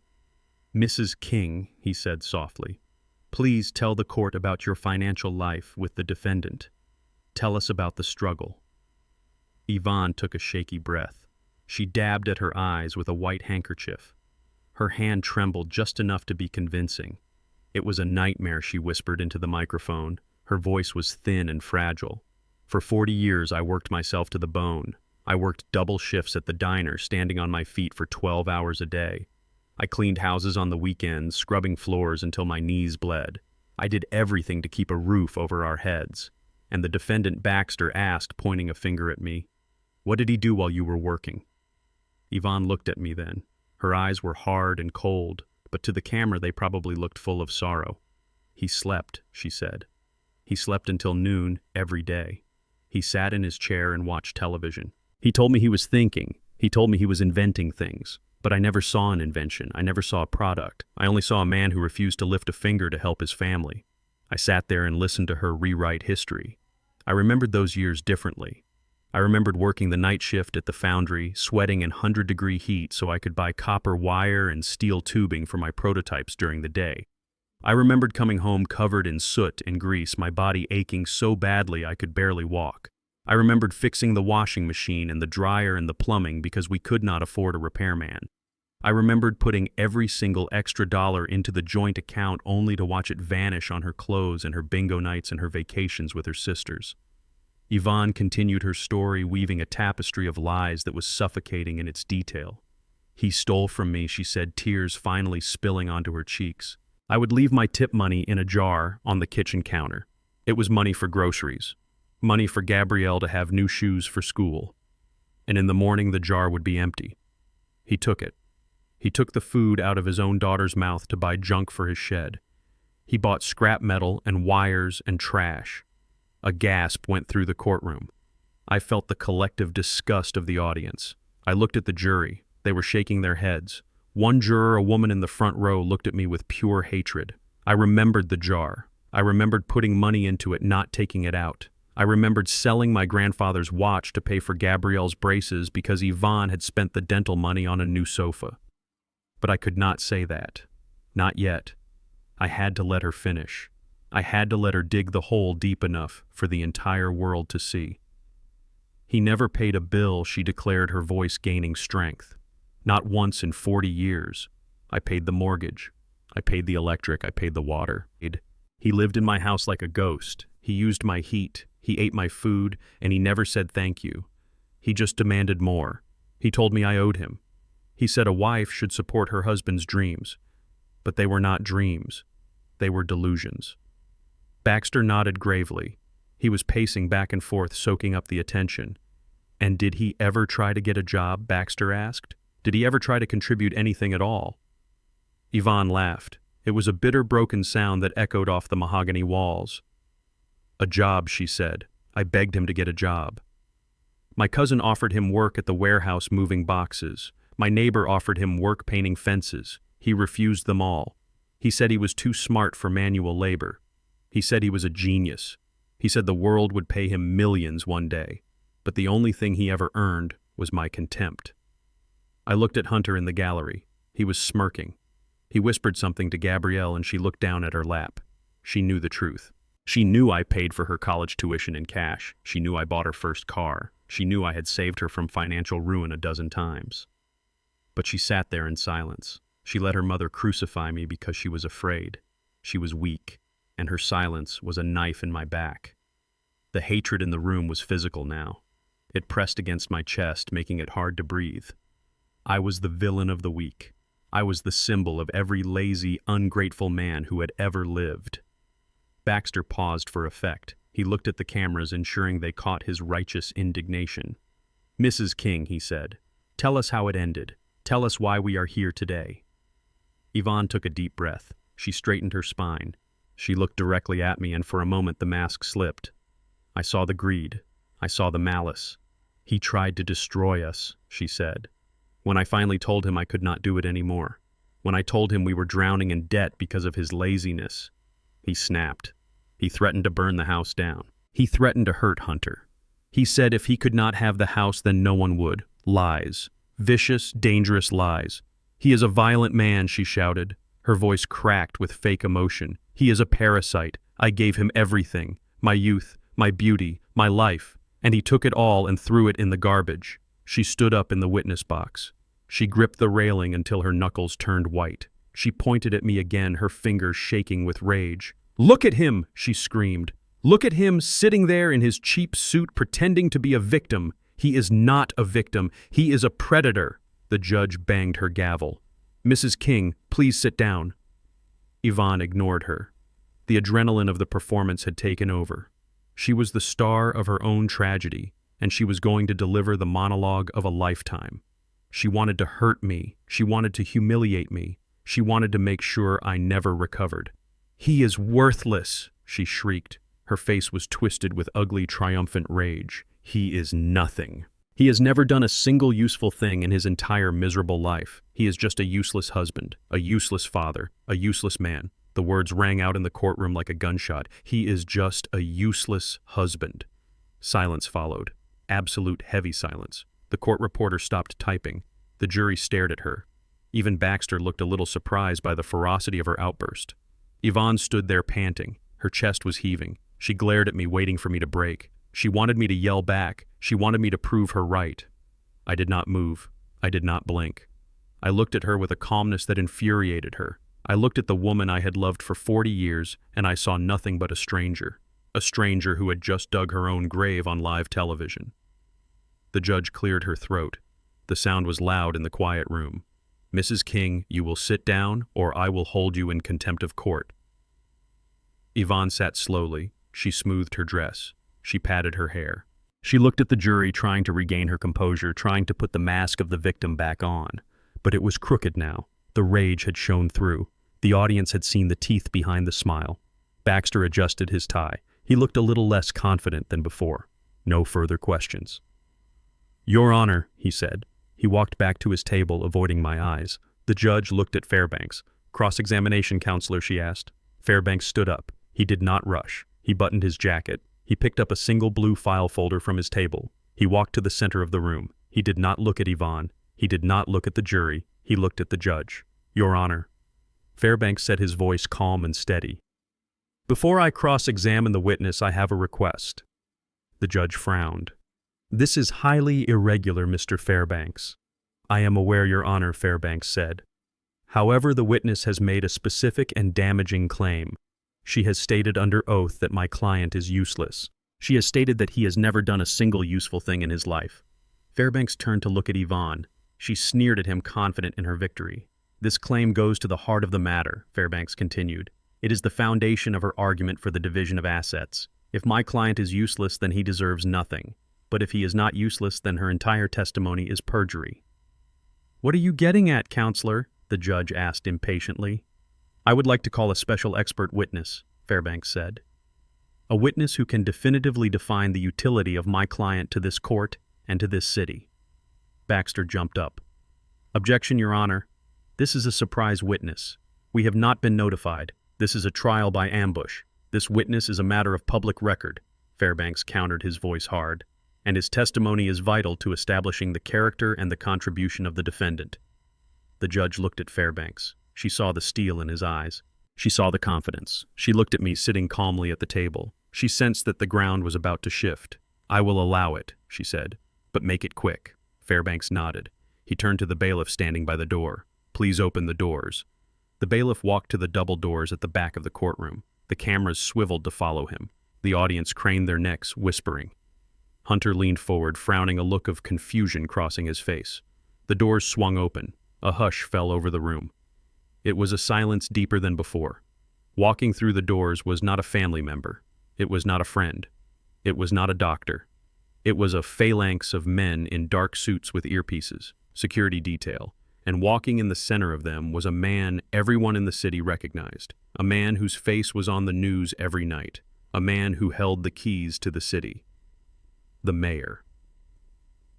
A: "Mrs. King," he said softly, "please tell the court about your financial life with the defendant. Tell us about the struggle." Yvonne took a shaky breath. She dabbed at her eyes with a white handkerchief. Her hand trembled just enough to be convincing. "It was a nightmare," she whispered into the microphone. Her voice was thin and fragile. "For 40 years I worked myself to the bone. I worked double shifts at the diner, standing on my feet for 12 hours a day. I cleaned houses on the weekends, scrubbing floors until my knees bled. I did everything to keep a roof over our heads." And the defendant Baxter asked, pointing a finger at me, "What did he do while you were working?" Yvonne looked at me then. Her eyes were hard and cold, but to the camera they probably looked full of sorrow. "He slept," she said. "He slept until noon every day. He sat in his chair and watched television. He told me he was thinking. He told me he was inventing things. But I never saw an invention. I never saw a product. I only saw a man who refused to lift a finger to help his family. I sat there and listened to her rewrite history. I remembered those years differently. I remembered working the night shift at the foundry, sweating in 100-degree heat so I could buy copper wire and steel tubing for my prototypes during the day. I remembered coming home covered in soot and grease, my body aching so badly I could barely walk. I remembered fixing the washing machine and the dryer and the plumbing because we could not afford a repairman. I remembered putting every single extra dollar into the joint account only to watch it vanish on her clothes and her bingo nights and her vacations with her sisters. Yvonne continued her story, weaving a tapestry of lies that was suffocating in its detail. "He stole from me," she said, tears finally spilling onto her cheeks. "I would leave my tip money in a jar on the kitchen counter. It was money for groceries, money for Gabrielle to have new shoes for school. And in the morning the jar would be empty. He took it. He took the food out of his own daughter's mouth to buy junk for his shed. He bought scrap metal and wires and trash." A gasp went through the courtroom. I felt the collective disgust of the audience. I looked at the jury. They were shaking their heads. One juror, a woman in the front row, looked at me with pure hatred. I remembered the jar. I remembered putting money into it, not taking it out. I remembered selling my grandfather's watch to pay for Gabrielle's braces because Yvonne had spent the dental money on a new sofa. But I could not say that. Not yet. I had to let her finish. I had to let her dig the hole deep enough for the entire world to see. "He never paid a bill," she declared, her voice gaining strength. "Not once in 40 years. I paid the mortgage. I paid the electric. I paid the water. He lived in my house like a ghost. He used my heat. He ate my food, and he never said thank you. He just demanded more. He told me I owed him. He said a wife should support her husband's dreams. But they were not dreams. They were delusions." Baxter nodded gravely. He was pacing back and forth, soaking up the attention. "And did he ever try to get a job?" Baxter asked. "Did he ever try to contribute anything at all?" Yvonne laughed. It was a bitter, broken sound that echoed off the mahogany walls. "A job," she said. "I begged him to get a job. My cousin offered him work at the warehouse moving boxes. My neighbor offered him work painting fences. He refused them all. He said he was too smart for manual labor. He said he was a genius. He said the world would pay him millions one day, but the only thing he ever earned was my contempt." I looked at Hunter in the gallery. He was smirking. He whispered something to Gabrielle and she looked down at her lap. She knew the truth. She knew I paid for her college tuition in cash. She knew I bought her first car. She knew I had saved her from financial ruin a dozen times. But she sat there in silence. She let her mother crucify me because she was afraid. She was weak, and her silence was a knife in my back. The hatred in the room was physical now. It pressed against my chest, making it hard to breathe. I was the villain of the week. I was the symbol of every lazy, ungrateful man who had ever lived. Baxter paused for effect. He looked at the cameras, ensuring they caught his righteous indignation. "Mrs. King," he said, "tell us how it ended. Tell us why we are here today." Yvonne took a deep breath. She straightened her spine. She looked directly at me, and for a moment the mask slipped. I saw the greed. I saw the malice. "He tried to destroy us," she said. "When I finally told him I could not do it anymore. When I told him we were drowning in debt because of his laziness. He snapped. He threatened to burn the house down. He threatened to hurt Hunter. He said if he could not have the house, then no one would. Lies. Vicious, dangerous lies. He is a violent man," she shouted. Her voice cracked with fake emotion. "He is a parasite. I gave him everything. My youth, my beauty, my life. And he took it all and threw it in the garbage." She stood up in the witness box. She gripped the railing until her knuckles turned white. She pointed at me again, her fingers shaking with rage. "Look at him," she screamed. "Look at him sitting there in his cheap suit pretending to be a victim. He is not a victim. He is a predator." The judge banged her gavel. "Mrs. King, please sit down." Yvonne ignored her. The adrenaline of the performance had taken over. She was the star of her own tragedy, and she was going to deliver the monologue of a lifetime. She wanted to hurt me. She wanted to humiliate me. She wanted to make sure I never recovered. "He is worthless," she shrieked. Her face was twisted with ugly, triumphant rage. "He is nothing. He has never done a single useful thing in his entire miserable life. He is just a useless husband, a useless father, a useless man." The words rang out in the courtroom like a gunshot. "He is just a useless husband." Silence followed. Absolute heavy silence. The court reporter stopped typing. The jury stared at her. Even Baxter looked a little surprised by the ferocity of her outburst. Yvonne stood there panting. Her chest was heaving. She glared at me, waiting for me to break. She wanted me to yell back. She wanted me to prove her right. I did not move. I did not blink. I looked at her with a calmness that infuriated her. I looked at the woman I had loved for 40 years, and I saw nothing but a stranger who had just dug her own grave on live television. The judge cleared her throat. The sound was loud in the quiet room. "Mrs. King, you will sit down, or I will hold you in contempt of court." Yvonne sat slowly. She smoothed her dress. She patted her hair. She looked at the jury, trying to regain her composure, trying to put the mask of the victim back on. But it was crooked now. The rage had shown through. The audience had seen the teeth behind the smile. Baxter adjusted his tie. He looked a little less confident than before. No further questions. "Your Honor," he said. He walked back to his table, avoiding my eyes. The judge looked at Fairbanks. "Cross-examination, counselor," she asked. Fairbanks stood up. He did not rush. He buttoned his jacket. He picked up a single blue file folder from his table. He walked to the center of the room. He did not look at Yvonne. He did not look at the jury. He looked at the judge. "Your Honor." Fairbanks said, his voice calm and steady. "Before I cross-examine the witness, I have a request." The judge frowned. "This is highly irregular, Mr. Fairbanks." "I am aware, Your Honor," Fairbanks said. "However, the witness has made a specific and damaging claim. She has stated under oath that my client is useless. She has stated that he has never done a single useful thing in his life." Fairbanks turned to look at Yvonne. She sneered at him, confident in her victory. "This claim goes to the heart of the matter," Fairbanks continued. "It is the foundation of her argument for the division of assets. If my client is useless, then he deserves nothing. But if he is not useless, then her entire testimony is perjury. What are you getting at, counselor? The judge asked impatiently. I would like to call a special expert witness, Fairbanks said. A witness who can definitively define the utility of my client to this court and to this city. Baxter jumped up. Objection, Your Honor. This is a surprise witness. We have not been notified. This is a trial by ambush. This witness is a matter of public record, Fairbanks countered, his voice hard, and his testimony is vital to establishing the character and the contribution of the defendant. The judge looked at Fairbanks. She saw the steel in his eyes. She saw the confidence. She looked at me sitting calmly at the table. She sensed that the ground was about to shift. I will allow it, she said, but make it quick. Fairbanks nodded. He turned to the bailiff standing by the door. Please open the doors. The bailiff walked to the double doors at the back of the courtroom. The cameras swiveled to follow him. The audience craned their necks, whispering. Hunter leaned forward, frowning, a look of confusion crossing his face. The doors swung open. A hush fell over the room. It was a silence deeper than before. Walking through the doors was not a family member. It was not a friend. It was not a doctor. It was a phalanx of men in dark suits with earpieces, security detail, and walking in the center of them was a man everyone in the city recognized, a man whose face was on the news every night, a man who held the keys to the city. The mayor.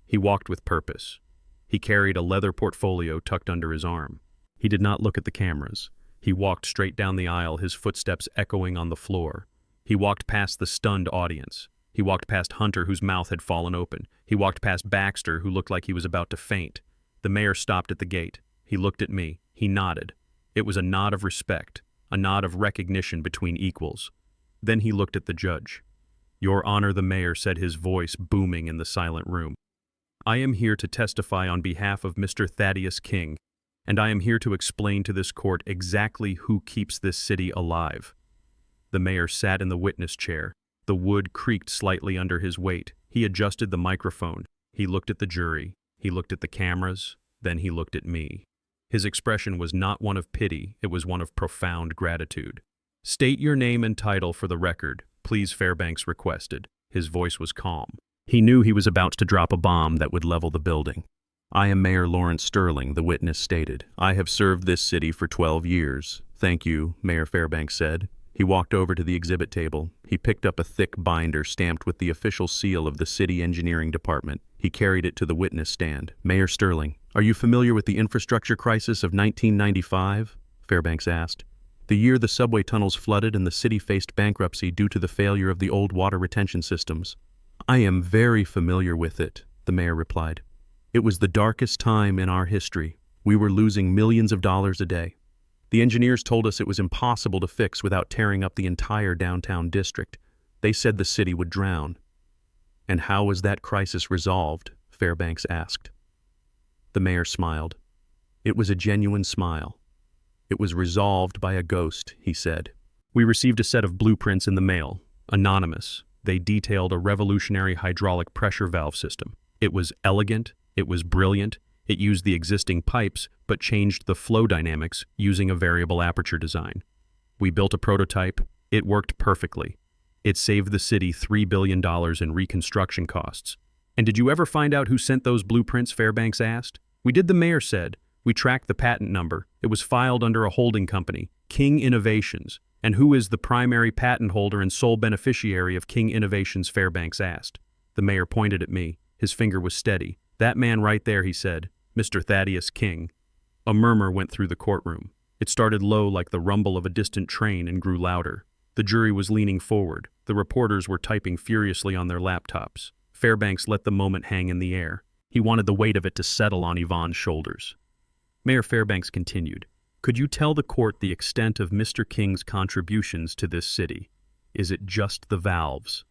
A: He walked with purpose. He carried a leather portfolio tucked under his arm. He did not look at the cameras. He walked straight down the aisle, his footsteps echoing on the floor. He walked past the stunned audience. He walked past Hunter, whose mouth had fallen open. He walked past Baxter, who looked like he was about to faint. The mayor stopped at the gate. He looked at me. He nodded. It was a nod of respect, a nod of recognition between equals. Then he looked at the judge. Your Honor, the mayor said, his voice booming in the silent room. I am here to testify on behalf of Mr. Thaddeus King, and I am here to explain to this court exactly who keeps this city alive. The mayor sat in the witness chair. The wood creaked slightly under his weight. He adjusted the microphone. He looked at the jury. He looked at the cameras. Then he looked at me. His expression was not one of pity. It was one of profound gratitude. State your name and title for the record, please, Fairbanks requested. His voice was calm. He knew he was about to drop a bomb that would level the building. I am Mayor Lawrence Sterling, the witness stated. I have served this city for 12 years. Thank you, Mayor Fairbanks said. He walked over to the exhibit table. He picked up a thick binder stamped with the official seal of the city engineering department. He carried it to the witness stand. Mayor Sterling, are you familiar with the infrastructure crisis of 1995? Fairbanks asked. The year the subway tunnels flooded and the city faced bankruptcy due to the failure of the old water retention systems. I am very familiar with it, the mayor replied. It was the darkest time in our history. We were losing millions of dollars a day. The engineers told us it was impossible to fix without tearing up the entire downtown district. They said the city would drown. And how was that crisis resolved? Fairbanks asked. The mayor smiled. It was a genuine smile. It was resolved by a ghost, he said. We received a set of blueprints in the mail, anonymous. They detailed a revolutionary hydraulic pressure valve system. It was elegant, it was brilliant, it used the existing pipes but changed the flow dynamics using a variable aperture design. We built a prototype. It worked perfectly. It saved the city $3 billion in reconstruction costs. And did you ever find out who sent those blueprints? Fairbanks asked. We did, the mayor said. We tracked the patent number. It was filed under a holding company, King Innovations. And who is the primary patent holder and sole beneficiary of King Innovations? Fairbanks asked. The mayor pointed at me. His finger was steady. That man right there, he said. Mr. Thaddeus King. A murmur went through the courtroom. It started low like the rumble of a distant train and grew louder. The jury was leaning forward. The reporters were typing furiously on their laptops. Fairbanks let the moment hang in the air. He wanted the weight of it to settle on Yvonne's shoulders. Mayor Fairbanks continued. Could you tell the court the extent of Mr. King's contributions to this city? Is it just the valves?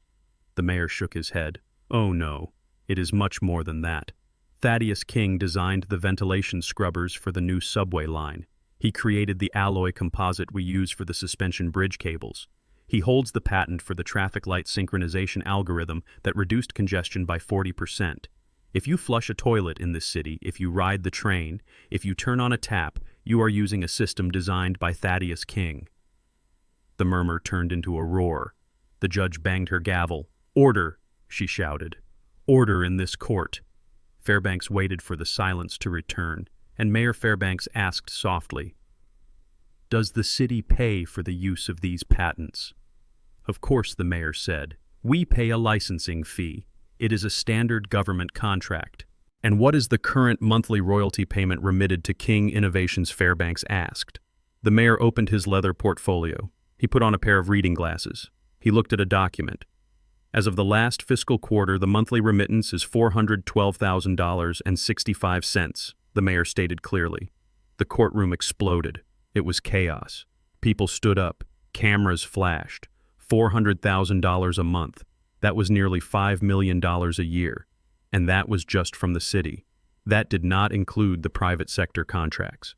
A: The mayor shook his head. Oh no, it is much more than that. Thaddeus King designed the ventilation scrubbers for the new subway line. He created the alloy composite we use for the suspension bridge cables. He holds the patent for the traffic light synchronization algorithm that reduced congestion by 40%. If you flush a toilet in this city, if you ride the train, if you turn on a tap, you are using a system designed by Thaddeus King. The murmur turned into a roar. The judge banged her gavel. "Order," she shouted. "Order in this court." Fairbanks waited for the silence to return, and Mayor Fairbanks asked softly, "Does the city pay for the use of these patents?" "Of course," the mayor said. "We pay a licensing fee. It is a standard government contract." "And what is the current monthly royalty payment remitted to King Innovations?" Fairbanks asked. The mayor opened his leather portfolio. He put on a pair of reading glasses. He looked at a document. "As of the last fiscal quarter, the monthly remittance is $412,000.65, the mayor stated clearly. The courtroom exploded. It was chaos. People stood up. Cameras flashed. $400,000 a month. That was nearly $5 million a year. And that was just from the city. That did not include the private sector contracts.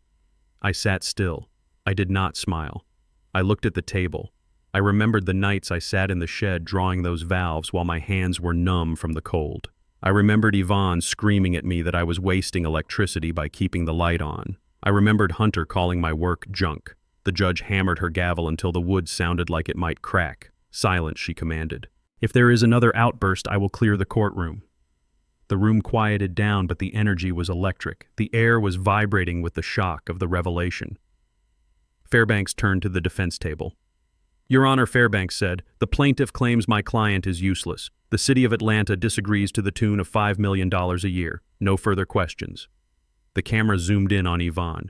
A: I sat still. I did not smile. I looked at the table. I remembered the nights I sat in the shed drawing those valves while my hands were numb from the cold. I remembered Yvonne screaming at me that I was wasting electricity by keeping the light on. I remembered Hunter calling my work junk. The judge hammered her gavel until the wood sounded like it might crack. "Silence," she commanded. "If there is another outburst, I will clear the courtroom." The room quieted down, but the energy was electric. The air was vibrating with the shock of the revelation. Fairbanks turned to the defense table. "Your Honor," Fairbanks said, "the plaintiff claims my client is useless. The city of Atlanta disagrees to the tune of $5 million a year. No further questions." The camera zoomed in on Yvonne.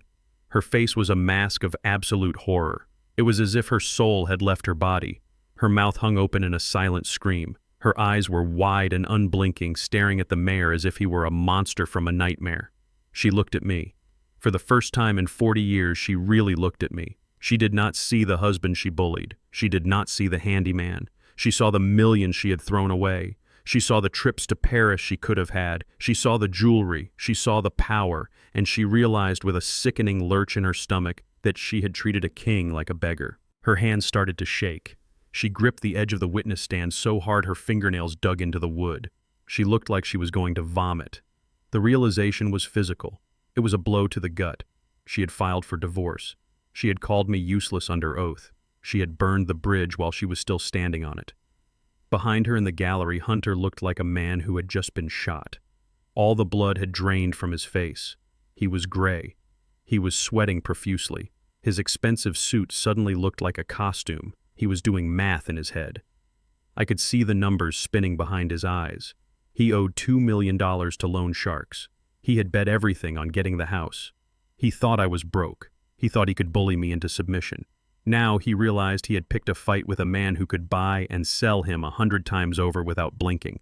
A: Her face was a mask of absolute horror. It was as if her soul had left her body. Her mouth hung open in a silent scream. Her eyes were wide and unblinking, staring at the mayor as if he were a monster from a nightmare. She looked at me. For the first time in 40 years, she really looked at me. She did not see the husband she bullied. She did not see the handyman. She saw the millions she had thrown away. She saw the trips to Paris she could have had. She saw the jewelry. She saw the power. And she realized with a sickening lurch in her stomach that she had treated a king like a beggar. Her hands started to shake. She gripped the edge of the witness stand so hard her fingernails dug into the wood. She looked like she was going to vomit. The realization was physical. It was a blow to the gut. She had filed for divorce. She had called me useless under oath. She had burned the bridge while she was still standing on it. Behind her in the gallery, Hunter looked like a man who had just been shot. All the blood had drained from his face. He was gray. He was sweating profusely. His expensive suit suddenly looked like a costume. He was doing math in his head. I could see the numbers spinning behind his eyes. He owed $2 million to loan sharks. He had bet everything on getting the house. He thought I was broke. He thought he could bully me into submission. Now he realized he had picked a fight with a man who could buy and sell him 100 times over without blinking.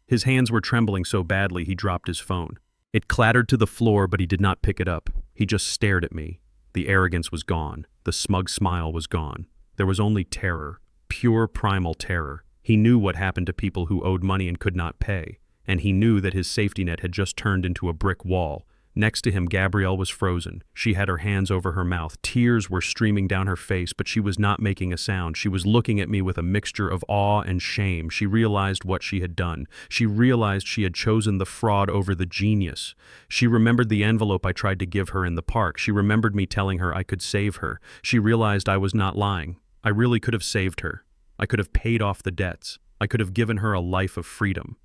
A: His hands were trembling so badly he dropped his phone. It clattered to the floor, but he did not pick it up. He just stared at me. The arrogance was gone. The smug smile was gone. There was only terror, pure primal terror. He knew what happened to people who owed money and could not pay, and he knew that his safety net had just turned into a brick wall. Next to him, Gabrielle was frozen. She had her hands over her mouth. Tears were streaming down her face, but she was not making a sound. She was looking at me with a mixture of awe and shame. She realized what she had done. She realized she had chosen the fraud over the genius. She remembered the envelope I tried to give her in the park. She remembered me telling her I could save her. She realized I was not lying. I really could have saved her. I could have paid off the debts. I could have given her a life of freedom.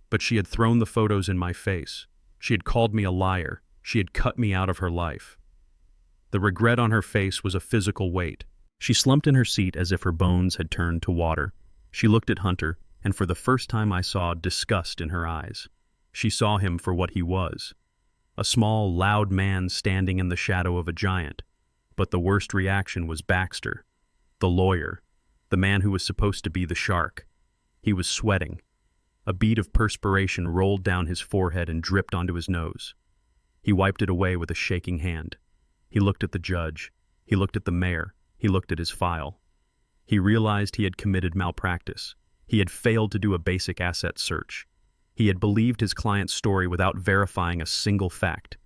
A: But she had thrown the photos in my face. She had called me a liar. She had cut me out of her life. The regret on her face was a physical weight. She slumped in her seat as if her bones had turned to water. She looked at Hunter, and for the first time I saw disgust in her eyes. She saw him for what he was. A small, loud man standing in the shadow of a giant. But the worst reaction was Baxter. The lawyer, the man who was supposed to be the shark. He was sweating. A bead of perspiration rolled down his forehead and dripped onto his nose. He wiped it away with a shaking hand. He looked at the judge. He looked at the mayor. He looked at his file. He realized he had committed malpractice. He had failed to do a basic asset search. He had believed his client's story without verifying a single fact.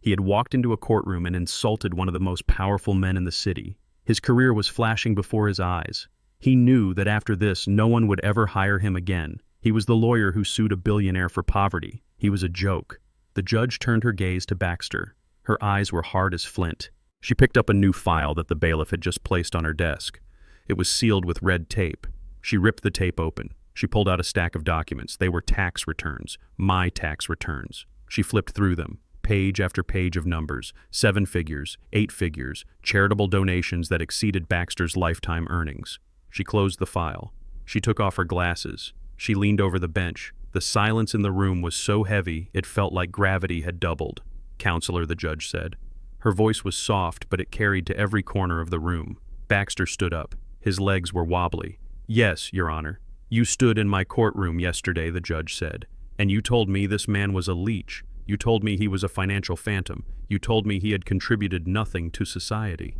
A: He had walked into a courtroom and insulted one of the most powerful men in the city. His career was flashing before his eyes. He knew that after this, no one would ever hire him again. He was the lawyer who sued a billionaire for poverty. He was a joke. The judge turned her gaze to Baxter. Her eyes were hard as flint. She picked up a new file that the bailiff had just placed on her desk. It was sealed with red tape. She ripped the tape open. She pulled out a stack of documents. They were tax returns, my tax returns. She flipped through them, page after page of numbers, 7 figures, 8 figures, charitable donations that exceeded Baxter's lifetime earnings. She closed the file. She took off her glasses. She leaned over the bench. The silence in the room was so heavy it felt like gravity had doubled. "Counselor," the judge said. Her voice was soft, but it carried to every corner of the room. Baxter stood up. His legs were wobbly. "Yes, Your Honor. You stood in my courtroom yesterday," the judge said, "and you told me this man was a leech. You told me he was a financial phantom. You told me he had contributed nothing to society."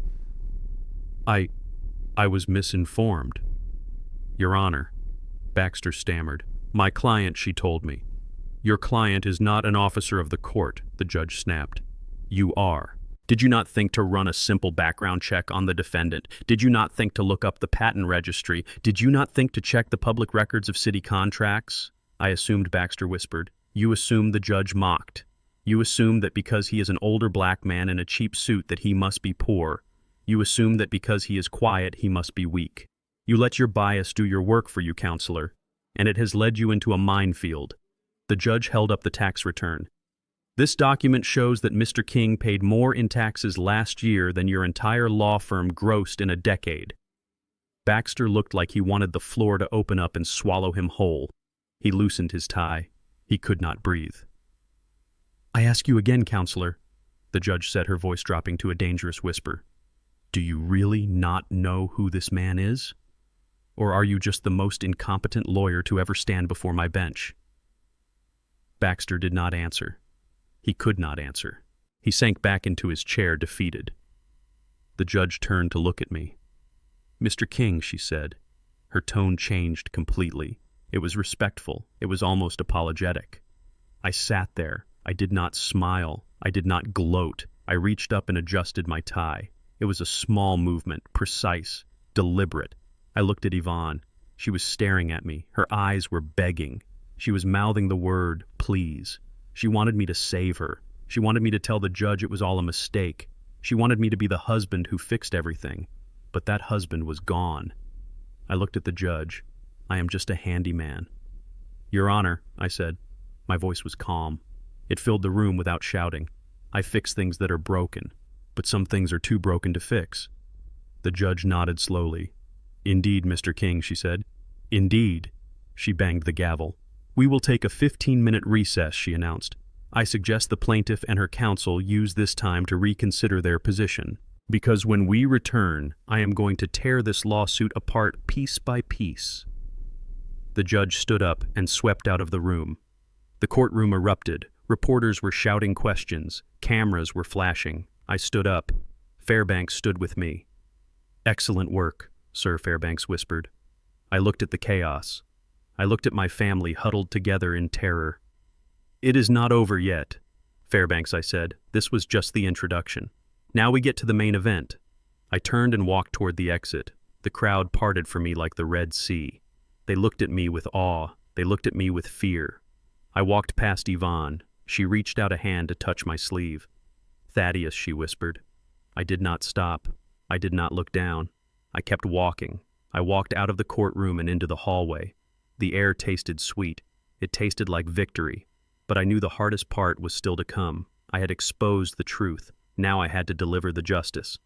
A: I was misinformed. "Your Honor," Baxter stammered. "My client," she told me. "Your client is not an officer of the court," the judge snapped. "You are. Did you not think to run a simple background check on the defendant? Did you not think to look up the patent registry? Did you not think to check the public records of city contracts?" "I assumed," Baxter whispered. "You assumed," the judge mocked. "You assumed that because he is an older black man in a cheap suit that he must be poor. You assumed that because he is quiet he must be weak. You let your bias do your work for you, counselor, and it has led you into a minefield." The judge held up the tax return. "This document shows that Mr. King paid more in taxes last year than your entire law firm grossed in a decade." Baxter looked like he wanted the floor to open up and swallow him whole. He loosened his tie. He could not breathe. "I ask you again, counselor," the judge said, her voice dropping to a dangerous whisper. "Do you really not know who this man is? Or are you just the most incompetent lawyer to ever stand before my bench?" Baxter did not answer. He could not answer. He sank back into his chair, defeated. The judge turned to look at me. "Mr. King," she said. Her tone changed completely. It was respectful. It was almost apologetic. I sat there. I did not smile. I did not gloat. I reached up and adjusted my tie. It was a small movement, precise, deliberate. I looked at Yvonne. She was staring at me. Her eyes were begging. She was mouthing the word, "please." She wanted me to save her. She wanted me to tell the judge it was all a mistake. She wanted me to be the husband who fixed everything. But that husband was gone. I looked at the judge. "I am just a handyman." "Your Honor," I said. My voice was calm. It filled the room without shouting. "I fix things that are broken, but some things are too broken to fix." The judge nodded slowly. "Indeed, Mr. King," she said. "Indeed." She banged the gavel. "We will take a 15-minute recess," she announced. "I suggest the plaintiff and her counsel use this time to reconsider their position, because when we return, I am going to tear this lawsuit apart piece by piece." The judge stood up and swept out of the room. The courtroom erupted. Reporters were shouting questions. Cameras were flashing. I stood up. Fairbanks stood with me. "Excellent work," Sir Fairbanks whispered. I looked at the chaos. I looked at my family huddled together in terror. "It is not over yet." "Fairbanks," I said, "this was just the introduction. Now we get to the main event." I turned and walked toward the exit. The crowd parted for me like the Red Sea. They looked at me with awe. They looked at me with fear. I walked past Yvonne. She reached out a hand to touch my sleeve. "Thaddeus," she whispered. I did not stop. I did not look down. I kept walking. I walked out of the courtroom and into the hallway. The air tasted sweet. It tasted like victory. But I knew the hardest part was still to come. I had exposed the truth. Now I had to deliver the justice.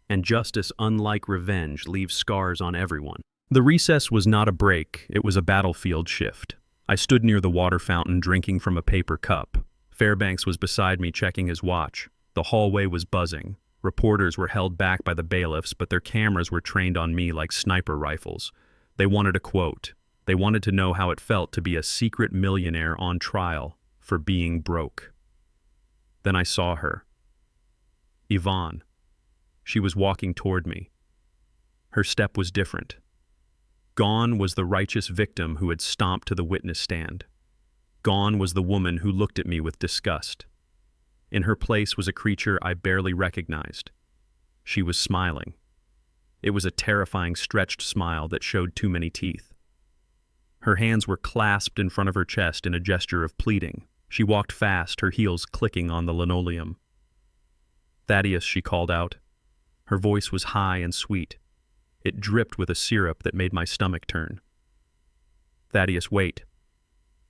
A: And justice, unlike revenge, leaves scars on everyone. The recess was not a break. It was a battlefield shift. I stood near the water fountain drinking from a paper cup. Fairbanks was beside me checking his watch. The hallway was buzzing. Reporters were held back by the bailiffs, but their cameras were trained on me like sniper rifles. They wanted a quote. They wanted to know how it felt to be a secret millionaire on trial for being broke. Then I saw her. Yvonne. She was walking toward me. Her step was different. Gone was the righteous victim who had stomped to the witness stand. Gone was the woman who looked at me with disgust. In her place was a creature I barely recognized. She was smiling. It was a terrifying stretched smile that showed too many teeth. Her hands were clasped in front of her chest in a gesture of pleading. She walked fast, her heels clicking on the linoleum. "Thaddeus," she called out. Her voice was high and sweet. It dripped with a syrup that made my stomach turn. Thaddeus, wait.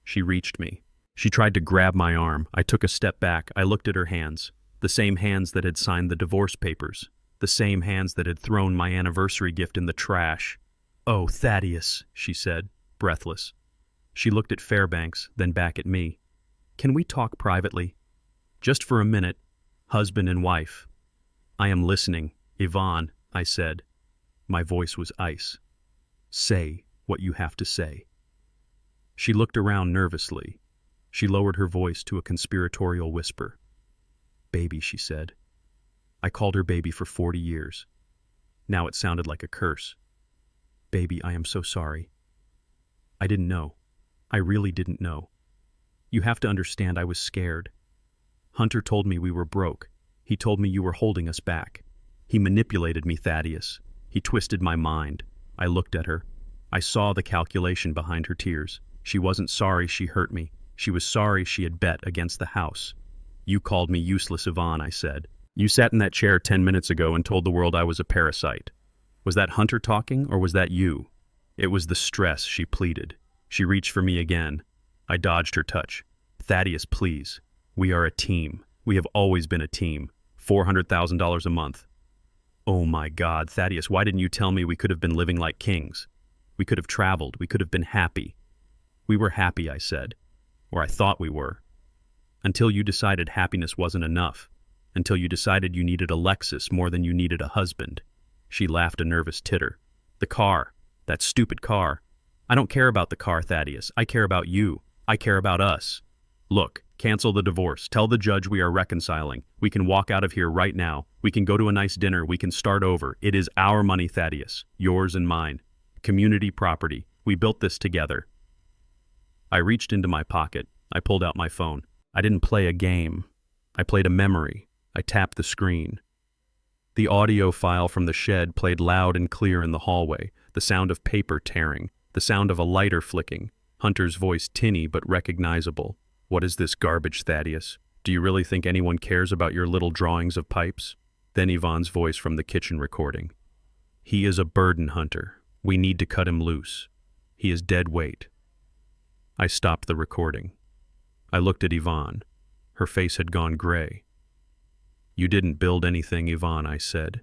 A: She reached me. She tried to grab my arm. I took a step back. I looked at her hands. The same hands that had signed the divorce papers. The same hands that had thrown my anniversary gift in the trash. Oh, Thaddeus, she said, breathless. She looked at Fairbanks, then back at me. Can we talk privately? Just for a minute, husband and wife. I am listening, Yvonne, I said. My voice was ice. Say what you have to say. She looked around nervously. She lowered her voice to a conspiratorial whisper. Baby, she said. I called her baby for 40 years. Now it sounded like a curse. Baby, I am so sorry. I didn't know. I really didn't know. You have to understand I was scared. Hunter told me we were broke. He told me you were holding us back. He manipulated me, Thaddeus. He twisted my mind. I looked at her. I saw the calculation behind her tears. She wasn't sorry she hurt me. She was sorry she had bet against the house. You called me useless, Yvonne, I said. You sat in that chair 10 minutes ago and told the world I was a parasite. Was that Hunter talking, or was that you? It was the stress, she pleaded. She reached for me again. I dodged her touch. Thaddeus, please. We are a team. We have always been a team. $400,000 a month. Oh my God, Thaddeus, why didn't you tell me we could have been living like kings? We could have traveled. We could have been happy. We were happy, I said. Or I thought we were. Until you decided happiness wasn't enough. Until you decided you needed a Lexus more than you needed a husband. She laughed a nervous titter. The car. That stupid car. I don't care about the car, Thaddeus. I care about you. I care about us. Look, cancel the divorce. Tell the judge we are reconciling. We can walk out of here right now. We can go to a nice dinner. We can start over. It is our money, Thaddeus. Yours and mine. Community property. We built this together. I reached into my pocket. I pulled out my phone. I didn't play a game. I played a memory. I tapped the screen. The audio file from the shed played loud and clear in the hallway, the sound of paper tearing, the sound of a lighter flicking, Hunter's voice tinny but recognizable. What is this garbage, Thaddeus? Do you really think anyone cares about your little drawings of pipes? Then Yvonne's voice from the kitchen recording. He is a burden, Hunter. We need to cut him loose. He is dead weight. I stopped the recording. I looked at Yvonne. Her face had gone gray. You didn't build anything, Yvonne, I said.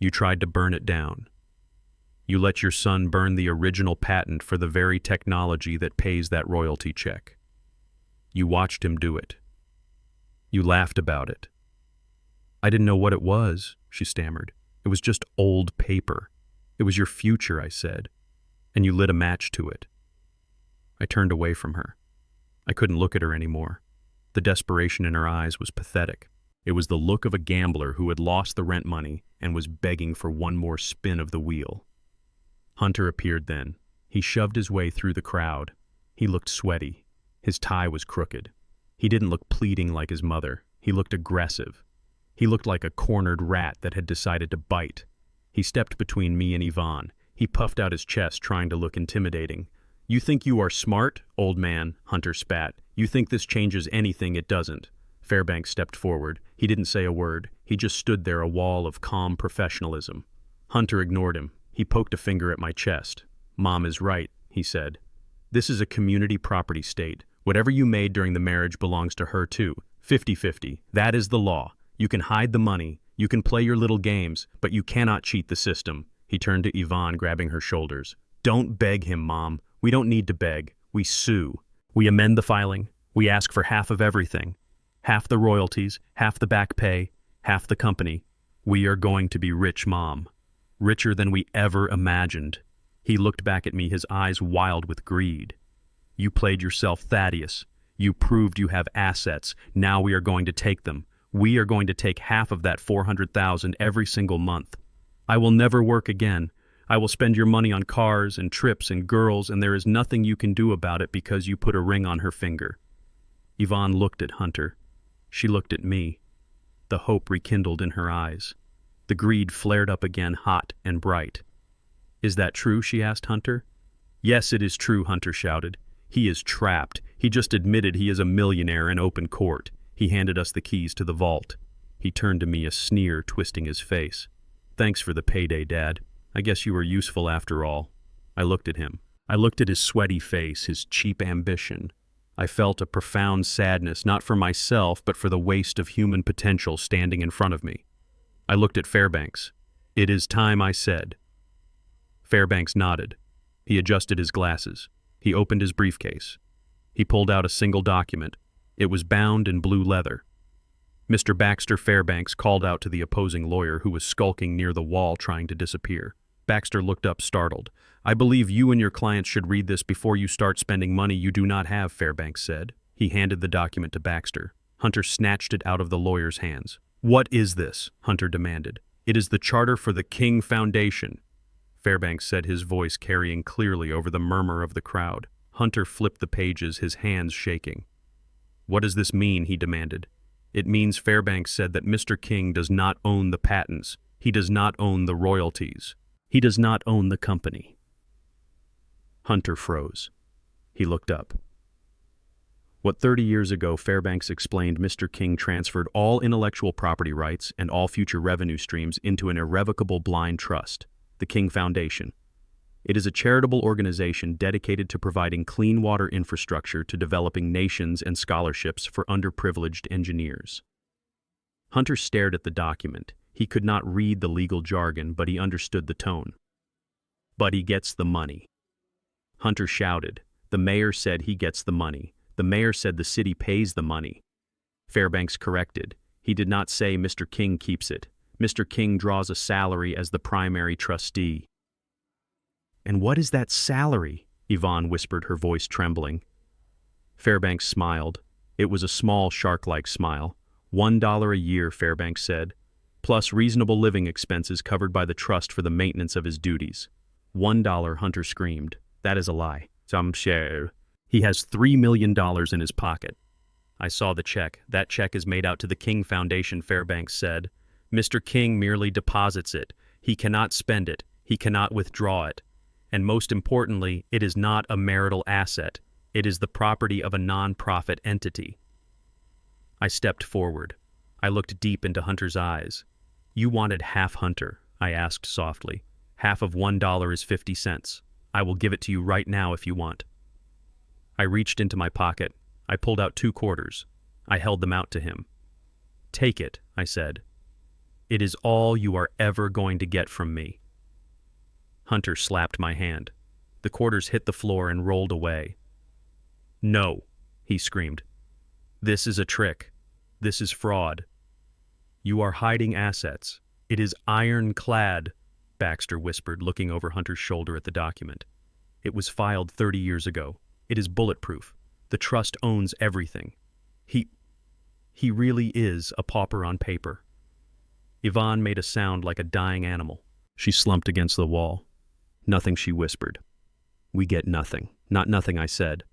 A: You tried to burn it down. You let your son burn the original patent for the very technology that pays that royalty check. You watched him do it. You laughed about it. I didn't know what it was, she stammered. It was just old paper. It was your future, I said, and you lit a match to it. I turned away from her. I couldn't look at her anymore. The desperation in her eyes was pathetic. It was the look of a gambler who had lost the rent money and was begging for one more spin of the wheel. Hunter appeared then. He shoved his way through the crowd. He looked sweaty. His tie was crooked. He didn't look pleading like his mother. He looked aggressive. He looked like a cornered rat that had decided to bite. He stepped between me and Yvonne. He puffed out his chest, trying to look intimidating. You think you are smart, old man, Hunter spat. You think this changes anything, it doesn't. Fairbanks stepped forward. He didn't say a word. He just stood there, a wall of calm professionalism. Hunter ignored him. He poked a finger at my chest. Mom is right, he said. This is a community property state. Whatever you made during the marriage belongs to her too. 50-50. That is the law. You can hide the money. You can play your little games, but you cannot cheat the system. He turned to Yvonne, grabbing her shoulders. Don't beg him, Mom. We don't need to beg. We sue. We amend the filing. We ask for half of everything. Half the royalties, half the back pay, half the company. We are going to be rich, Mom. Richer than we ever imagined. He looked back at me, his eyes wild with greed. You played yourself, Thaddeus. You proved you have assets. Now we are going to take them. We are going to take half of that $400,000 every single month. I will never work again. I will spend your money on cars and trips and girls, and there is nothing you can do about it because you put a ring on her finger. Yvonne looked at Hunter. She looked at me. The hope rekindled in her eyes. The greed flared up again, hot and bright. Is that true? She asked Hunter. Yes, it is true, Hunter shouted. He is trapped. He just admitted he is a millionaire in open court. He handed us the keys to the vault. He turned to me, a sneer twisting his face. Thanks for the payday, Dad. I guess you were useful after all. I looked at him. I looked at his sweaty face, his cheap ambition. I felt a profound sadness, not for myself, but for the waste of human potential standing in front of me. I looked at Fairbanks. "It is time," I said. Fairbanks nodded. He adjusted his glasses. He opened his briefcase. He pulled out a single document. It was bound in blue leather. Mr. Baxter Fairbanks called out to the opposing lawyer, who was skulking near the wall trying to disappear. Baxter looked up, startled. "I believe you and your clients should read this before you start spending money you do not have," Fairbanks said. He handed the document to Baxter. Hunter snatched it out of the lawyer's hands. "What is this?" Hunter demanded. "It is the charter for the King Foundation," Fairbanks said, his voice carrying clearly over the murmur of the crowd. Hunter flipped the pages, his hands shaking. "What does this mean?" he demanded. "It means," Fairbanks said, "that Mr. King does not own the patents. He does not own the royalties. He does not own the company." Hunter froze. He looked up. What 30 years ago Fairbanks explained, Mr. King transferred all intellectual property rights and all future revenue streams into an irrevocable blind trust, the King Foundation. It is a charitable organization dedicated to providing clean water infrastructure to developing nations and scholarships for underprivileged engineers. Hunter stared at the document. He could not read the legal jargon, but he understood the tone. "But he gets the money." Hunter shouted. "The mayor said he gets the money. The mayor said the city pays the money." Fairbanks corrected. "He did not say Mr. King keeps it. Mr. King draws a salary as the primary trustee." "And what is that salary?" Yvonne whispered, her voice trembling. Fairbanks smiled. It was a small, shark-like smile. $1 a year, Fairbanks said, plus reasonable living expenses covered by the trust for the maintenance of his duties. $1, Hunter screamed. "That is a lie. Some share. He has $3 million in his pocket." "I saw the check. That check is made out to the King Foundation," Fairbanks said. "Mr. King merely deposits it. He cannot spend it. He cannot withdraw it. And most importantly, it is not a marital asset. It is the property of a non-profit entity." I stepped forward. I looked deep into Hunter's eyes. "You wanted half, Hunter," I asked softly. "Half of $1 is 50 cents. I will give it to you right now if you want." I reached into my pocket. I pulled out 2 quarters. I held them out to him. "Take it," I said. "It is all you are ever going to get from me." Hunter slapped my hand. The quarters hit the floor and rolled away. "No," he screamed. "This is a trick. This is fraud. You are hiding assets. It is ironclad," Baxter whispered, looking over Hunter's shoulder at the document. "It was filed 30 years ago. It is bulletproof. The trust owns everything. He really is a pauper on paper." Yvonne made a sound like a dying animal. She slumped against the wall. "Nothing," she whispered. "We get nothing." "Not nothing," I said.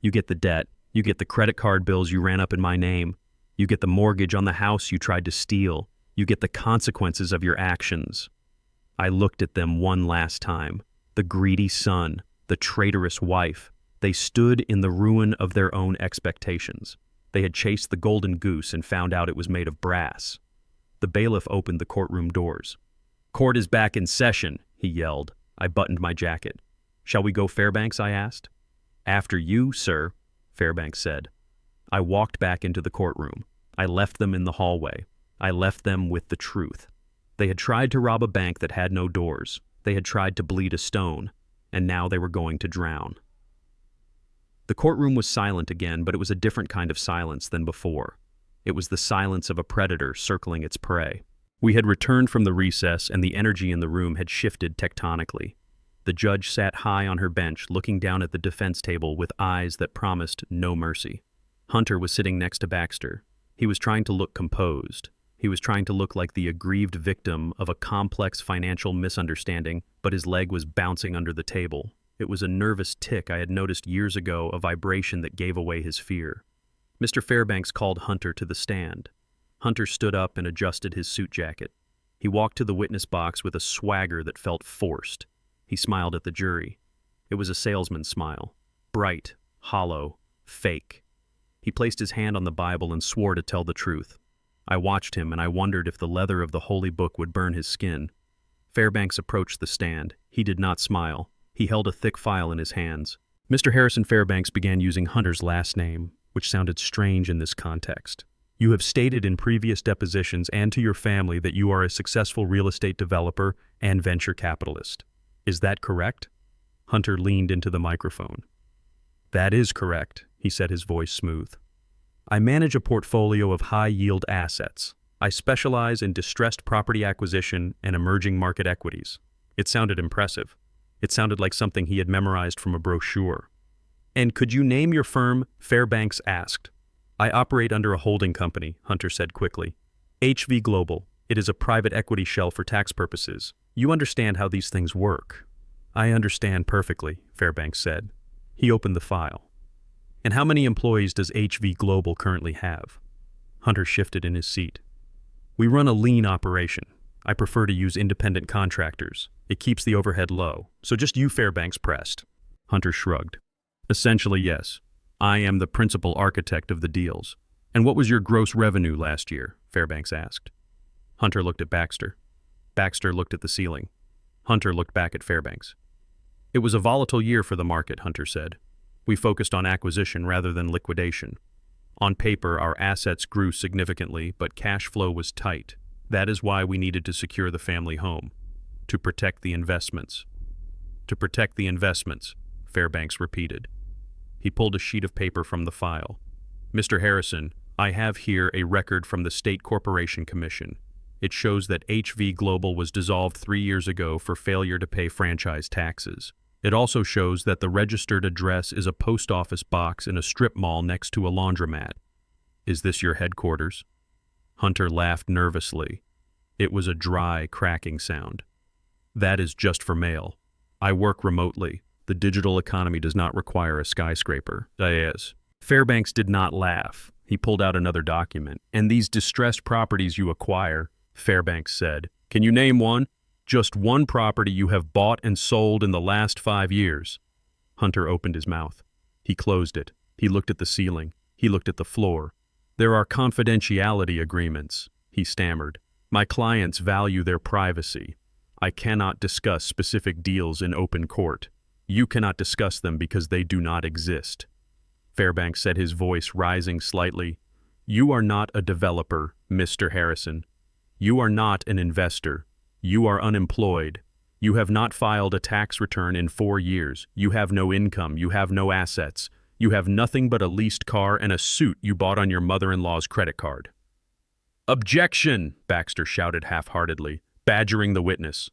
A: "You get the debt. You get the credit card bills you ran up in my name. You get the mortgage on the house you tried to steal. You get the consequences of your actions." I looked at them one last time. The greedy son, the traitorous wife. They stood in the ruin of their own expectations. They had chased the golden goose and found out it was made of brass. The bailiff opened the courtroom doors. "Court is back in session," he yelled. I buttoned my jacket. "Shall we go, Fairbanks?" I asked. "After you, sir," Fairbanks said. I walked back into the courtroom. I left them in the hallway. I left them with the truth. They had tried to rob a bank that had no doors. They had tried to bleed a stone, and now they were going to drown. The courtroom was silent again, but it was a different kind of silence than before. It was the silence of a predator circling its prey. We had returned from the recess, and the energy in the room had shifted tectonically. The judge sat high on her bench, looking down at the defense table with eyes that promised no mercy. Hunter was sitting next to Baxter. He was trying to look composed. He was trying to look like the aggrieved victim of a complex financial misunderstanding, but his leg was bouncing under the table. It was a nervous tick I had noticed years ago, a vibration that gave away his fear. Mr. Fairbanks called Hunter to the stand. Hunter stood up and adjusted his suit jacket. He walked to the witness box with a swagger that felt forced. He smiled at the jury. It was a salesman's smile. Bright, hollow, fake. He placed his hand on the Bible and swore to tell the truth. I watched him, and I wondered if the leather of the holy book would burn his skin. Fairbanks approached the stand. He did not smile. He held a thick file in his hands. Mr. Harrison Fairbanks began using Hunter's last name, which sounded strange in this context. You have stated in previous depositions and to your family that you are a successful real estate developer and venture capitalist. Is that correct? Hunter leaned into the microphone. That is correct, he said, his voice smooth. I manage a portfolio of high-yield assets. I specialize in distressed property acquisition and emerging market equities. It sounded impressive. It sounded like something he had memorized from a brochure. And could you name your firm? Fairbanks asked. I operate under a holding company, Hunter said quickly. HV Global. It is a private equity shell for tax purposes. You understand how these things work. I understand perfectly, Fairbanks said. He opened the file. And how many employees does HV Global currently have? Hunter shifted in his seat. We run a lean operation. I prefer to use independent contractors. It keeps the overhead low. So just you, Fairbanks pressed. Hunter shrugged. Essentially, yes. I am the principal architect of the deals. And what was your gross revenue last year? Fairbanks asked. Hunter looked at Baxter. Baxter looked at the ceiling. Hunter looked back at Fairbanks. It was a volatile year for the market, Hunter said. We focused on acquisition rather than liquidation. On paper, our assets grew significantly, but cash flow was tight. That is why we needed to secure the family home. To protect the investments. To protect the investments, Fairbanks repeated. He pulled a sheet of paper from the file. Mr. Harrison, I have here a record from the State Corporation Commission. It shows that HV Global was dissolved 3 years ago for failure to pay franchise taxes. It also shows that the registered address is a post office box in a strip mall next to a laundromat. Is this your headquarters? Hunter laughed nervously. It was a dry, cracking sound. That is just for mail. I work remotely. The digital economy does not require a skyscraper. Yes. Fairbanks did not laugh. He pulled out another document. And these distressed properties you acquire, Fairbanks said. Can you name one? Just one property you have bought and sold in the last 5 years. Hunter opened his mouth. He closed it. He looked at the ceiling. He looked at the floor. There are confidentiality agreements, he stammered. My clients value their privacy. I cannot discuss specific deals in open court. You cannot discuss them because they do not exist. Fairbanks said, his voice rising slightly. You are not a developer, Mr. Harrison. You are not an investor. You are unemployed. You have not filed a tax return in 4 years. You have no income. You have no assets. You have nothing but a leased car and a suit you bought on your mother-in-law's credit card. Objection, Baxter shouted half-heartedly, badgering the witness.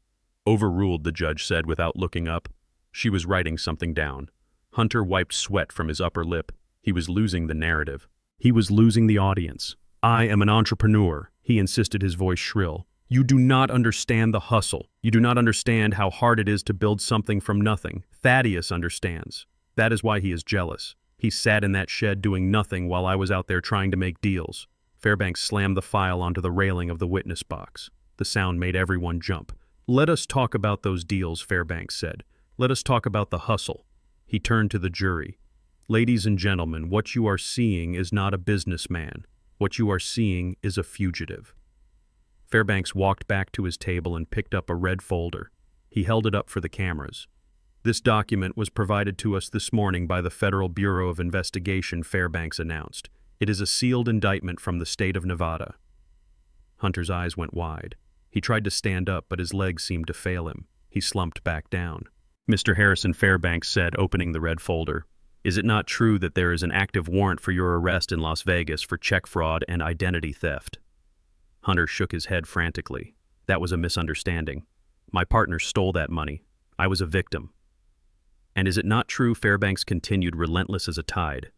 A: Overruled, the judge said without looking up. She was writing something down. Hunter wiped sweat from his upper lip. He was losing the narrative. He was losing the audience. I am an entrepreneur, he insisted, his voice shrill. You do not understand the hustle. You do not understand how hard it is to build something from nothing. Thaddeus understands. That is why he is jealous. He sat in that shed doing nothing while I was out there trying to make deals. Fairbanks slammed the file onto the railing of the witness box. The sound made everyone jump. Let us talk about those deals, Fairbanks said. Let us talk about the hustle. He turned to the jury. Ladies and gentlemen, what you are seeing is not a businessman. What you are seeing is a fugitive. Fairbanks walked back to his table and picked up a red folder. He held it up for the cameras. This document was provided to us this morning by the Federal Bureau of Investigation, Fairbanks announced. It is a sealed indictment from the state of Nevada. Hunter's eyes went wide. He tried to stand up, but his legs seemed to fail him. He slumped back down. Mr. Harrison, Fairbanks said, opening the red folder. Is it not true that there is an active warrant for your arrest in Las Vegas for check fraud and identity theft? Hunter shook his head frantically. That was a misunderstanding. My partner stole that money. I was a victim. And is it not true, Fairbanks continued, relentless as a tide,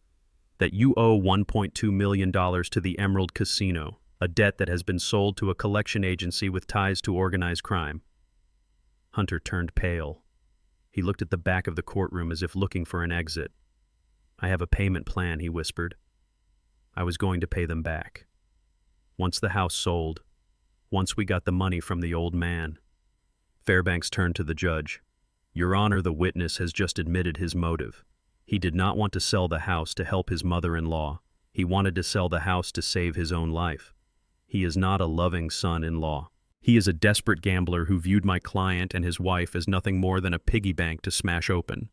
A: that you owe $1.2 million to the Emerald Casino, a debt that has been sold to a collection agency with ties to organized crime? Hunter turned pale. He looked at the back of the courtroom as if looking for an exit. I have a payment plan, he whispered. I was going to pay them back. Once the house sold, once we got the money from the old man. Fairbanks turned to the judge. Your Honor, the witness has just admitted his motive. He did not want to sell the house to help his mother-in-law. He wanted to sell the house to save his own life. He is not a loving son-in-law. He is a desperate gambler who viewed my client and his wife as nothing more than a piggy bank to smash open.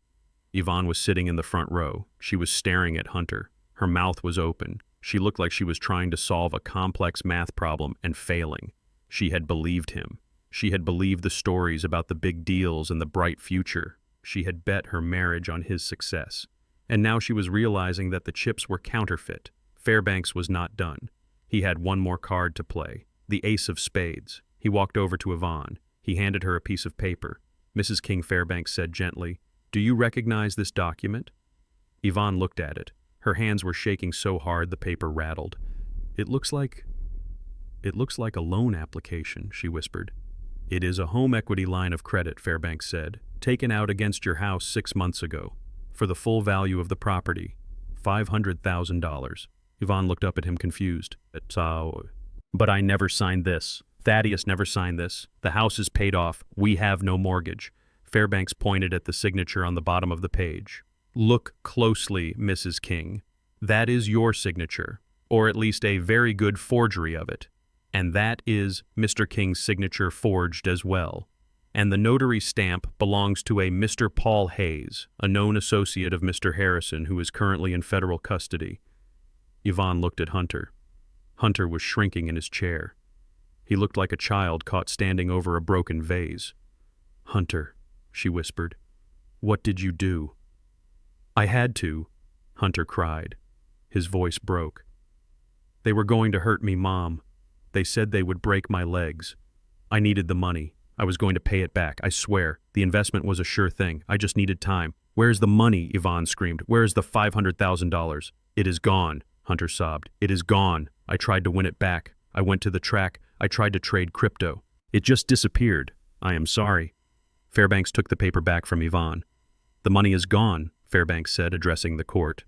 A: Yvonne was sitting in the front row. She was staring at Hunter. Her mouth was open. She looked like she was trying to solve a complex math problem and failing. She had believed him. She had believed the stories about the big deals and the bright future. She had bet her marriage on his success. And now she was realizing that the chips were counterfeit. Fairbanks was not done. He had one more card to play, the ace of spades. He walked over to Yvonne. He handed her a piece of paper. Mrs. King Fairbanks said gently, "Do you recognize this document?" Yvonne looked at it. Her hands were shaking so hard the paper rattled. It looks like a loan application," she whispered. "It is a home equity line of credit," Fairbanks said, "taken out against your house 6 months ago, for the full value of the property, $500,000. Yvonne looked up at him confused. "But I never signed this. Thaddeus never signed this. The house is paid off. We have no mortgage." Fairbanks pointed at the signature on the bottom of the page. "Look closely, Mrs. King. That is your signature, or at least a very good forgery of it. And that is Mr. King's signature forged as well. And the notary stamp belongs to a Mr. Paul Hayes, a known associate of Mr. Harrison, who is currently in federal custody." Yvonne looked at Hunter. Hunter was shrinking in his chair. He looked like a child caught standing over a broken vase. "Hunter," she whispered, "what did you do?" "I had to," Hunter cried. His voice broke. "They were going to hurt me, Mom. They said they would break my legs. I needed the money. I was going to pay it back, I swear. The investment was a sure thing. I just needed time." "Where's the money?" Yvonne screamed. "Where's the $500,000? "It is gone," Hunter sobbed. "It is gone. I tried to win it back. I went to the track. I tried to trade crypto. It just disappeared. I am sorry." Fairbanks took the paper back from Yvonne. "The money is gone," Fairbanks said, addressing the court.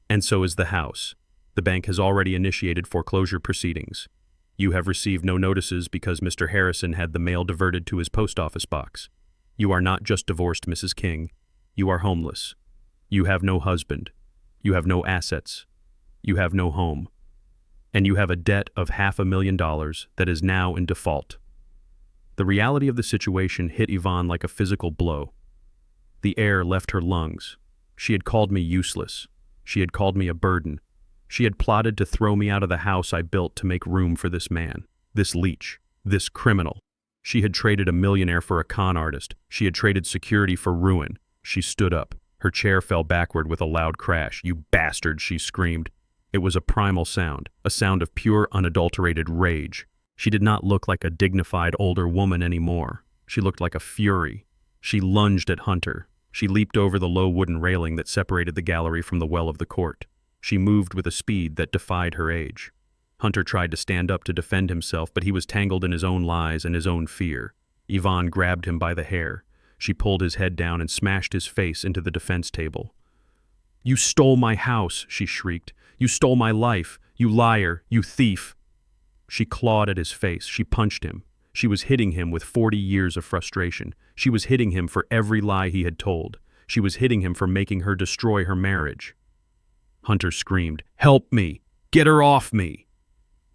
A: "And so is the house. The bank has already initiated foreclosure proceedings. You have received no notices because Mr. Harrison had the mail diverted to his post office box. You are not just divorced, Mrs. King. You are homeless. You have no husband. You have no assets. You have no home. And you have a debt of $500,000 that is now in default." The reality of the situation hit Yvonne like a physical blow. The air left her lungs. She had called me useless. She had called me a burden. She had plotted to throw me out of the house I built to make room for this man, this leech, this criminal. She had traded a millionaire for a con artist. She had traded security for ruin. She stood up. Her chair fell backward with a loud crash. "You bastard," she screamed. It was a primal sound, a sound of pure, unadulterated rage. She did not look like a dignified older woman anymore. She looked like a fury. She lunged at Hunter. She leaped over the low wooden railing that separated the gallery from the well of the court. She moved with a speed that defied her age. Hunter tried to stand up to defend himself, but he was tangled in his own lies and his own fear. Yvonne grabbed him by the hair. She pulled his head down and smashed his face into the defense table. "You stole my house," she shrieked. "You stole my life. You liar. You thief." She clawed at his face. She punched him. She was hitting him with 40 years of frustration. She was hitting him for every lie he had told. She was hitting him for making her destroy her marriage. Hunter screamed, "Help me! Get her off me!"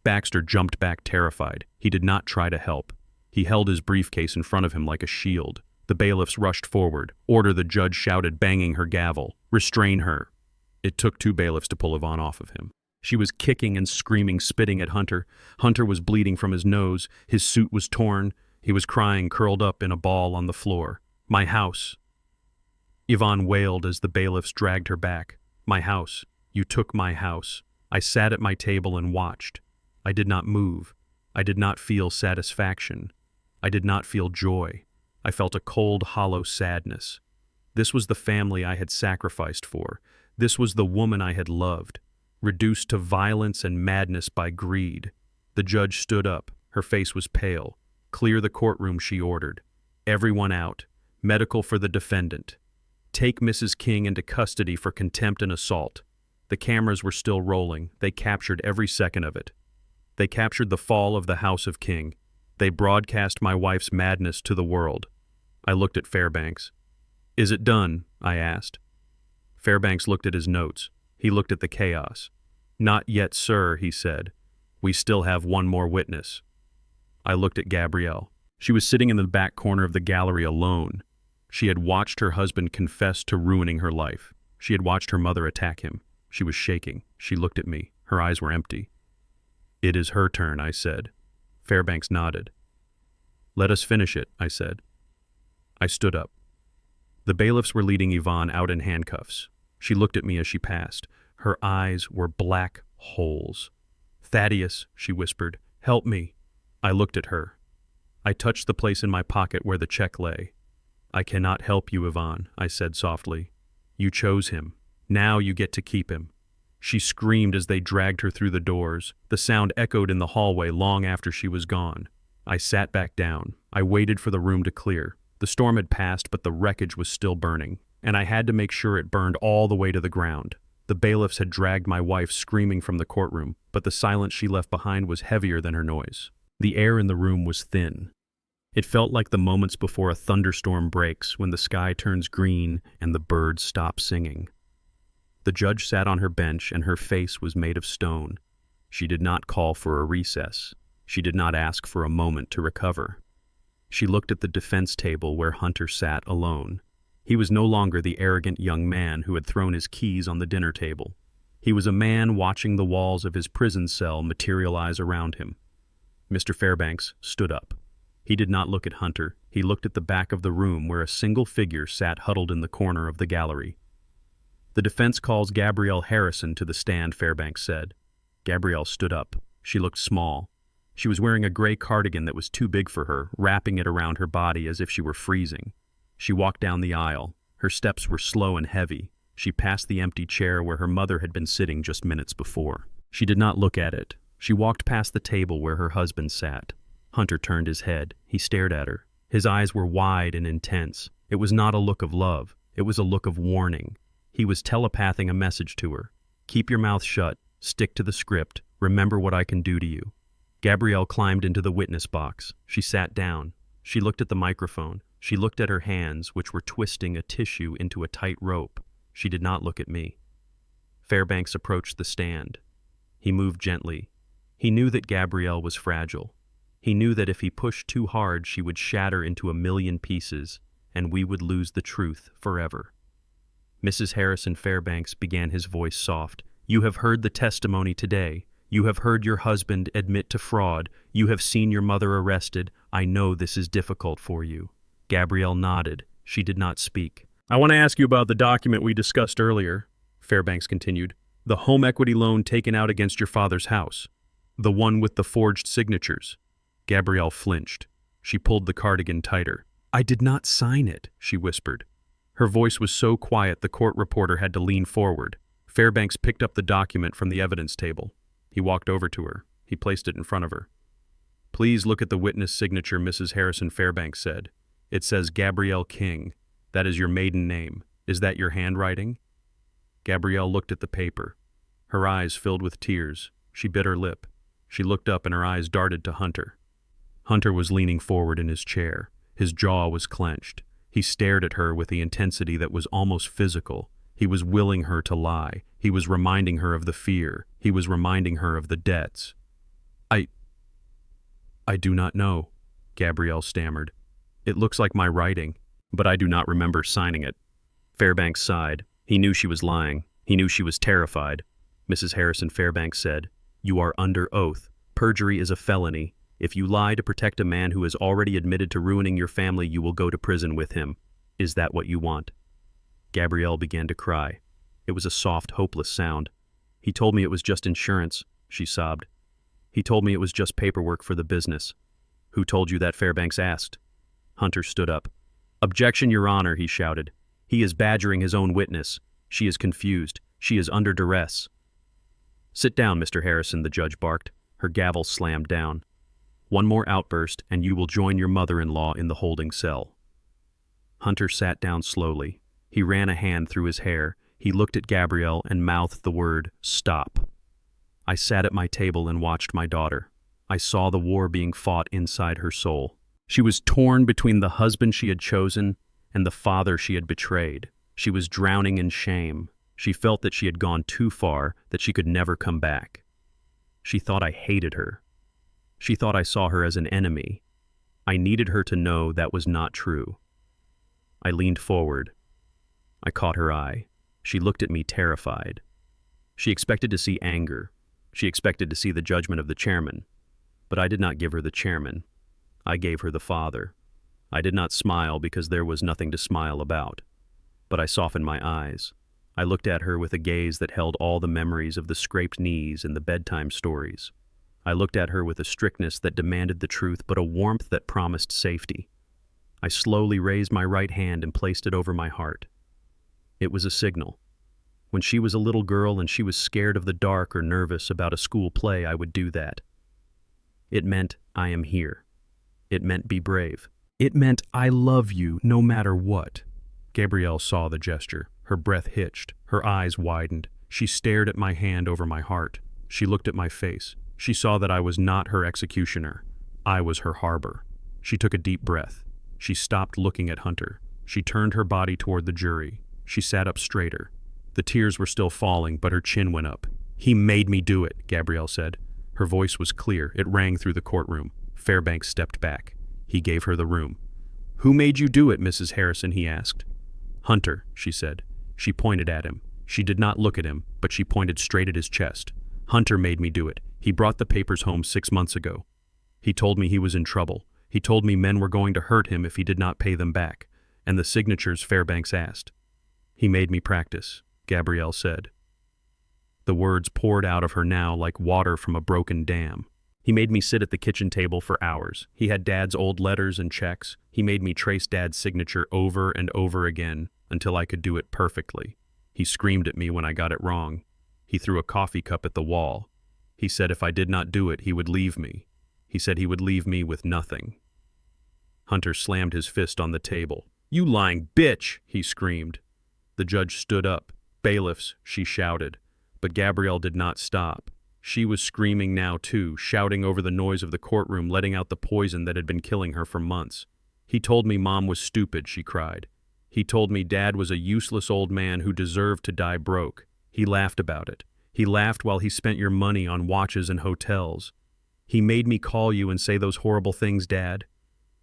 A: Baxter jumped back terrified. He did not try to help. He held his briefcase in front of him like a shield. The bailiffs rushed forward. "Order," the judge shouted, banging her gavel. "Restrain her." It took 2 bailiffs to pull Yvonne off of him. She was kicking and screaming, spitting at Hunter. Hunter was bleeding from his nose. His suit was torn. He was crying, curled up in a ball on the floor. "My house." Yvonne wailed as the bailiffs dragged her back. "My house. You took my house. I sat at my table and watched. I did not move. I did not feel satisfaction. I did not feel joy. I felt a cold, hollow sadness. This was the family I had sacrificed for. This was the woman I had loved, reduced to violence and madness by greed." The judge stood up. Her face was pale. "Clear the courtroom," she ordered. "Everyone out. Medical for the defendant. Take Mrs. King into custody for contempt and assault." The cameras were still rolling. They captured every second of it. They captured the fall of the House of King. They broadcast my wife's madness to the world. I looked at Fairbanks. "Is it done?" I asked. Fairbanks looked at his notes. He looked at the chaos. "Not yet, sir," he said. "We still have one more witness." I looked at Gabrielle. She was sitting in the back corner of the gallery alone. She had watched her husband confess to ruining her life. She had watched her mother attack him. She was shaking. She looked at me. Her eyes were empty. "It is her turn," I said. Fairbanks nodded. "Let us finish it," I said. I stood up. The bailiffs were leading Yvonne out in handcuffs. She looked at me as she passed. Her eyes were black holes. "Thaddeus," she whispered, "help me." I looked at her. I touched the place in my pocket where the check lay. "I cannot help you, Yvonne," I said softly. "You chose him. Now you get to keep him." She screamed as they dragged her through the doors. The sound echoed in the hallway long after she was gone. I sat back down. I waited for the room to clear. The storm had passed, but the wreckage was still burning, and I had to make sure it burned all the way to the ground. The bailiffs had dragged my wife screaming from the courtroom, but the silence she left behind was heavier than her noise. The air in the room was thin. It felt like the moments before a thunderstorm breaks, when the sky turns green and the birds stop singing. The judge sat on her bench, and her face was made of stone. She did not call for a recess. She did not ask for a moment to recover. She looked at the defense table where Hunter sat alone. He was no longer the arrogant young man who had thrown his keys on the dinner table. He was a man watching the walls of his prison cell materialize around him. Mr. Fairbanks stood up. He did not look at Hunter. He looked at the back of the room where a single figure sat huddled in the corner of the gallery. "The defense calls Gabrielle Harrison to the stand," Fairbanks said. Gabrielle stood up. She looked small. She was wearing a gray cardigan that was too big for her, wrapping it around her body as if she were freezing. She walked down the aisle. Her steps were slow and heavy. She passed the empty chair where her mother had been sitting just minutes before. She did not look at it. She walked past the table where her husband sat. Hunter turned his head. He stared at her. His eyes were wide and intense. It was not a look of love. It was a look of warning. He was telepathing a message to her. "Keep your mouth shut. Stick to the script. Remember what I can do to you." Gabrielle climbed into the witness box. She sat down. She looked at the microphone. She looked at her hands, which were twisting a tissue into a tight rope. She did not look at me. Fairbanks approached the stand. He moved gently. He knew that Gabrielle was fragile. He knew that if he pushed too hard, she would shatter into a million pieces, and we would lose the truth forever. "Mrs. Harrison," Fairbanks began, his voice soft, "you have heard the testimony today. You have heard your husband admit to fraud. You have seen your mother arrested. I know this is difficult for you." Gabrielle nodded. She did not speak. "I want to ask you about the document we discussed earlier," Fairbanks continued. "The home equity loan taken out against your father's house. The one with the forged signatures." Gabrielle flinched. She pulled the cardigan tighter. "I did not sign it," she whispered. Her voice was so quiet the court reporter had to lean forward. Fairbanks picked up the document from the evidence table. He walked over to her. He placed it in front of her. "Please look at the witness signature," Mrs. Harrison Fairbanks said. "It says Gabrielle King. That is your maiden name. Is that your handwriting?" Gabrielle looked at the paper. Her eyes filled with tears. She bit her lip. She looked up and her eyes darted to Hunter. Hunter was leaning forward in his chair. His jaw was clenched. He stared at her with the intensity that was almost physical. He was willing her to lie. He was reminding her of the fear. He was reminding her of the debts. I do not know," Gabrielle stammered. "It looks like my writing, but I do not remember signing it." Fairbanks sighed. He knew she was lying. He knew she was terrified. Mrs. Harrison Fairbanks said, "You are under oath. Perjury is a felony. If you lie to protect a man who has already admitted to ruining your family, you will go to prison with him. Is that what you want?" Gabrielle began to cry. It was a soft, hopeless sound. "He told me it was just insurance," she sobbed. "He told me it was just paperwork for the business." "Who told you that?" Fairbanks asked. Hunter stood up. "Objection, Your Honor," he shouted. "He is badgering his own witness. She is confused. She is under duress." "Sit down, Mr. Harrison," the judge barked. Her gavel slammed down. "One more outburst, and you will join your mother-in-law in the holding cell." Hunter sat down slowly. He ran a hand through his hair. He looked at Gabrielle and mouthed the word, "Stop." I sat at my table and watched my daughter. I saw the war being fought inside her soul. She was torn between the husband she had chosen and the father she had betrayed. She was drowning in shame. She felt that she had gone too far, that she could never come back. She thought I hated her. She thought I saw her as an enemy. I needed her to know that was not true. I leaned forward. I caught her eye. She looked at me terrified. She expected to see anger. She expected to see the judgment of the chairman. But I did not give her the chairman. I gave her the father. I did not smile because there was nothing to smile about. But I softened my eyes. I looked at her with a gaze that held all the memories of the scraped knees and the bedtime stories. I looked at her with a strictness that demanded the truth, but a warmth that promised safety. I slowly raised my right hand and placed it over my heart. It was a signal. When she was a little girl and she was scared of the dark or nervous about a school play, I would do that. It meant, I am here. It meant, be brave. It meant, I love you no matter what. Gabrielle saw the gesture. Her breath hitched. Her eyes widened. She stared at my hand over my heart. She looked at my face. She saw that I was not her executioner. I was her harbor. She took a deep breath. She stopped looking at Hunter. She turned her body toward the jury. She sat up straighter. The tears were still falling, but her chin went up. He made me do it, Gabrielle said. Her voice was clear. It rang through the courtroom. Fairbanks stepped back. He gave her the room. Who made you do it, Mrs. Harrison? He asked. Hunter, she said. She pointed at him. She did not look at him, but she pointed straight at his chest. Hunter made me do it. He brought the papers home 6 months ago. He told me he was in trouble. He told me men were going to hurt him if he did not pay them back, and the signatures Fairbanks asked. He made me practice, Gabrielle said. The words poured out of her now like water from a broken dam. He made me sit at the kitchen table for hours. He had Dad's old letters and checks. He made me trace Dad's signature over and over again until I could do it perfectly. He screamed at me when I got it wrong. He threw a coffee cup at the wall. He said if I did not do it, he would leave me. He said he would leave me with nothing. Hunter slammed his fist on the table. You lying bitch, he screamed. The judge stood up. Bailiffs, she shouted. But Gabrielle did not stop. She was screaming now too, shouting over the noise of the courtroom, letting out the poison that had been killing her for months. He told me Mom was stupid, she cried. He told me Dad was a useless old man who deserved to die broke. He laughed about it. He laughed while he spent your money on watches and hotels. He made me call you and say those horrible things, Dad.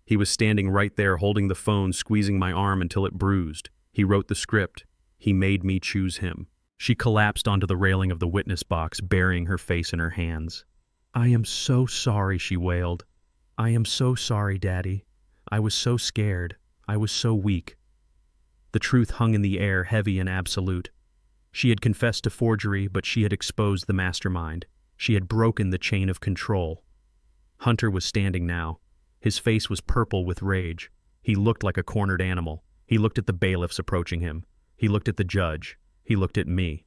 A: He was standing right there holding the phone, squeezing my arm until it bruised. He wrote the script. He made me choose him. She collapsed onto the railing of the witness box, burying her face in her hands. I am so sorry, she wailed. I am so sorry, Daddy. I was so scared. I was so weak. The truth hung in the air, heavy and absolute. She had confessed to forgery, but she had exposed the mastermind. She had broken the chain of control. Hunter was standing now. His face was purple with rage. He looked like a cornered animal. He looked at the bailiffs approaching him. He looked at the judge. He looked at me.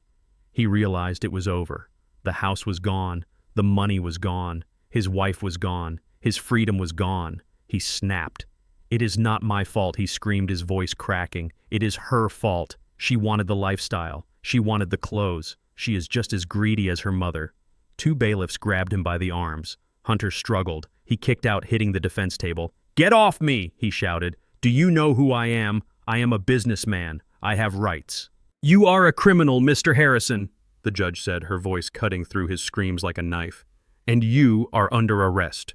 A: He realized it was over. The house was gone. The money was gone. His wife was gone. His freedom was gone. He snapped. It is not my fault, he screamed, his voice cracking. It is her fault. She wanted the lifestyle. She wanted the clothes. She is just as greedy as her mother. 2 bailiffs grabbed him by the arms. Hunter struggled. He kicked out, hitting the defense table. Get off me, he shouted. Do you know who I am? I am a businessman. I have rights. You are a criminal, Mr. Harrison, the judge said, her voice cutting through his screams like a knife. And you are under arrest.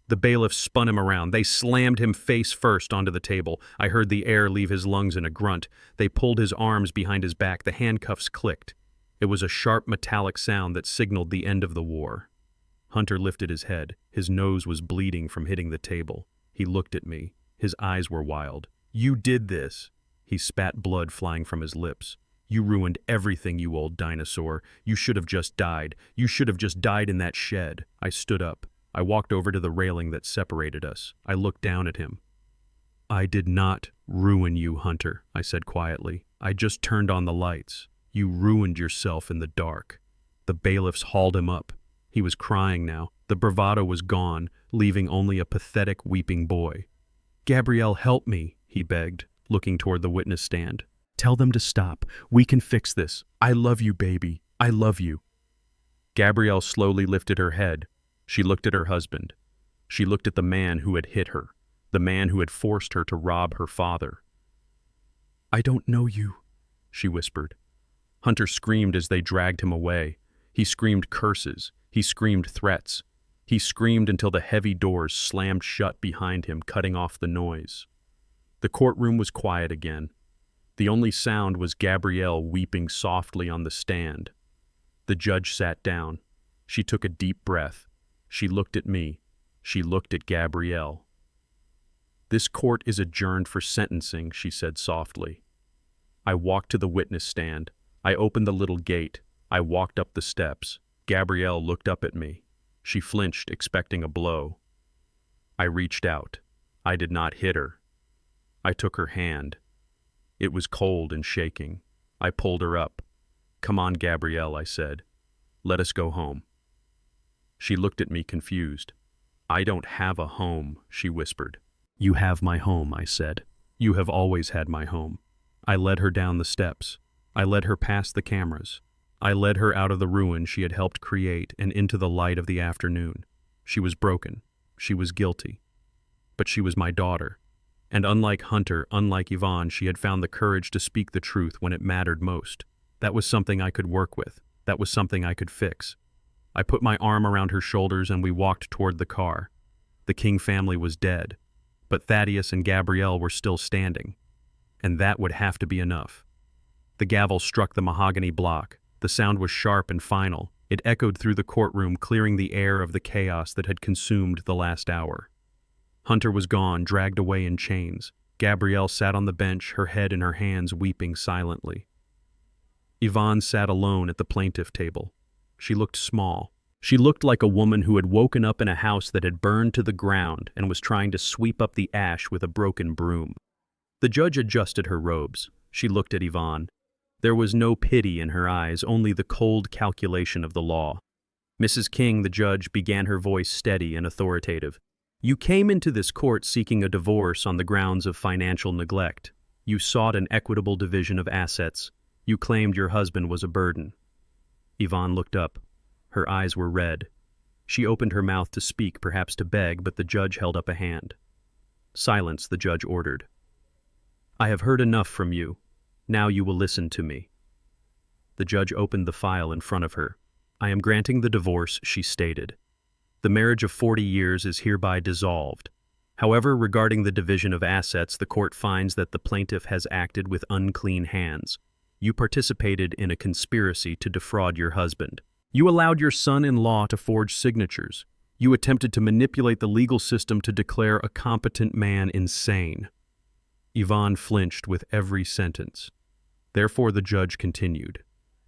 A: The bailiffs spun him around. They slammed him face first onto the table. I heard the air leave his lungs in a grunt. They pulled his arms behind his back. The handcuffs clicked. It was a sharp metallic sound that signaled the end of the war. Hunter lifted his head. His nose was bleeding from hitting the table. He looked at me. His eyes were wild. You did this. He spat blood flying from his lips. You ruined everything, you old dinosaur. You should have just died. You should have just died in that shed. I stood up. I walked over to the railing that separated us. I looked down at him. I did not ruin you, Hunter, I said quietly. I just turned on the lights. You ruined yourself in the dark. The bailiffs hauled him up. He was crying now. The bravado was gone, leaving only a pathetic, weeping boy. Gabrielle, help me, he begged, looking toward the witness stand. Tell them to stop. We can fix this. I love you, baby. I love you. Gabrielle slowly lifted her head. She looked at her husband. She looked at the man who had hit her, the man who had forced her to rob her father. I don't know you, she whispered. Hunter screamed as they dragged him away. He screamed curses. He screamed threats. He screamed until the heavy doors slammed shut behind him, cutting off the noise. The courtroom was quiet again. The only sound was Gabrielle weeping softly on the stand. The judge sat down. She took a deep breath. She looked at me. She looked at Gabrielle. "This court is adjourned for sentencing," she said softly. I walked to the witness stand. I opened the little gate. I walked up the steps. Gabrielle looked up at me. She flinched, expecting a blow. I reached out. I did not hit her. I took her hand. It was cold and shaking. I pulled her up. "Come on, Gabrielle," I said. "Let us go home." She looked at me confused. "I don't have a home," she whispered. "You have my home," I said. "You have always had my home." I led her down the steps. I led her past the cameras. I led her out of the ruin she had helped create and into the light of the afternoon. She was broken. She was guilty. But she was my daughter. And unlike Hunter, unlike Yvonne, she had found the courage to speak the truth when it mattered most. That was something I could work with. That was something I could fix. I put my arm around her shoulders and we walked toward the car. The King family was dead, but Thaddeus and Gabrielle were still standing. And that would have to be enough. The gavel struck the mahogany block. The sound was sharp and final. It echoed through the courtroom, clearing the air of the chaos that had consumed the last hour. Hunter was gone, dragged away in chains. Gabrielle sat on the bench, her head in her hands, weeping silently. Yvonne sat alone at the plaintiff table. She looked small. She looked like a woman who had woken up in a house that had burned to the ground and was trying to sweep up the ash with a broken broom. The judge adjusted her robes. She looked at Yvonne. There was no pity in her eyes, only the cold calculation of the law. "Mrs. King," the judge began, her voice steady and authoritative. "You came into this court seeking a divorce on the grounds of financial neglect. You sought an equitable division of assets. You claimed your husband was a burden." Yvonne looked up. Her eyes were red. She opened her mouth to speak, perhaps to beg, but the judge held up a hand. "Silence," the judge ordered. "I have heard enough from you. Now you will listen to me." The judge opened the file in front of her. "I am granting the divorce," she stated. "The marriage of 40 years is hereby dissolved. However, regarding the division of assets, the court finds that the plaintiff has acted with unclean hands. You participated in a conspiracy to defraud your husband. You allowed your son-in-law to forge signatures. You attempted to manipulate the legal system to declare a competent man insane." Yvonne flinched with every sentence. Therefore, the judge continued.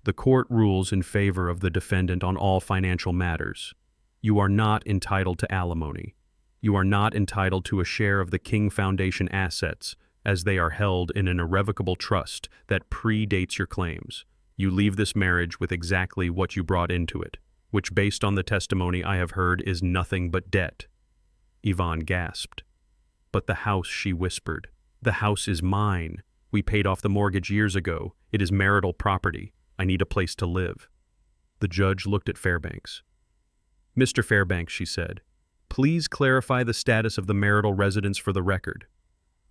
A: "The court rules in favor of the defendant on all financial matters. You are not entitled to alimony. You are not entitled to a share of the King Foundation assets, as they are held in an irrevocable trust that predates your claims. You leave this marriage with exactly what you brought into it, which, based on the testimony I have heard, is nothing but debt." Yvonne gasped. "But the house," she whispered. "The house is mine. We paid off the mortgage years ago. It is marital property. I need a place to live." The judge looked at Fairbanks. "Mr. Fairbanks," she said, "please clarify the status of the marital residence for the record."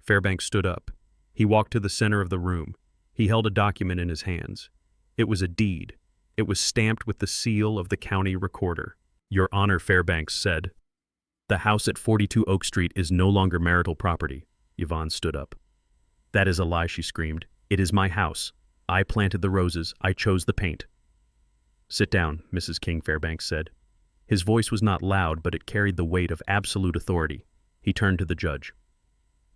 A: Fairbanks stood up. He walked to the center of the room. He held a document in his hands. It was a deed. It was stamped with the seal of the county recorder. "Your Honor," Fairbanks said, "the house at 42 Oak Street is no longer marital property." Yvonne stood up. "That is a lie," she screamed. "It is my house. I planted the roses. I chose the paint." "Sit down," Mrs. King, Fairbanks said. His voice was not loud, but it carried the weight of absolute authority. He turned to the judge.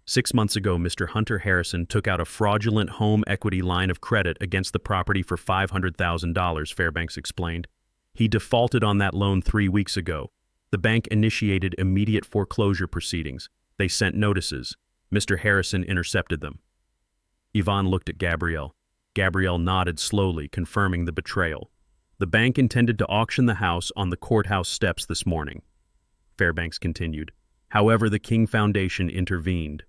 A: 6 months ago, Mr. Hunter Harrison took out a fraudulent home equity line of credit against the property for $500,000, Fairbanks explained. He defaulted on that loan 3 weeks ago. The bank initiated immediate foreclosure proceedings. They sent notices. Mr. Harrison intercepted them. Yvonne looked at Gabrielle. Gabrielle nodded slowly, confirming the betrayal. "The bank intended to auction the house on the courthouse steps this morning," Fairbanks continued. "However, the King Foundation intervened."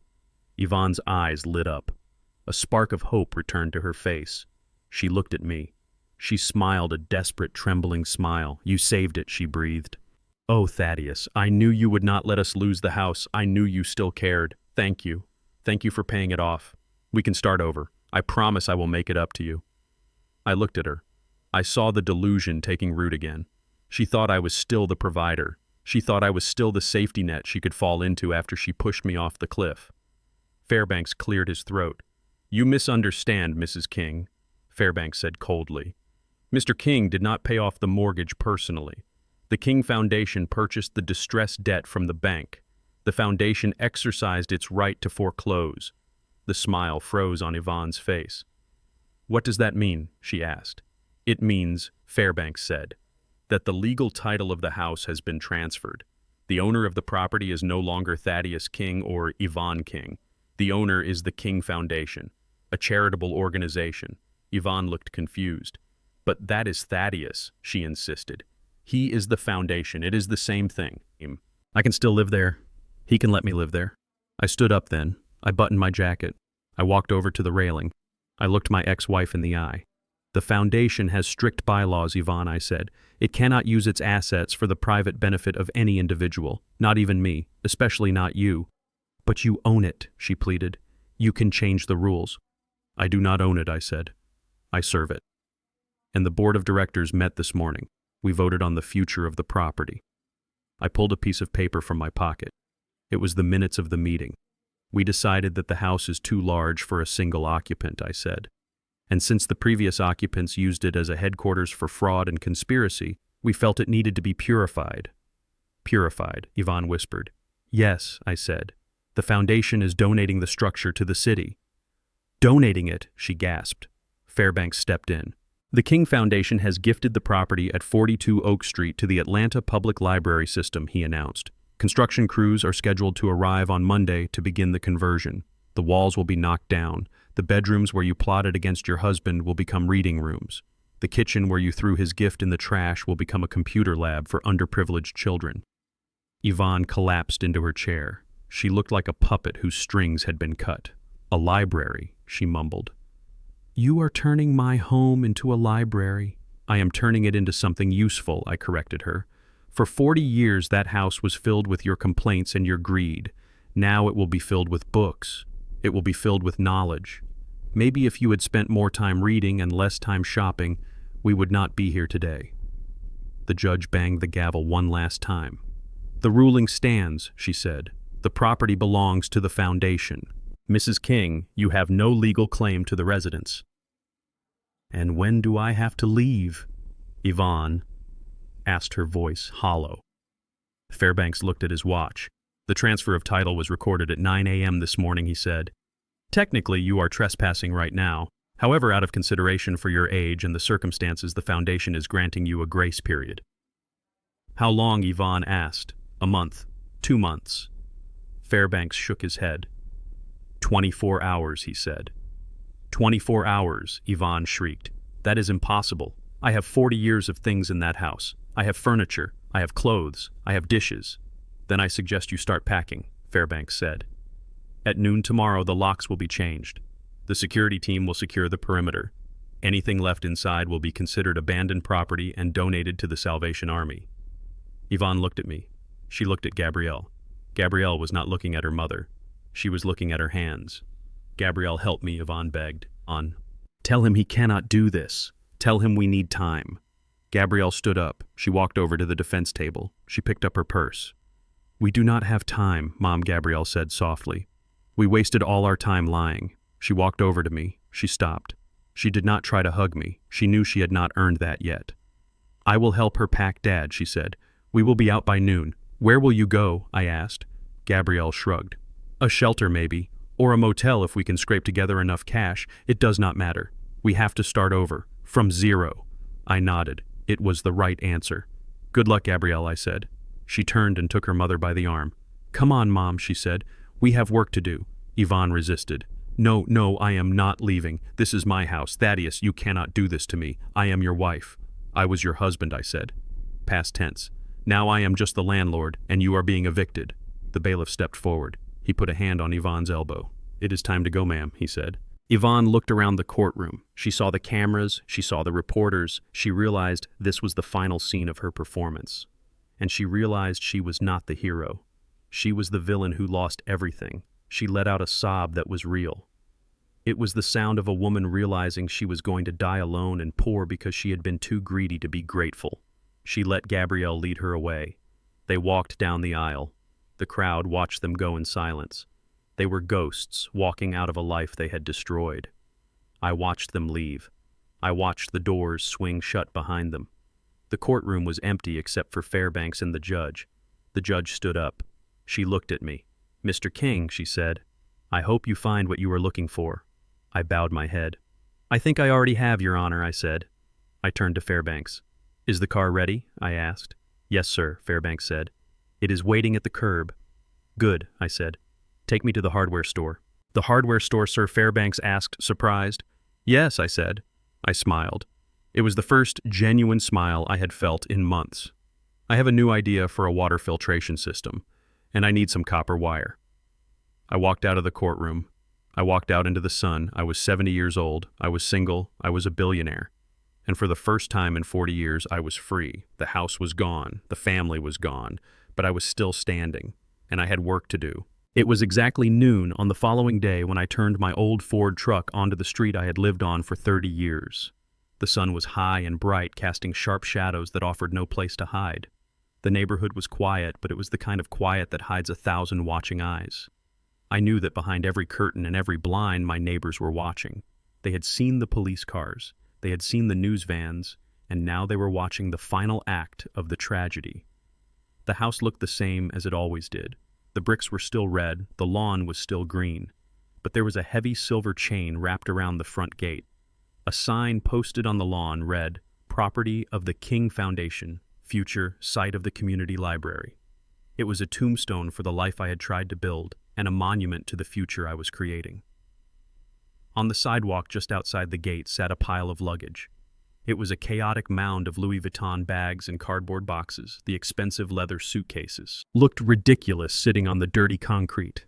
A: Yvonne's eyes lit up. A spark of hope returned to her face. She looked at me. She smiled a desperate, trembling smile. "You saved it," she breathed. "Oh, Thaddeus, I knew you would not let us lose the house. I knew you still cared. Thank you. Thank you for paying it off. We can start over. I promise I will make it up to you." I looked at her. I saw the delusion taking root again. She thought I was still the provider. She thought I was still the safety net she could fall into after she pushed me off the cliff. Fairbanks cleared his throat. "You misunderstand, Mrs. King," Fairbanks said coldly. "Mr. King did not pay off the mortgage personally. The King Foundation purchased the distressed debt from the bank. The foundation exercised its right to foreclose." The smile froze on Yvonne's face. "What does that mean?" she asked. "It means," Fairbanks said, "that the legal title of the house has been transferred. The owner of the property is no longer Thaddeus King or Yvonne King. The owner is the King Foundation, a charitable organization." Yvonne looked confused. "But that is Thaddeus," she insisted. "He is the foundation. It is the same thing." "I can still live there. He can let me live there." I stood up then. I buttoned my jacket. I walked over to the railing. I looked my ex-wife in the eye. "The foundation has strict bylaws, Yvonne," I said. "It cannot use its assets for the private benefit of any individual, not even me, especially not you." "But you own it," she pleaded. "You can change the rules." "I do not own it," I said. "I serve it." And the board of directors met this morning. We voted on the future of the property. I pulled a piece of paper from my pocket. It was the minutes of the meeting. "We decided that the house is too large for a single occupant," I said. "And since the previous occupants used it as a headquarters for fraud and conspiracy, we felt it needed to be purified." "Purified," Yvonne whispered. "Yes," I said. "The foundation is donating the structure to the city." "Donating it," she gasped. Fairbanks stepped in. "The King Foundation has gifted the property at 42 Oak Street to the Atlanta Public Library System," he announced. "Construction crews are scheduled to arrive on Monday to begin the conversion. The walls will be knocked down. The bedrooms where you plotted against your husband will become reading rooms. The kitchen where you threw his gift in the trash will become a computer lab for underprivileged children." Yvonne collapsed into her chair. She looked like a puppet whose strings had been cut. "A library," she mumbled. "You are turning my home into a library." "I am turning it into something useful," I corrected her. "For 40 years that house was filled with your complaints and your greed. Now it will be filled with books. It will be filled with knowledge. Maybe if you had spent more time reading and less time shopping, we would not be here today." The judge banged the gavel one last time. "The ruling stands," she said. "The property belongs to the foundation. Mrs. King, you have no legal claim to the residence." "And when do I have to leave?" Yvonne asked, her voice hollow. Fairbanks looked at his watch. "The transfer of title was recorded at 9 a.m. this morning," he said. "Technically, you are trespassing right now. However, out of consideration for your age and the circumstances, the foundation is granting you a grace period." "How long?" Yvonne asked. "A month. 2 months." Fairbanks shook his head. 24 hours, he said. 24 hours, Yvonne shrieked. "That is impossible. I have 40 years of things in that house. I have furniture. I have clothes. I have dishes." "Then I suggest you start packing," Fairbanks said. "At noon tomorrow, the locks will be changed. The security team will secure the perimeter. Anything left inside will be considered abandoned property and donated to the Salvation Army." Yvonne looked at me. She looked at Gabrielle. Gabrielle was not looking at her mother. She was looking at her hands. "Gabrielle, help me," Yvonne begged. "Tell him he cannot do this. Tell him we need time." Gabrielle stood up. She walked over to the defense table. She picked up her purse. "We do not have time," Mom Gabrielle said softly. "We wasted all our time lying." She walked over to me. She stopped. She did not try to hug me. She knew she had not earned that yet. "I will help her pack, Dad," she said. "We will be out by noon." "Where will you go?" I asked. Gabrielle shrugged. "A shelter, maybe. Or a motel if we can scrape together enough cash. It does not matter. We have to start over. From zero." I nodded. It was the right answer. "Good luck, Gabrielle," I said. She turned and took her mother by the arm. "Come on, Mom," she said. "We have work to do." Yvonne resisted. No, I am not leaving. This is my house. Thaddeus, you cannot do this to me. I am your wife." "I was your husband," I said. Past tense. "Now I am just the landlord, and you are being evicted." The bailiff stepped forward. He put a hand on Yvonne's elbow. "It is time to go, ma'am," he said. Yvonne looked around the courtroom. She saw the cameras, she saw the reporters. She realized this was the final scene of her performance. And she realized she was not the hero. She was the villain who lost everything. She let out a sob that was real. It was the sound of a woman realizing she was going to die alone and poor because she had been too greedy to be grateful. She let Gabrielle lead her away. They walked down the aisle. The crowd watched them go in silence. They were ghosts walking out of a life they had destroyed. I watched them leave. I watched the doors swing shut behind them. The courtroom was empty except for Fairbanks and the judge. The judge stood up. She looked at me. "Mr. King," she said, "I hope you find what you are looking for." I bowed my head. "I think I already have, Your Honor," I said. I turned to Fairbanks. "Is the car ready?" I asked. "Yes, sir," Fairbanks said. "It is waiting at the curb." "Good," I said. "Take me to the hardware store." "The hardware store, sir?" Fairbanks asked, surprised. "Yes," I said. I smiled. It was the first genuine smile I had felt in months. "I have a new idea for a water filtration system, and I need some copper wire." I walked out of the courtroom. I walked out into the sun. I was 70 years old. I was single. I was a billionaire. And for the first time in 40 years, I was free. The house was gone. The family was gone. But I was still standing, and I had work to do. It was exactly noon on the following day when I turned my old Ford truck onto the street I had lived on for 30 years. The sun was high and bright, casting sharp shadows that offered no place to hide. The neighborhood was quiet, but it was the kind of quiet that hides 1,000 watching eyes. I knew that behind every curtain and every blind my neighbors were watching. They had seen the police cars, they had seen the news vans, and now they were watching the final act of the tragedy. The house looked the same as it always did. The bricks were still red, the lawn was still green, but there was a heavy silver chain wrapped around the front gate. A sign posted on the lawn read, "Property of the King Foundation, future site of the community library." It was a tombstone for the life I had tried to build, and a monument to the future I was creating. On the sidewalk just outside the gate sat a pile of luggage. It was a chaotic mound of Louis Vuitton bags and cardboard boxes. The expensive leather suitcases looked ridiculous sitting on the dirty concrete.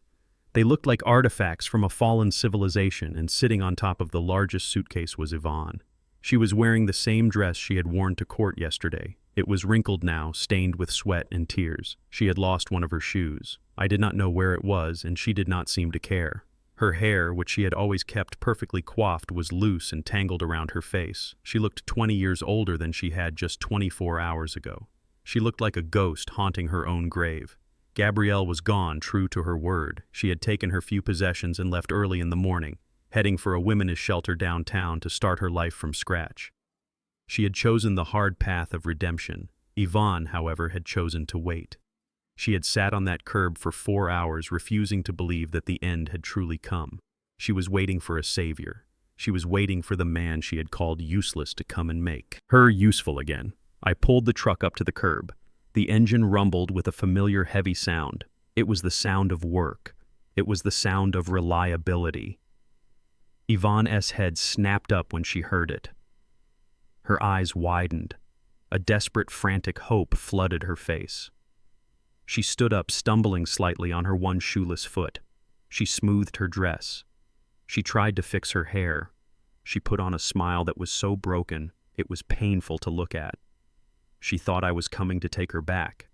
A: They looked like artifacts from a fallen civilization, and sitting on top of the largest suitcase was Yvonne. She was wearing the same dress she had worn to court yesterday. It was wrinkled now, stained with sweat and tears. She had lost one of her shoes. I did not know where it was, and she did not seem to care. Her hair, which she had always kept perfectly coiffed, was loose and tangled around her face. She looked 20 years older than she had just 24 hours ago. She looked like a ghost haunting her own grave. Gabrielle was gone, true to her word. She had taken her few possessions and left early in the morning, heading for a women's shelter downtown to start her life from scratch. She had chosen the hard path of redemption. Yvonne, however, had chosen to wait. She had sat on that curb for 4 hours, refusing to believe that the end had truly come. She was waiting for a savior. She was waiting for the man she had called useless to come and make her useful again. I pulled the truck up to the curb. The engine rumbled with a familiar heavy sound. It was the sound of work. It was the sound of reliability. Yvonne's head snapped up when she heard it. Her eyes widened. A desperate, frantic hope flooded her face. She stood up, stumbling slightly on her one shoeless foot. She smoothed her dress. She tried to fix her hair. She put on a smile that was so broken, it was painful to look at. She thought I was coming to take her back.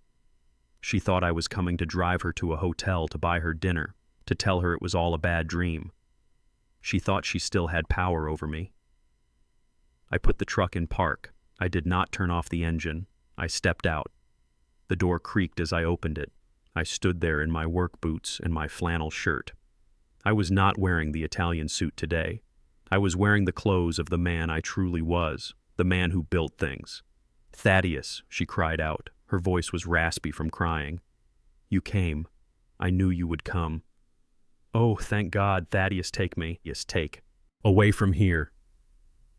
A: She thought I was coming to drive her to a hotel to buy her dinner, to tell her it was all a bad dream. She thought she still had power over me. I put the truck in park. I did not turn off the engine. I stepped out. The door creaked as I opened it. I stood there in my work boots and my flannel shirt. I was not wearing the Italian suit today. I was wearing the clothes of the man I truly was, the man who built things. "Thaddeus," she cried out. Her voice was raspy from crying. "You came. I knew you would come." "Oh, thank God, Thaddeus, take me." "Yes, take. Away from here.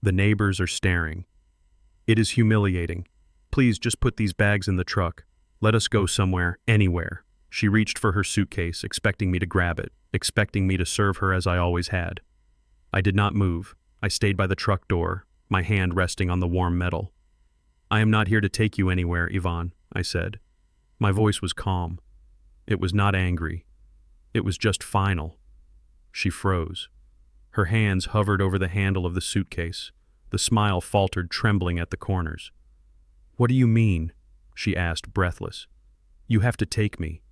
A: The neighbors are staring. It is humiliating. Please just put these bags in the truck. Let us go somewhere, anywhere." She reached for her suitcase, expecting me to grab it, expecting me to serve her as I always had. I did not move. I stayed by the truck door, my hand resting on the warm metal. "I am not here to take you anywhere, Yvonne," I said. My voice was calm. It was not angry. It was just final. She froze. Her hands hovered over the handle of the suitcase. The smile faltered, trembling at the corners. "What do you mean?" she asked, breathless. "You have to take me.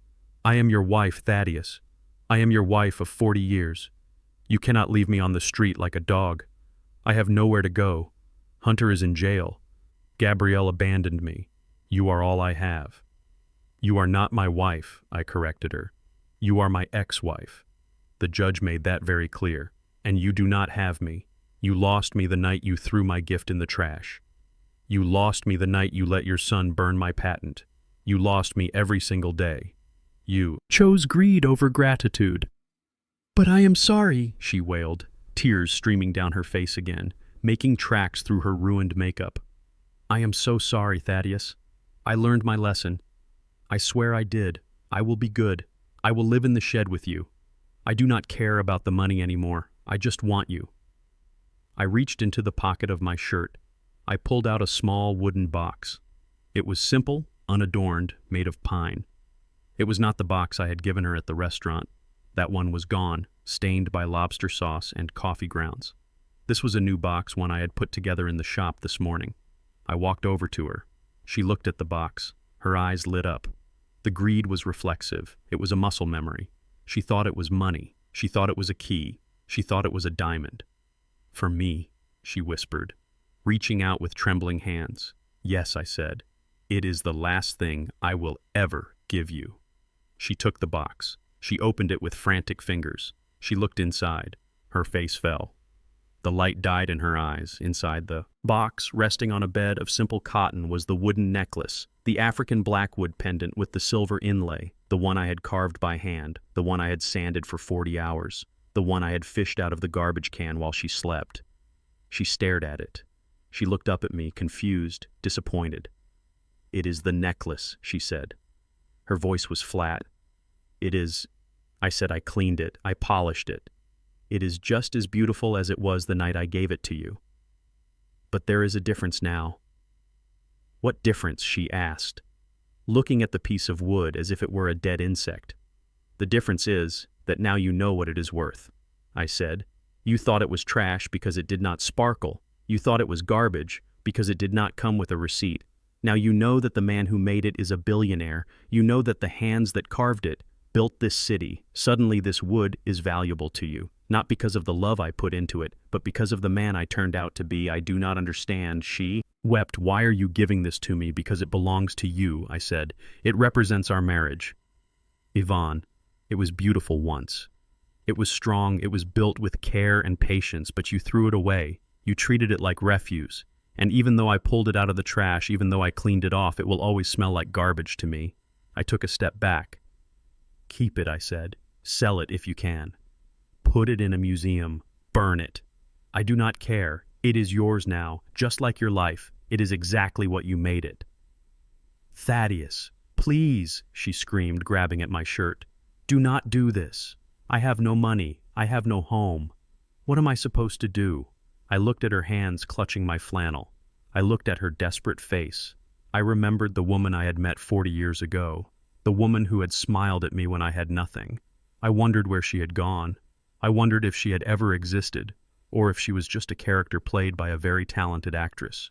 A: I am your wife, Thaddeus. I am your wife of 40 years. You cannot leave me on the street like a dog. I have nowhere to go. Hunter is in jail. Gabrielle abandoned me. You are all I have." You are not my wife, I corrected her. You are my ex-wife. The judge made that very clear. And you do not have me. You lost me the night you threw my gift in the trash. You lost me the night you let your son burn my patent. You lost me every single day. You chose greed over gratitude. But I am sorry, she wailed, tears streaming down her face again, making tracks through her ruined makeup. I am so sorry, Thaddeus. I learned my lesson. I swear I did. I will be good. I will live in the shed with you. I do not care about the money anymore. I just want you. I reached into the pocket of my shirt. I pulled out a small wooden box. It was simple, unadorned, made of pine. It was not the box I had given her at the restaurant. That one was gone, stained by lobster sauce and coffee grounds. This was a new box, one I had put together in the shop this morning. I walked over to her. She looked at the box. Her eyes lit up. The greed was reflexive. It was a muscle memory. She thought it was money. She thought it was a key. She thought it was a diamond. For me, she whispered, reaching out with trembling hands. Yes, I said. It is the last thing I will ever give you. She took the box. She opened it with frantic fingers. She looked inside. Her face fell. The light died in her eyes. Inside the box, resting on a bed of simple cotton, was the wooden necklace, the African blackwood pendant with the silver inlay, the one I had carved by hand, the one I had sanded for 40 hours, the one I had fished out of the garbage can while she slept. She stared at it. She looked up at me, confused, disappointed. It is the necklace, she said. Her voice was flat. It is, I said. I cleaned it. I polished it. It is just as beautiful as it was the night I gave it to you. But there is a difference now. What difference? She asked, looking at the piece of wood as if it were a dead insect. The difference is that now you know what it is worth, I said. You thought it was trash because it did not sparkle. You thought it was garbage because it did not come with a receipt. Now you know that the man who made it is a billionaire. You know that the hands that carved it built this city. Suddenly this wood is valuable to you, not because of the love I put into it, but because of the man I turned out to be. I do not understand. She wept. Why are you giving this to me? Because it belongs to you, I said. It represents our marriage. Yvonne, it was beautiful once. It was strong. It was built with care and patience, but you threw it away. You treated it like refuse. And even though I pulled it out of the trash, even though I cleaned it off, it will always smell like garbage to me. I took a step back. Keep it, I said. Sell it if you can. Put it in a museum. Burn it. I do not care. It is yours now, just like your life. It is exactly what you made it. Thaddeus, please, she screamed, grabbing at my shirt. Do not do this. I have no money. I have no home. What am I supposed to do? I looked at her hands clutching my flannel. I looked at her desperate face. I remembered the woman I had met 40 years ago, the woman who had smiled at me when I had nothing. I wondered where she had gone. I wondered if she had ever existed, or if she was just a character played by a very talented actress.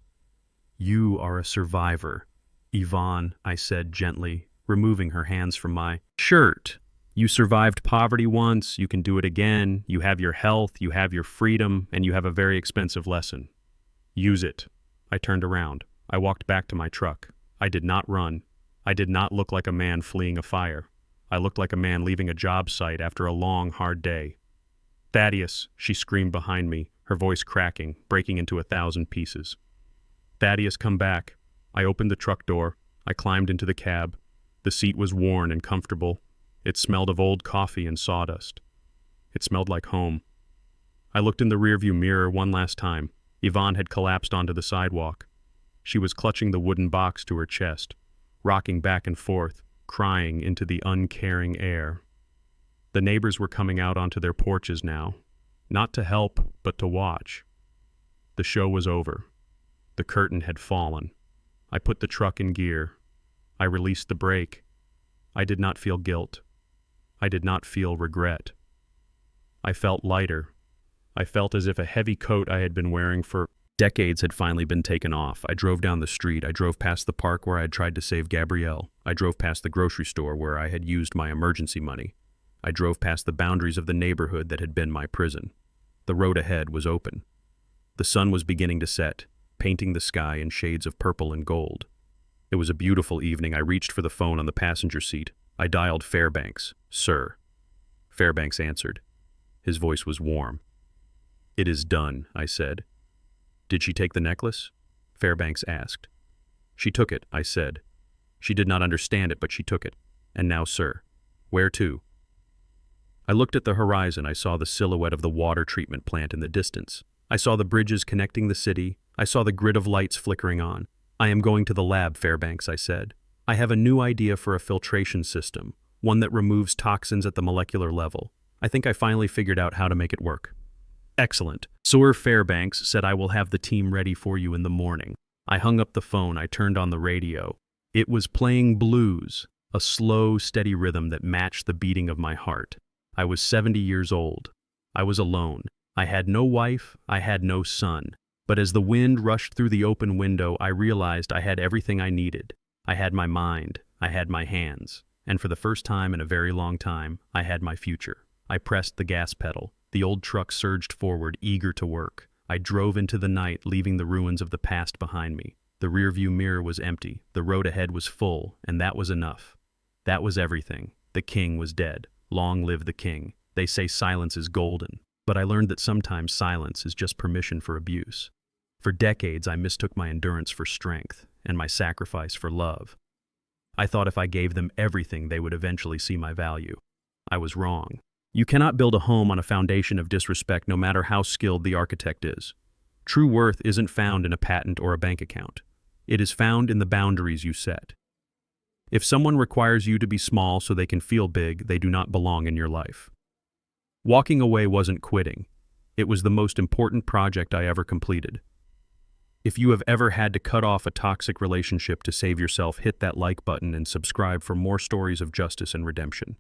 A: You are a survivor, Yvonne, I said gently, removing her hands from my shirt. You survived poverty once, you can do it again, you have your health, you have your freedom, and you have a very expensive lesson. Use it. I turned around. I walked back to my truck. I did not run. I did not look like a man fleeing a fire. I looked like a man leaving a job site after a long, hard day. Thaddeus, she screamed behind me, her voice cracking, breaking into 1,000 pieces. Thaddeus, come back. I opened the truck door. I climbed into the cab. The seat was worn and comfortable. It smelled of old coffee and sawdust. It smelled like home. I looked in the rearview mirror one last time. Yvonne had collapsed onto the sidewalk. She was clutching the wooden box to her chest, rocking back and forth, crying into the uncaring air. The neighbors were coming out onto their porches now, not to help, but to watch. The show was over. The curtain had fallen. I put the truck in gear. I released the brake. I did not feel guilt. I did not feel regret. I felt lighter. I felt as if a heavy coat I had been wearing for decades had finally been taken off. I drove down the street. I drove past the park where I had tried to save Gabrielle. I drove past the grocery store where I had used my emergency money. I drove past the boundaries of the neighborhood that had been my prison. The road ahead was open. The sun was beginning to set, painting the sky in shades of purple and gold. It was a beautiful evening. I reached for the phone on the passenger seat. I dialed Fairbanks. "Sir." Fairbanks answered. His voice was warm. "It is done," I said. "Did she take the necklace?" Fairbanks asked. "She took it," I said. "She did not understand it, but she took it. And now, sir, where to?" I looked at the horizon. I saw the silhouette of the water treatment plant in the distance. I saw the bridges connecting the city. I saw the grid of lights flickering on. "I am going to the lab, Fairbanks," I said. "I have a new idea for a filtration system, one that removes toxins at the molecular level. I think I finally figured out how to make it work." "Excellent. Sir Fairbanks said I will have the team ready for you in the morning." I hung up the phone. I turned on the radio. It was playing blues, a slow, steady rhythm that matched the beating of my heart. I was 70 years old. I was alone. I had no wife. I had no son. But as the wind rushed through the open window, I realized I had everything I needed. I had my mind. I had my hands. And for the first time in a very long time, I had my future. I pressed the gas pedal. The old truck surged forward, eager to work. I drove into the night, leaving the ruins of the past behind me. The rearview mirror was empty. The road ahead was full, and that was enough. That was everything. The king was dead. Long live the king. They say silence is golden. But I learned that sometimes silence is just permission for abuse. For decades, I mistook my endurance for strength, and my sacrifice for love. I thought if I gave them everything, they would eventually see my value. I was wrong. You cannot build a home on a foundation of disrespect, no matter how skilled the architect is. True worth isn't found in a patent or a bank account. It is found in the boundaries you set. If someone requires you to be small so they can feel big, they do not belong in your life. Walking away wasn't quitting. It was the most important project I ever completed. If you have ever had to cut off a toxic relationship to save yourself, hit that like button and subscribe for more stories of justice and redemption.